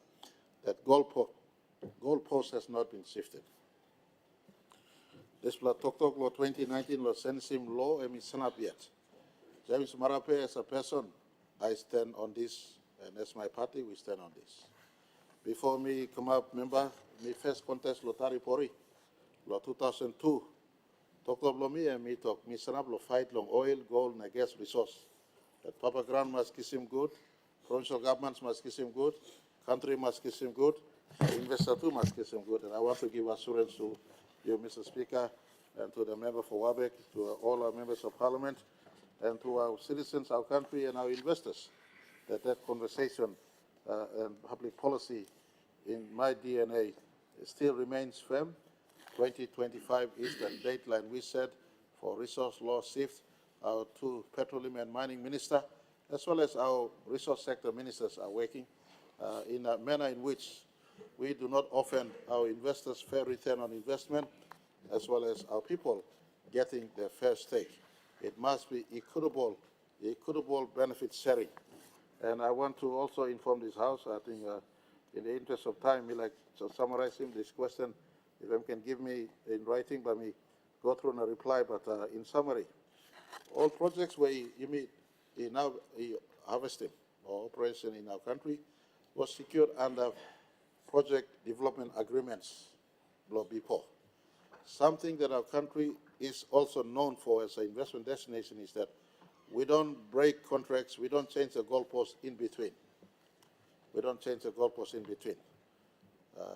that goalpost has not been shifted. This law 2019 law sentencing law and it's not yet. James Marape as a person, I stand on this, and as my party, we stand on this. Before me come up, member, me first contest Lotari Pori, law 2002. Talk of me and me talk, me stand up fight long oil, gold, and gas resource. That Papa Grand must kiss him good, provincial governments must kiss him good, country must kiss him good, investor too must kiss him good. And I want to give assurance to you, Mr. Speaker, and to the member for Wabek, to all our members of parliament, and to our citizens, our country, and our investors, that conversation and public policy in my DNA still remains firm. 2025 is the deadline we set for resource law shift. Our two petroleum and mining minister, as well as our resource sector ministers, are working in a manner in which we do not offend our investors fair return on investment, as well as our people getting their fair stake. It must be equitable benefit sharing. And I want to also inform this House, I think in the interest of time, me like to summarize this question, if you can give me in writing, but me go through and reply, but in summary, all projects where you meet in our harvesting or operation in our country was secured under project development agreements before. Something that our country is also known for as an investment destination is that we don't break contracts, we don't change the goalposts in between. We don't change the goalposts in between.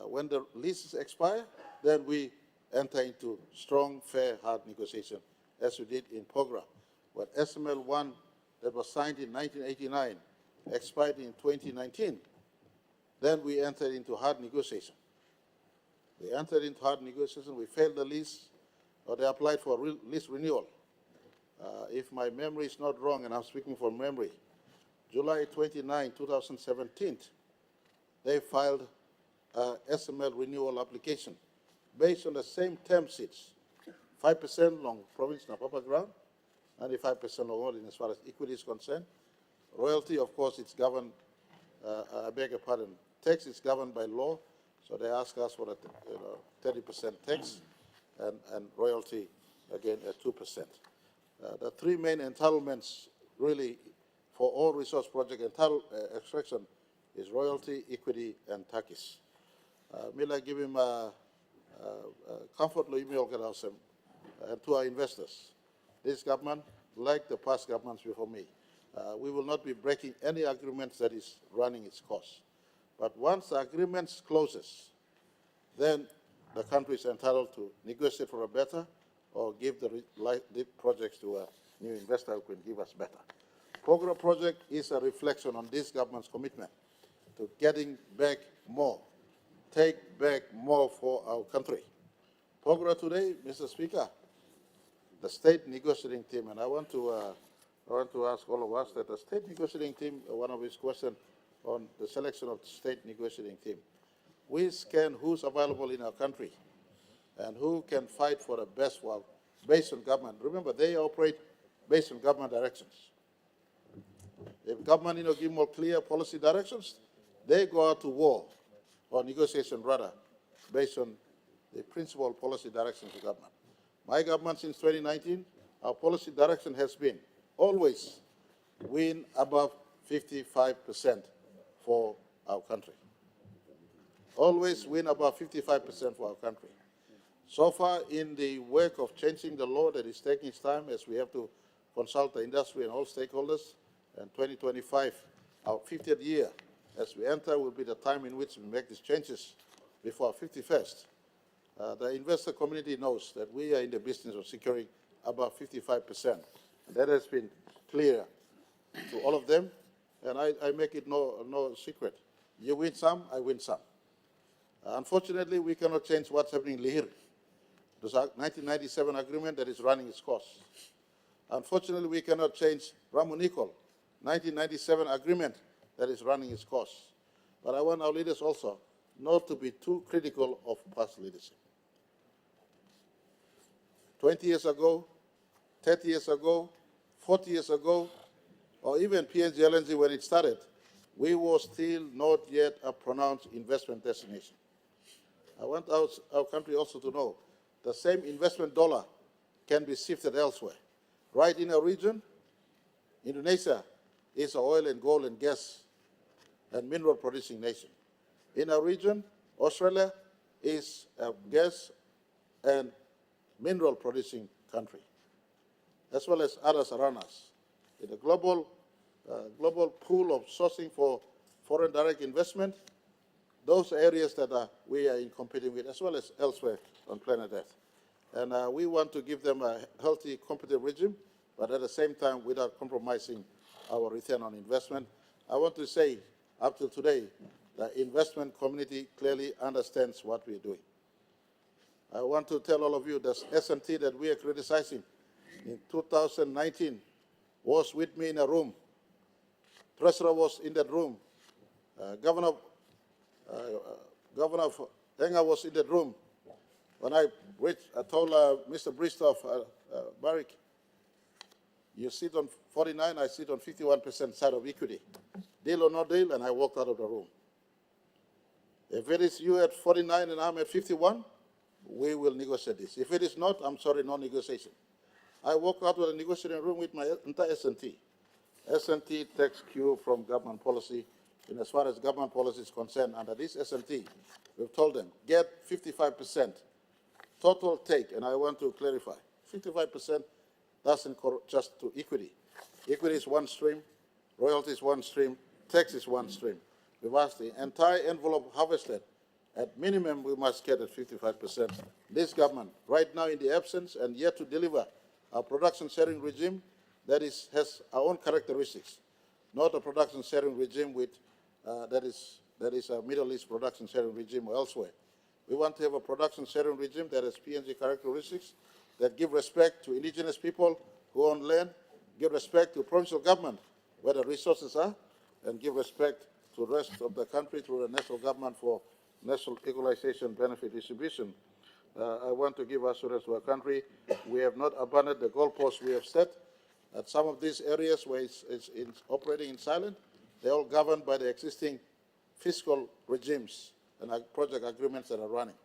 When the leases expire, then we enter into strong, fair, hard negotiation, as we did in Pogra. When SML 1 that was signed in 1989 expired in 2019, then we entered into hard negotiation. We entered into hard negotiation, we failed the lease, or they applied for lease renewal. If my memory is not wrong, and I'm speaking from memory, July 29, 2017, they filed SML renewal application based on the same term sheets, 5% long province na Papa ground, 95% long all in as far as equity is concerned. Royalty, of course, it's governed, I beg your pardon, tax is governed by law, so they ask us for a 30% tax and royalty, again, at 2%. The three main entitlements, really, for all resource project extraction is royalty, equity, and taxes. Mila give him comfort email and to our investors. This government, like the past governments before me, we will not be breaking any agreements that is running its course. But once the agreement closes, then the country is entitled to negotiate for a better or give the projects to a new investor who can give us better. Pogra project is a reflection on this government's commitment to getting back more, take back more for our country. Pogra today, Mr. Speaker, the state negotiating team, and I want to ask all of us that the state negotiating team, one of his questions on the selection of the state negotiating team. We scan who's available in our country and who can fight for the best work based on government. Remember, they operate based on government directions. If government give more clear policy directions, they go out to war or negotiation rather based on the principal policy directions of government. My government since 2019, our policy direction has been always win above 55% for our country. Always win above 55% for our country. So far in the work of changing the law that is taking its time as we have to consult the industry and all stakeholders, and 2025, our 50th year, as we enter, will be the time in which we make these changes before our 51st. The investor community knows that we are in the business of securing above 55%. And that has been clear to all of them, and I make it no secret. You win some, I win some. Unfortunately, we cannot change what's happening in Lihir. There's a 1997 agreement that is running its course. Unfortunately, we cannot change Ramu-Nicol, 1997 agreement that is running its course. But I want our leaders also not to be too critical of past leadership. 20 years ago, 30 years ago, 40 years ago, or even PNG LNG when it started, we were still not yet a pronounced investment destination. I want our country also to know the same investment dollar can be shifted elsewhere. Right in our region, Indonesia is an oil and gold and gas and mineral producing nation. In our region, Australia is a gas and mineral producing country, as well as others around us. In the global pool of sourcing for foreign direct investment, those areas that we are in competing with, as well as elsewhere on planet Earth. And we want to give them a healthy, competitive regime, but at the same time without compromising our return on investment. I want to say, up to today, the investment community clearly understands what we're doing. I want to tell all of you that S&T that we are criticizing in 2019 was with me in a room. Treasurer was in that room. Governor Enga was in that room. When I told Mr. Bristow of Barrick, you sit on 49, I sit on 51% side of equity. Deal or no deal, and I walked out of the room. If it is you at 49 and I'm at 51, we will negotiate this. If it is not, I'm sorry, no negotiation. I walked out of the negotiating room with my entire S&T. S&T takes cue from government policy, and as far as government policy is concerned, under this S&T, we've told them, get 55% total take, and I want to clarify, 55% doesn't just to equity. Equity is one stream, royalty is one stream, tax is one stream. We've asked the entire envelope harvested. At minimum, we must get at 55%. This government, right now in the absence and yet to deliver a production sharing regime that has our own characteristics, not a production sharing regime with, that is a Middle East production sharing regime or elsewhere. We want to have a production sharing regime that has PNG characteristics, that give respect to indigenous people who own land, give respect to provincial government where the resources are, and give respect to the rest of the country through the national government for national equalization benefit distribution. I want to give assurance to our country. We have not abandoned the goalposts we have set. At some of these areas where it's operating in silent, they're all governed by the existing fiscal regimes and project agreements that are running.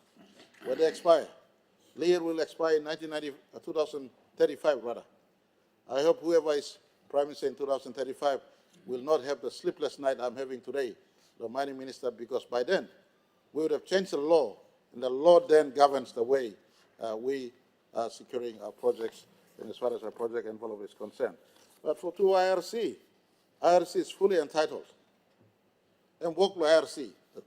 When they expire, Lear will expire in 2035 rather. I hope whoever is Prime Minister in 2035 will not have the sleepless night I'm having today, the mining minister, because by then we would have changed the law, and the law then governs the way we are securing our projects, and as far as our project envelope is concerned. But to IRC, IRC is fully entitled, and work with IRC. The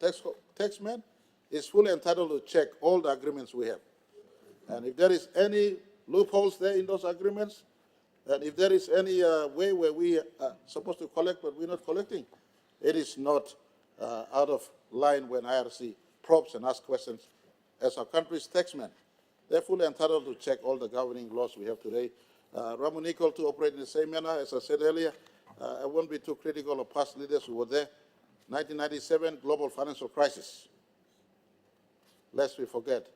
taxman is fully entitled to check all the agreements we have. And if there is any loopholes there in those agreements, and if there is any way where we are supposed to collect but we're not collecting, it is not out of line when IRC probes and asks questions. As our country's taxmen, they're fully entitled to check all the governing laws we have today. Ramunical to operate in the same manner, as I said earlier. I won't be too critical of past leaders who were there. 1997, global financial crisis. Lest we forget.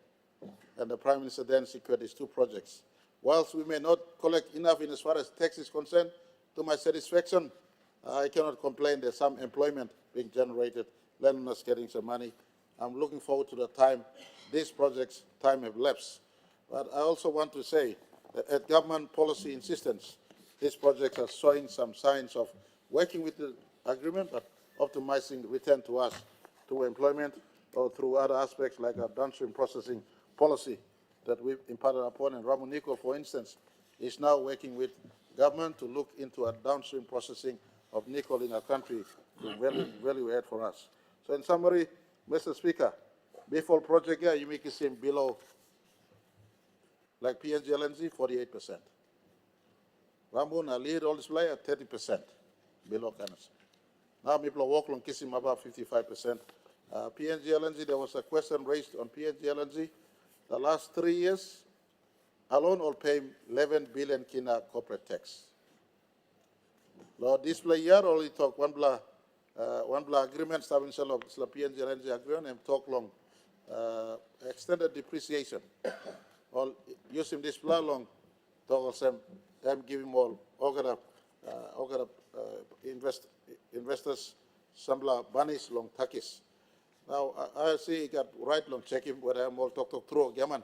And the Prime Minister then secured these two projects. Whilst we may not collect enough in as far as tax is concerned, to my satisfaction, I cannot complain. There's some employment being generated, landowners getting some money. I'm looking forward to the time these projects' time have lapsed. But I also want to say that at government policy insistence, these projects are showing some signs of working with the agreement, but optimizing the return to us through employment or through other aspects like our downstream processing policy that we've imparted upon. And Ramunico, for instance, is now working with government to look into a downstream processing of nickel in our country to value add for us. So in summary, Mr. Speaker, before project here, you make it seem below, like PNG LNG, 48%. Rambun, I lead all this player, 30% below Canada. Now, people walk along kissing about 55%. PNG LNG, there was a question raised on PNG LNG. The last 3 years alone will pay 11 billion kina corporate tax. Lord, display year only talk one blah agreement, starting of PNG LNG agreement, and talk long extended depreciation. All using this blah long Togosem, I'm giving more investors, Sambla Banis long Takis. Now, I see you got right long check him whether I'm all talk through Gaman.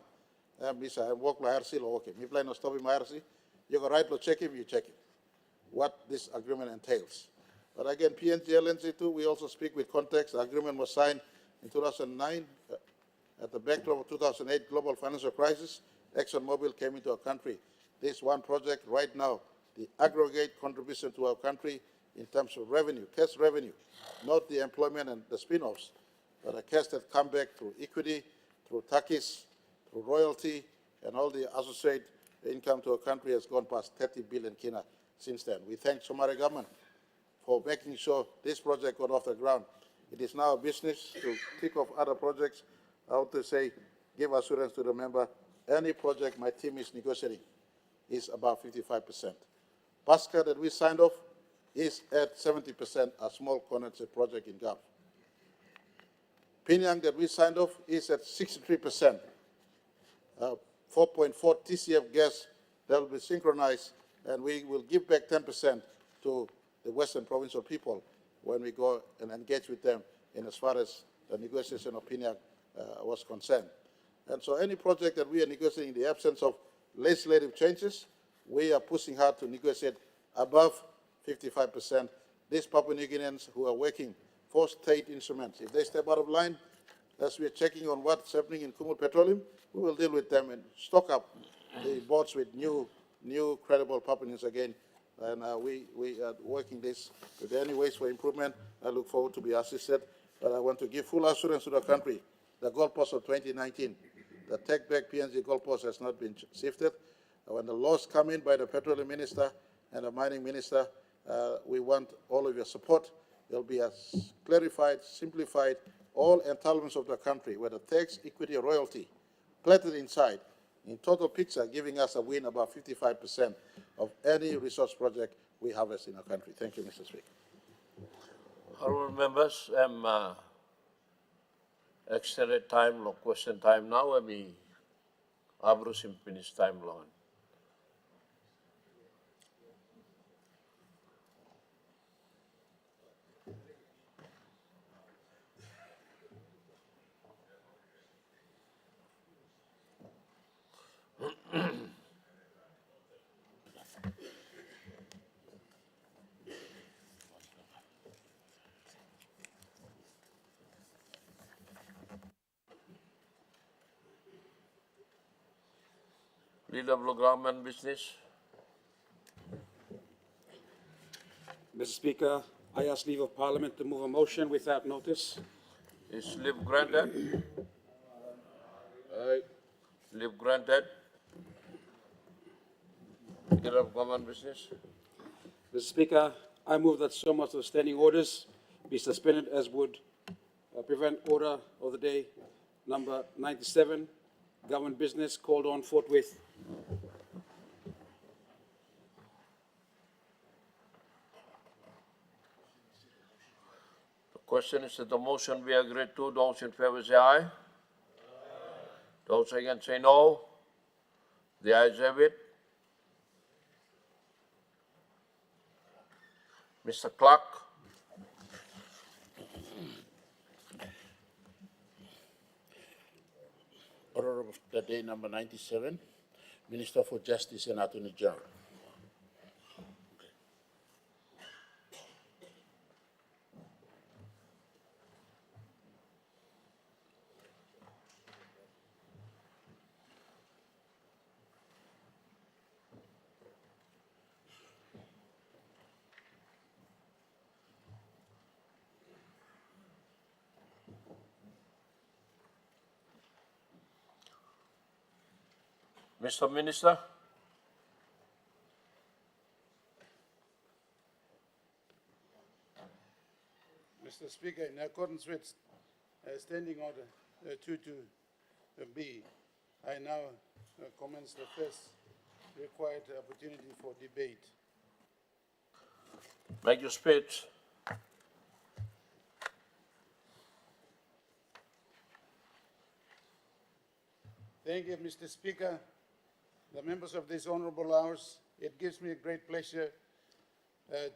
I'm walk like RC, okay. Me plan to stop him RC. You got right to check him, you check it. What this agreement entails. But again, PNG LNC too, we also speak with context. The agreement was signed in 2009 at the backdrop of 2008 global financial crisis. ExxonMobil came into our country. This one project right now, the aggregate contribution to our country in terms of revenue, cash revenue, not the employment and the spin-offs, but a cash that come back through equity, through taxes, through royalty, and all the associated income to our country has gone past 30 billion kina since then. We thank Somali government for making sure this project got off the ground. It is now a business to kick off other projects. I want to say, give assurance to the member, any project my team is negotiating is about 55%. Pasca that we signed off is at 70%, a small condensate project in Gulf. Pinyang that we signed off is at 63%. 4.4 TCF gas that will be synchronized, and we will give back 10% to the Western provincial people when we go and engage with them in as far as the negotiation of Pinyang was concerned. And so any project that we are negotiating in the absence of legislative changes, we are pushing hard to negotiate above 55%. These Papua New Guineans who are working for state instruments, if they step out of line, as we are checking on what's happening in Kumul Petroleum, we will deal with them and stock up the boards with new credible Papuans again. And we are working this. If there are any ways for improvement, I look forward to be assisted. But I want to give full assurance to the country, the goalpost of 2019, the take back PNG goalpost has not been shifted. When the laws come in by the petroleum minister and the mining minister, we want all of your support. There will be a clarified, simplified, all entitlements of the country, whether tax, equity, or royalty, platted inside, in total picture, giving us a win about 55% of any resource project we harvest in our country. Thank you, Mr. Speaker. Honourable members, extended time, long question time now, Abrus finish time long. Leader of Government Business. Mr. Speaker, I ask leave of Parliament to move a motion without notice. Is leave granted? Aye. Leave granted. Leader of Government Business. Mr. Speaker, I move that so much of the standing orders be suspended as would prevent order of the day number 97, government business called on forthwith. The question is that the motion be agreed to. Those in favor say aye. Those against say no. The ayes have it. Mr. Clark. Order of the day number 97, Minister for Justice and Attorney General. Mr. Minister. Mr. Speaker, in accordance with Standing Order 22B, I now commence the first required opportunity for debate. Make your speech. Thank you, Mr. Speaker. the members of this honorable House, it gives me a great pleasure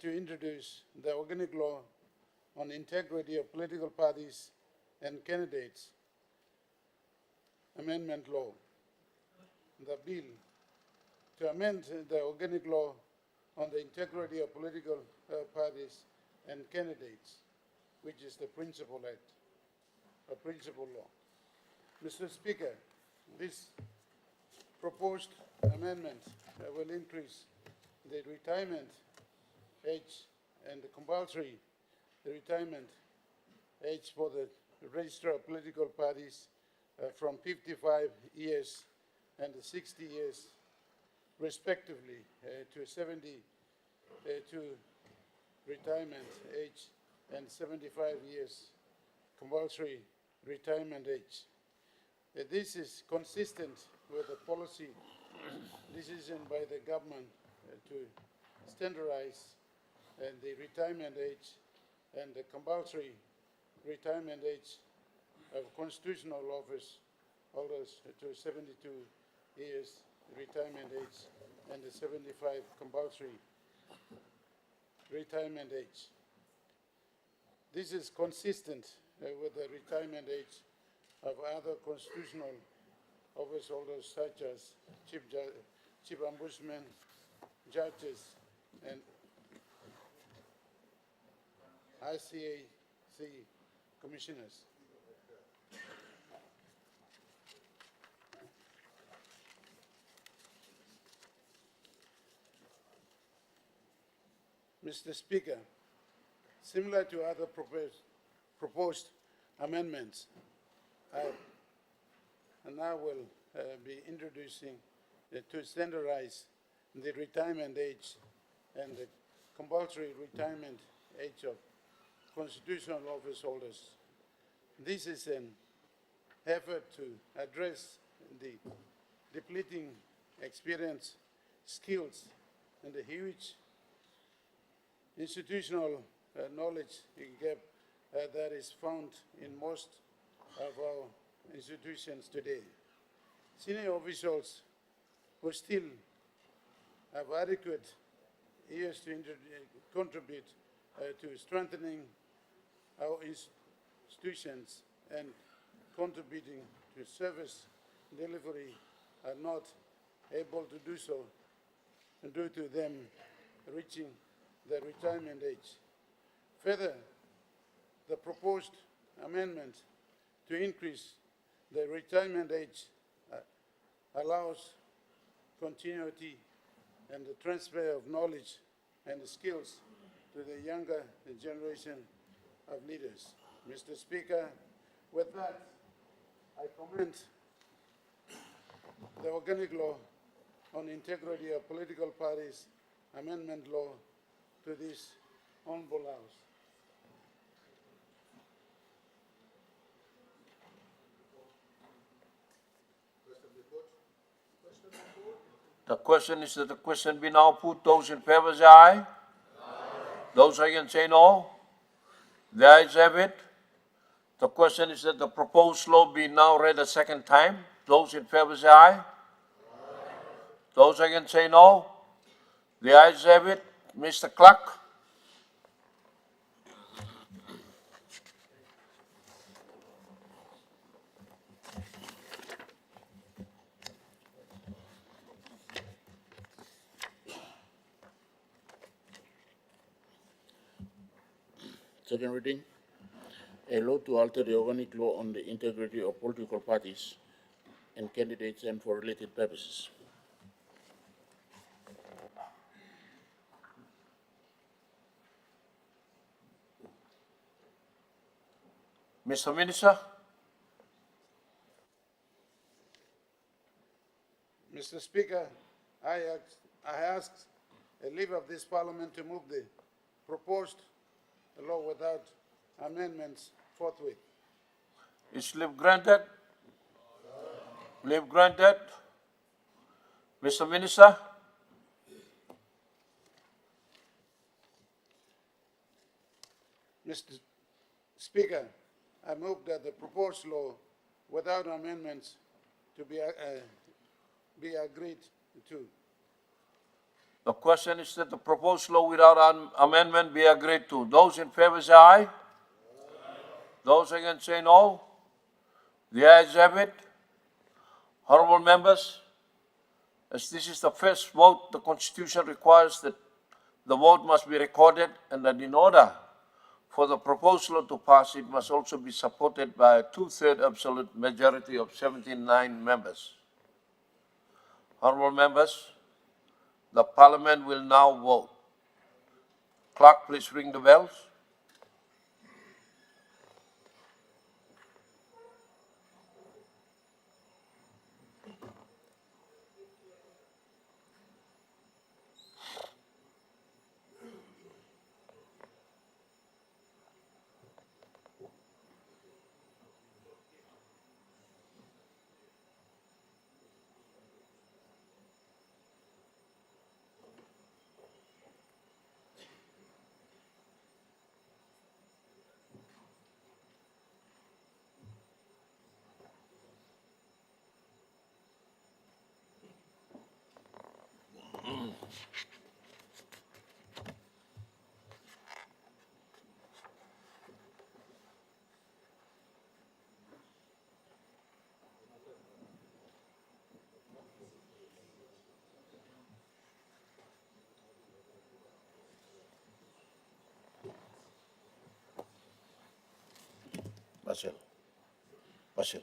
to introduce the organic law on integrity of political parties and candidates amendment law. The bill to amend the organic law on the integrity of political parties and candidates, which is the Principal Act, a principal law. Mr. Speaker, this proposed amendment will increase the retirement age and the compulsory retirement age for the register of political parties from 55 years and 60 years respectively to 72 retirement age and 75 years compulsory retirement age. This is consistent with the policy decision by the government to standardize the retirement age and the compulsory retirement age of constitutional office holders to 72 years retirement age and the 75 compulsory retirement age. This is consistent with the retirement age of other constitutional office holders such as chief ombudsman, judges, and ICAC commissioners. Mr. Speaker, similar to other proposed amendments, I now will be introducing to standardize the retirement age and the compulsory retirement age of constitutional office holders. This is an effort to address the depleting experience, skills, and the huge institutional knowledge gap that is found in most of our institutions today. Senior officials who still have adequate years to contribute to strengthening our institutions and contributing to service delivery are not able to do so due to them reaching the retirement age. Further, the proposed amendment to increase the retirement age allows continuity and the transfer of knowledge and skills to the younger generation of leaders. Mr. Speaker, with that, I commend the organic law on integrity of political parties amendment law to this honorable House. The question is that the question be now put. Those in favor say aye. Aye. Those against say no. The ayes have it. The question is that the proposed law be now read a second time. Those in favor say aye. Aye. Those against say no. The ayes have it. Mr. Clerk. Second reading, a law to alter the organic law on the integrity of political parties and candidates and for related purposes. Mr. Minister. Mr. Speaker, I ask a leave of this Parliament to move the proposed law without amendments forthwith. Is leave granted? Leave granted. Mr. Minister. Mr. Speaker, I move that the proposed law without amendments to be agreed 2. The question is that the proposed law without amendment be agreed to. Those in favor say aye. Those against say no. The ayes have it. Honorable members, as this is the first vote, the Constitution requires that the vote must be recorded and that in order for the proposed law to pass, it must also be supported by a 2/3 absolute majority of 79 members. Honorable members, the Parliament will now vote. Clerk, please ring the bells. Basil.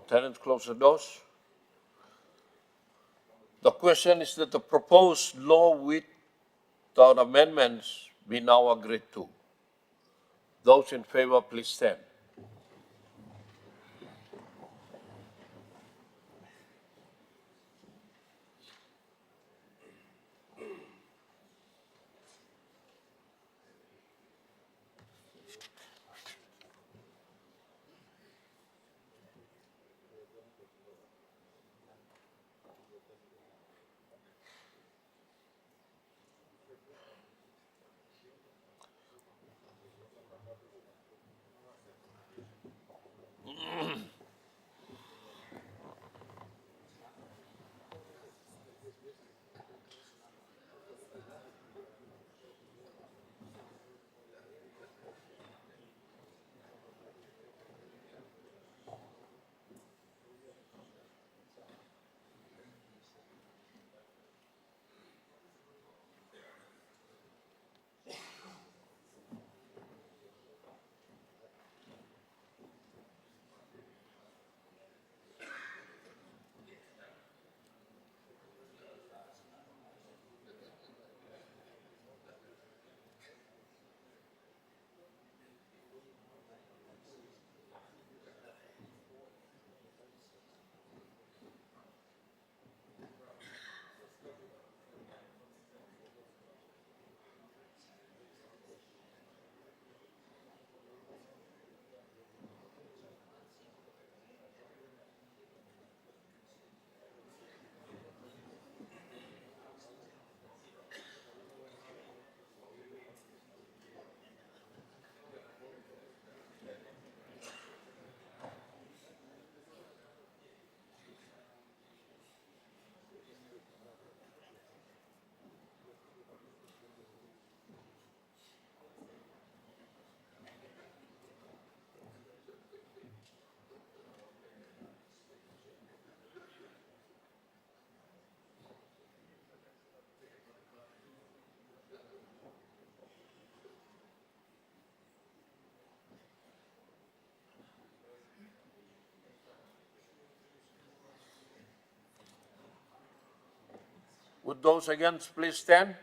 Tenants, close the doors. The question is that the proposed law without amendments be now agreed to. Those in favor, please stand. Would those against please stand?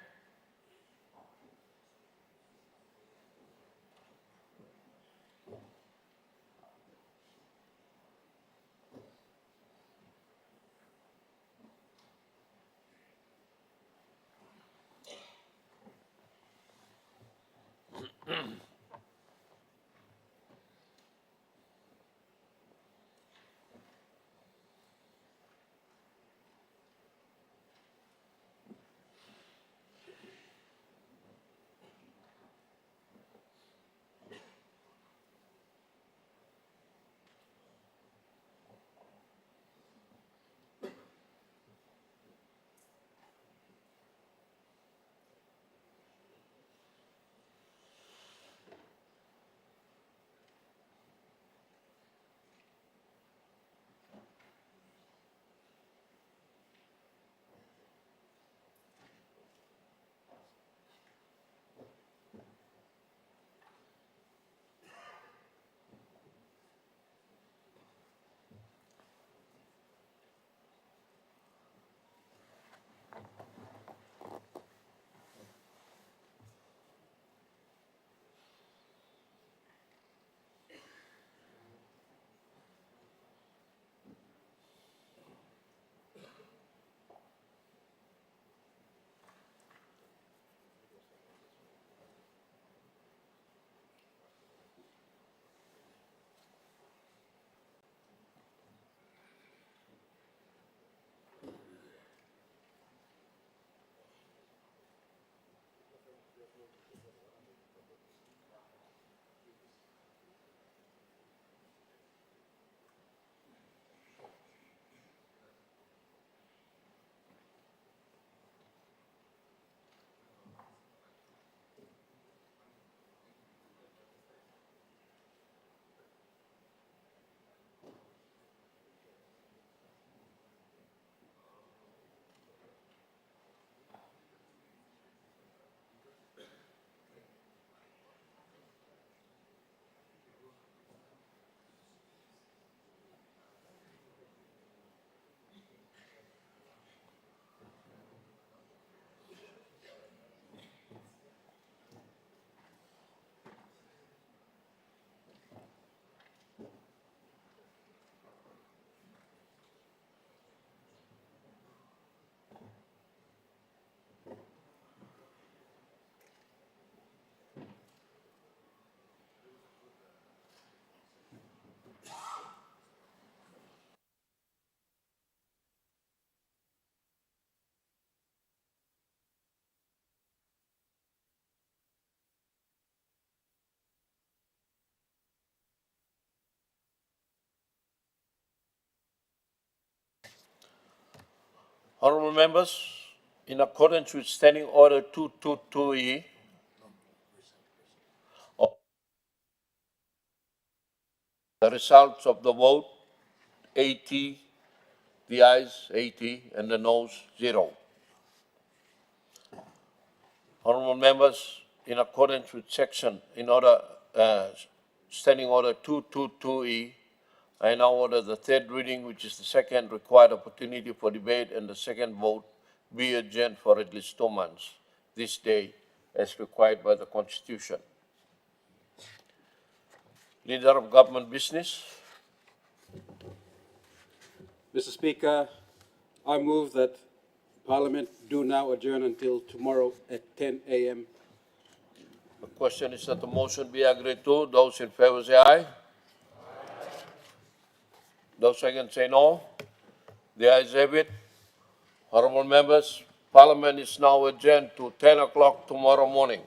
Honorable members, in accordance with Standing Order 222E, the results of the vote, 80, the ayes 80, and the noes 0. Honorable members, in accordance with Standing Order 222E, I now order the third reading, which is the second required opportunity for debate and the second vote, be adjourned for at least 2 months this day, as required by the Constitution. Leader of Government Business. Mr. Speaker, I move that Parliament do now adjourn until tomorrow at 10 a.m. The question is that the motion be agreed to. Those in favor say aye. Those against say no. The ayes have it. Honorable members, Parliament is now adjourned to 10 o'clock tomorrow morning.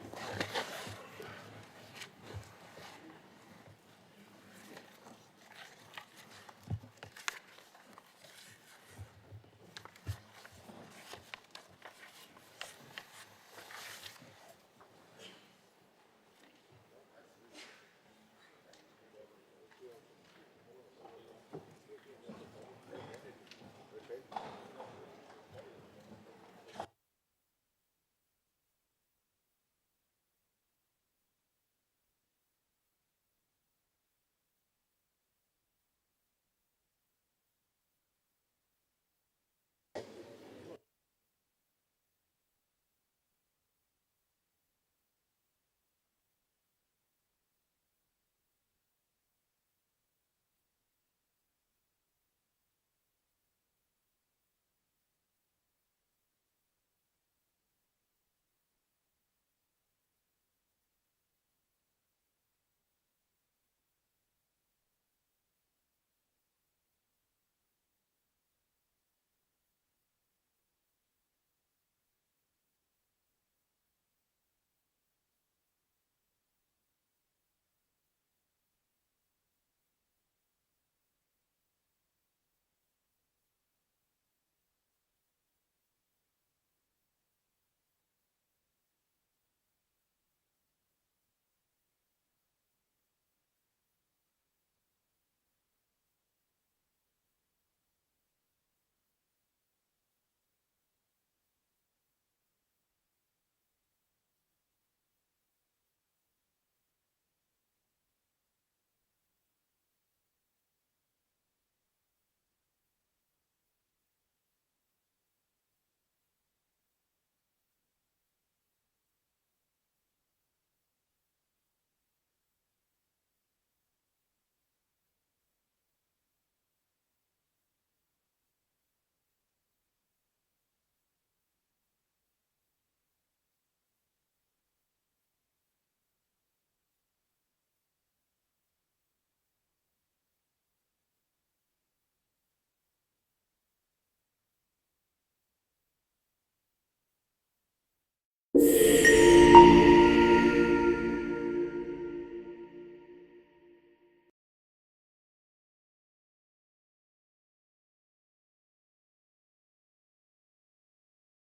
you.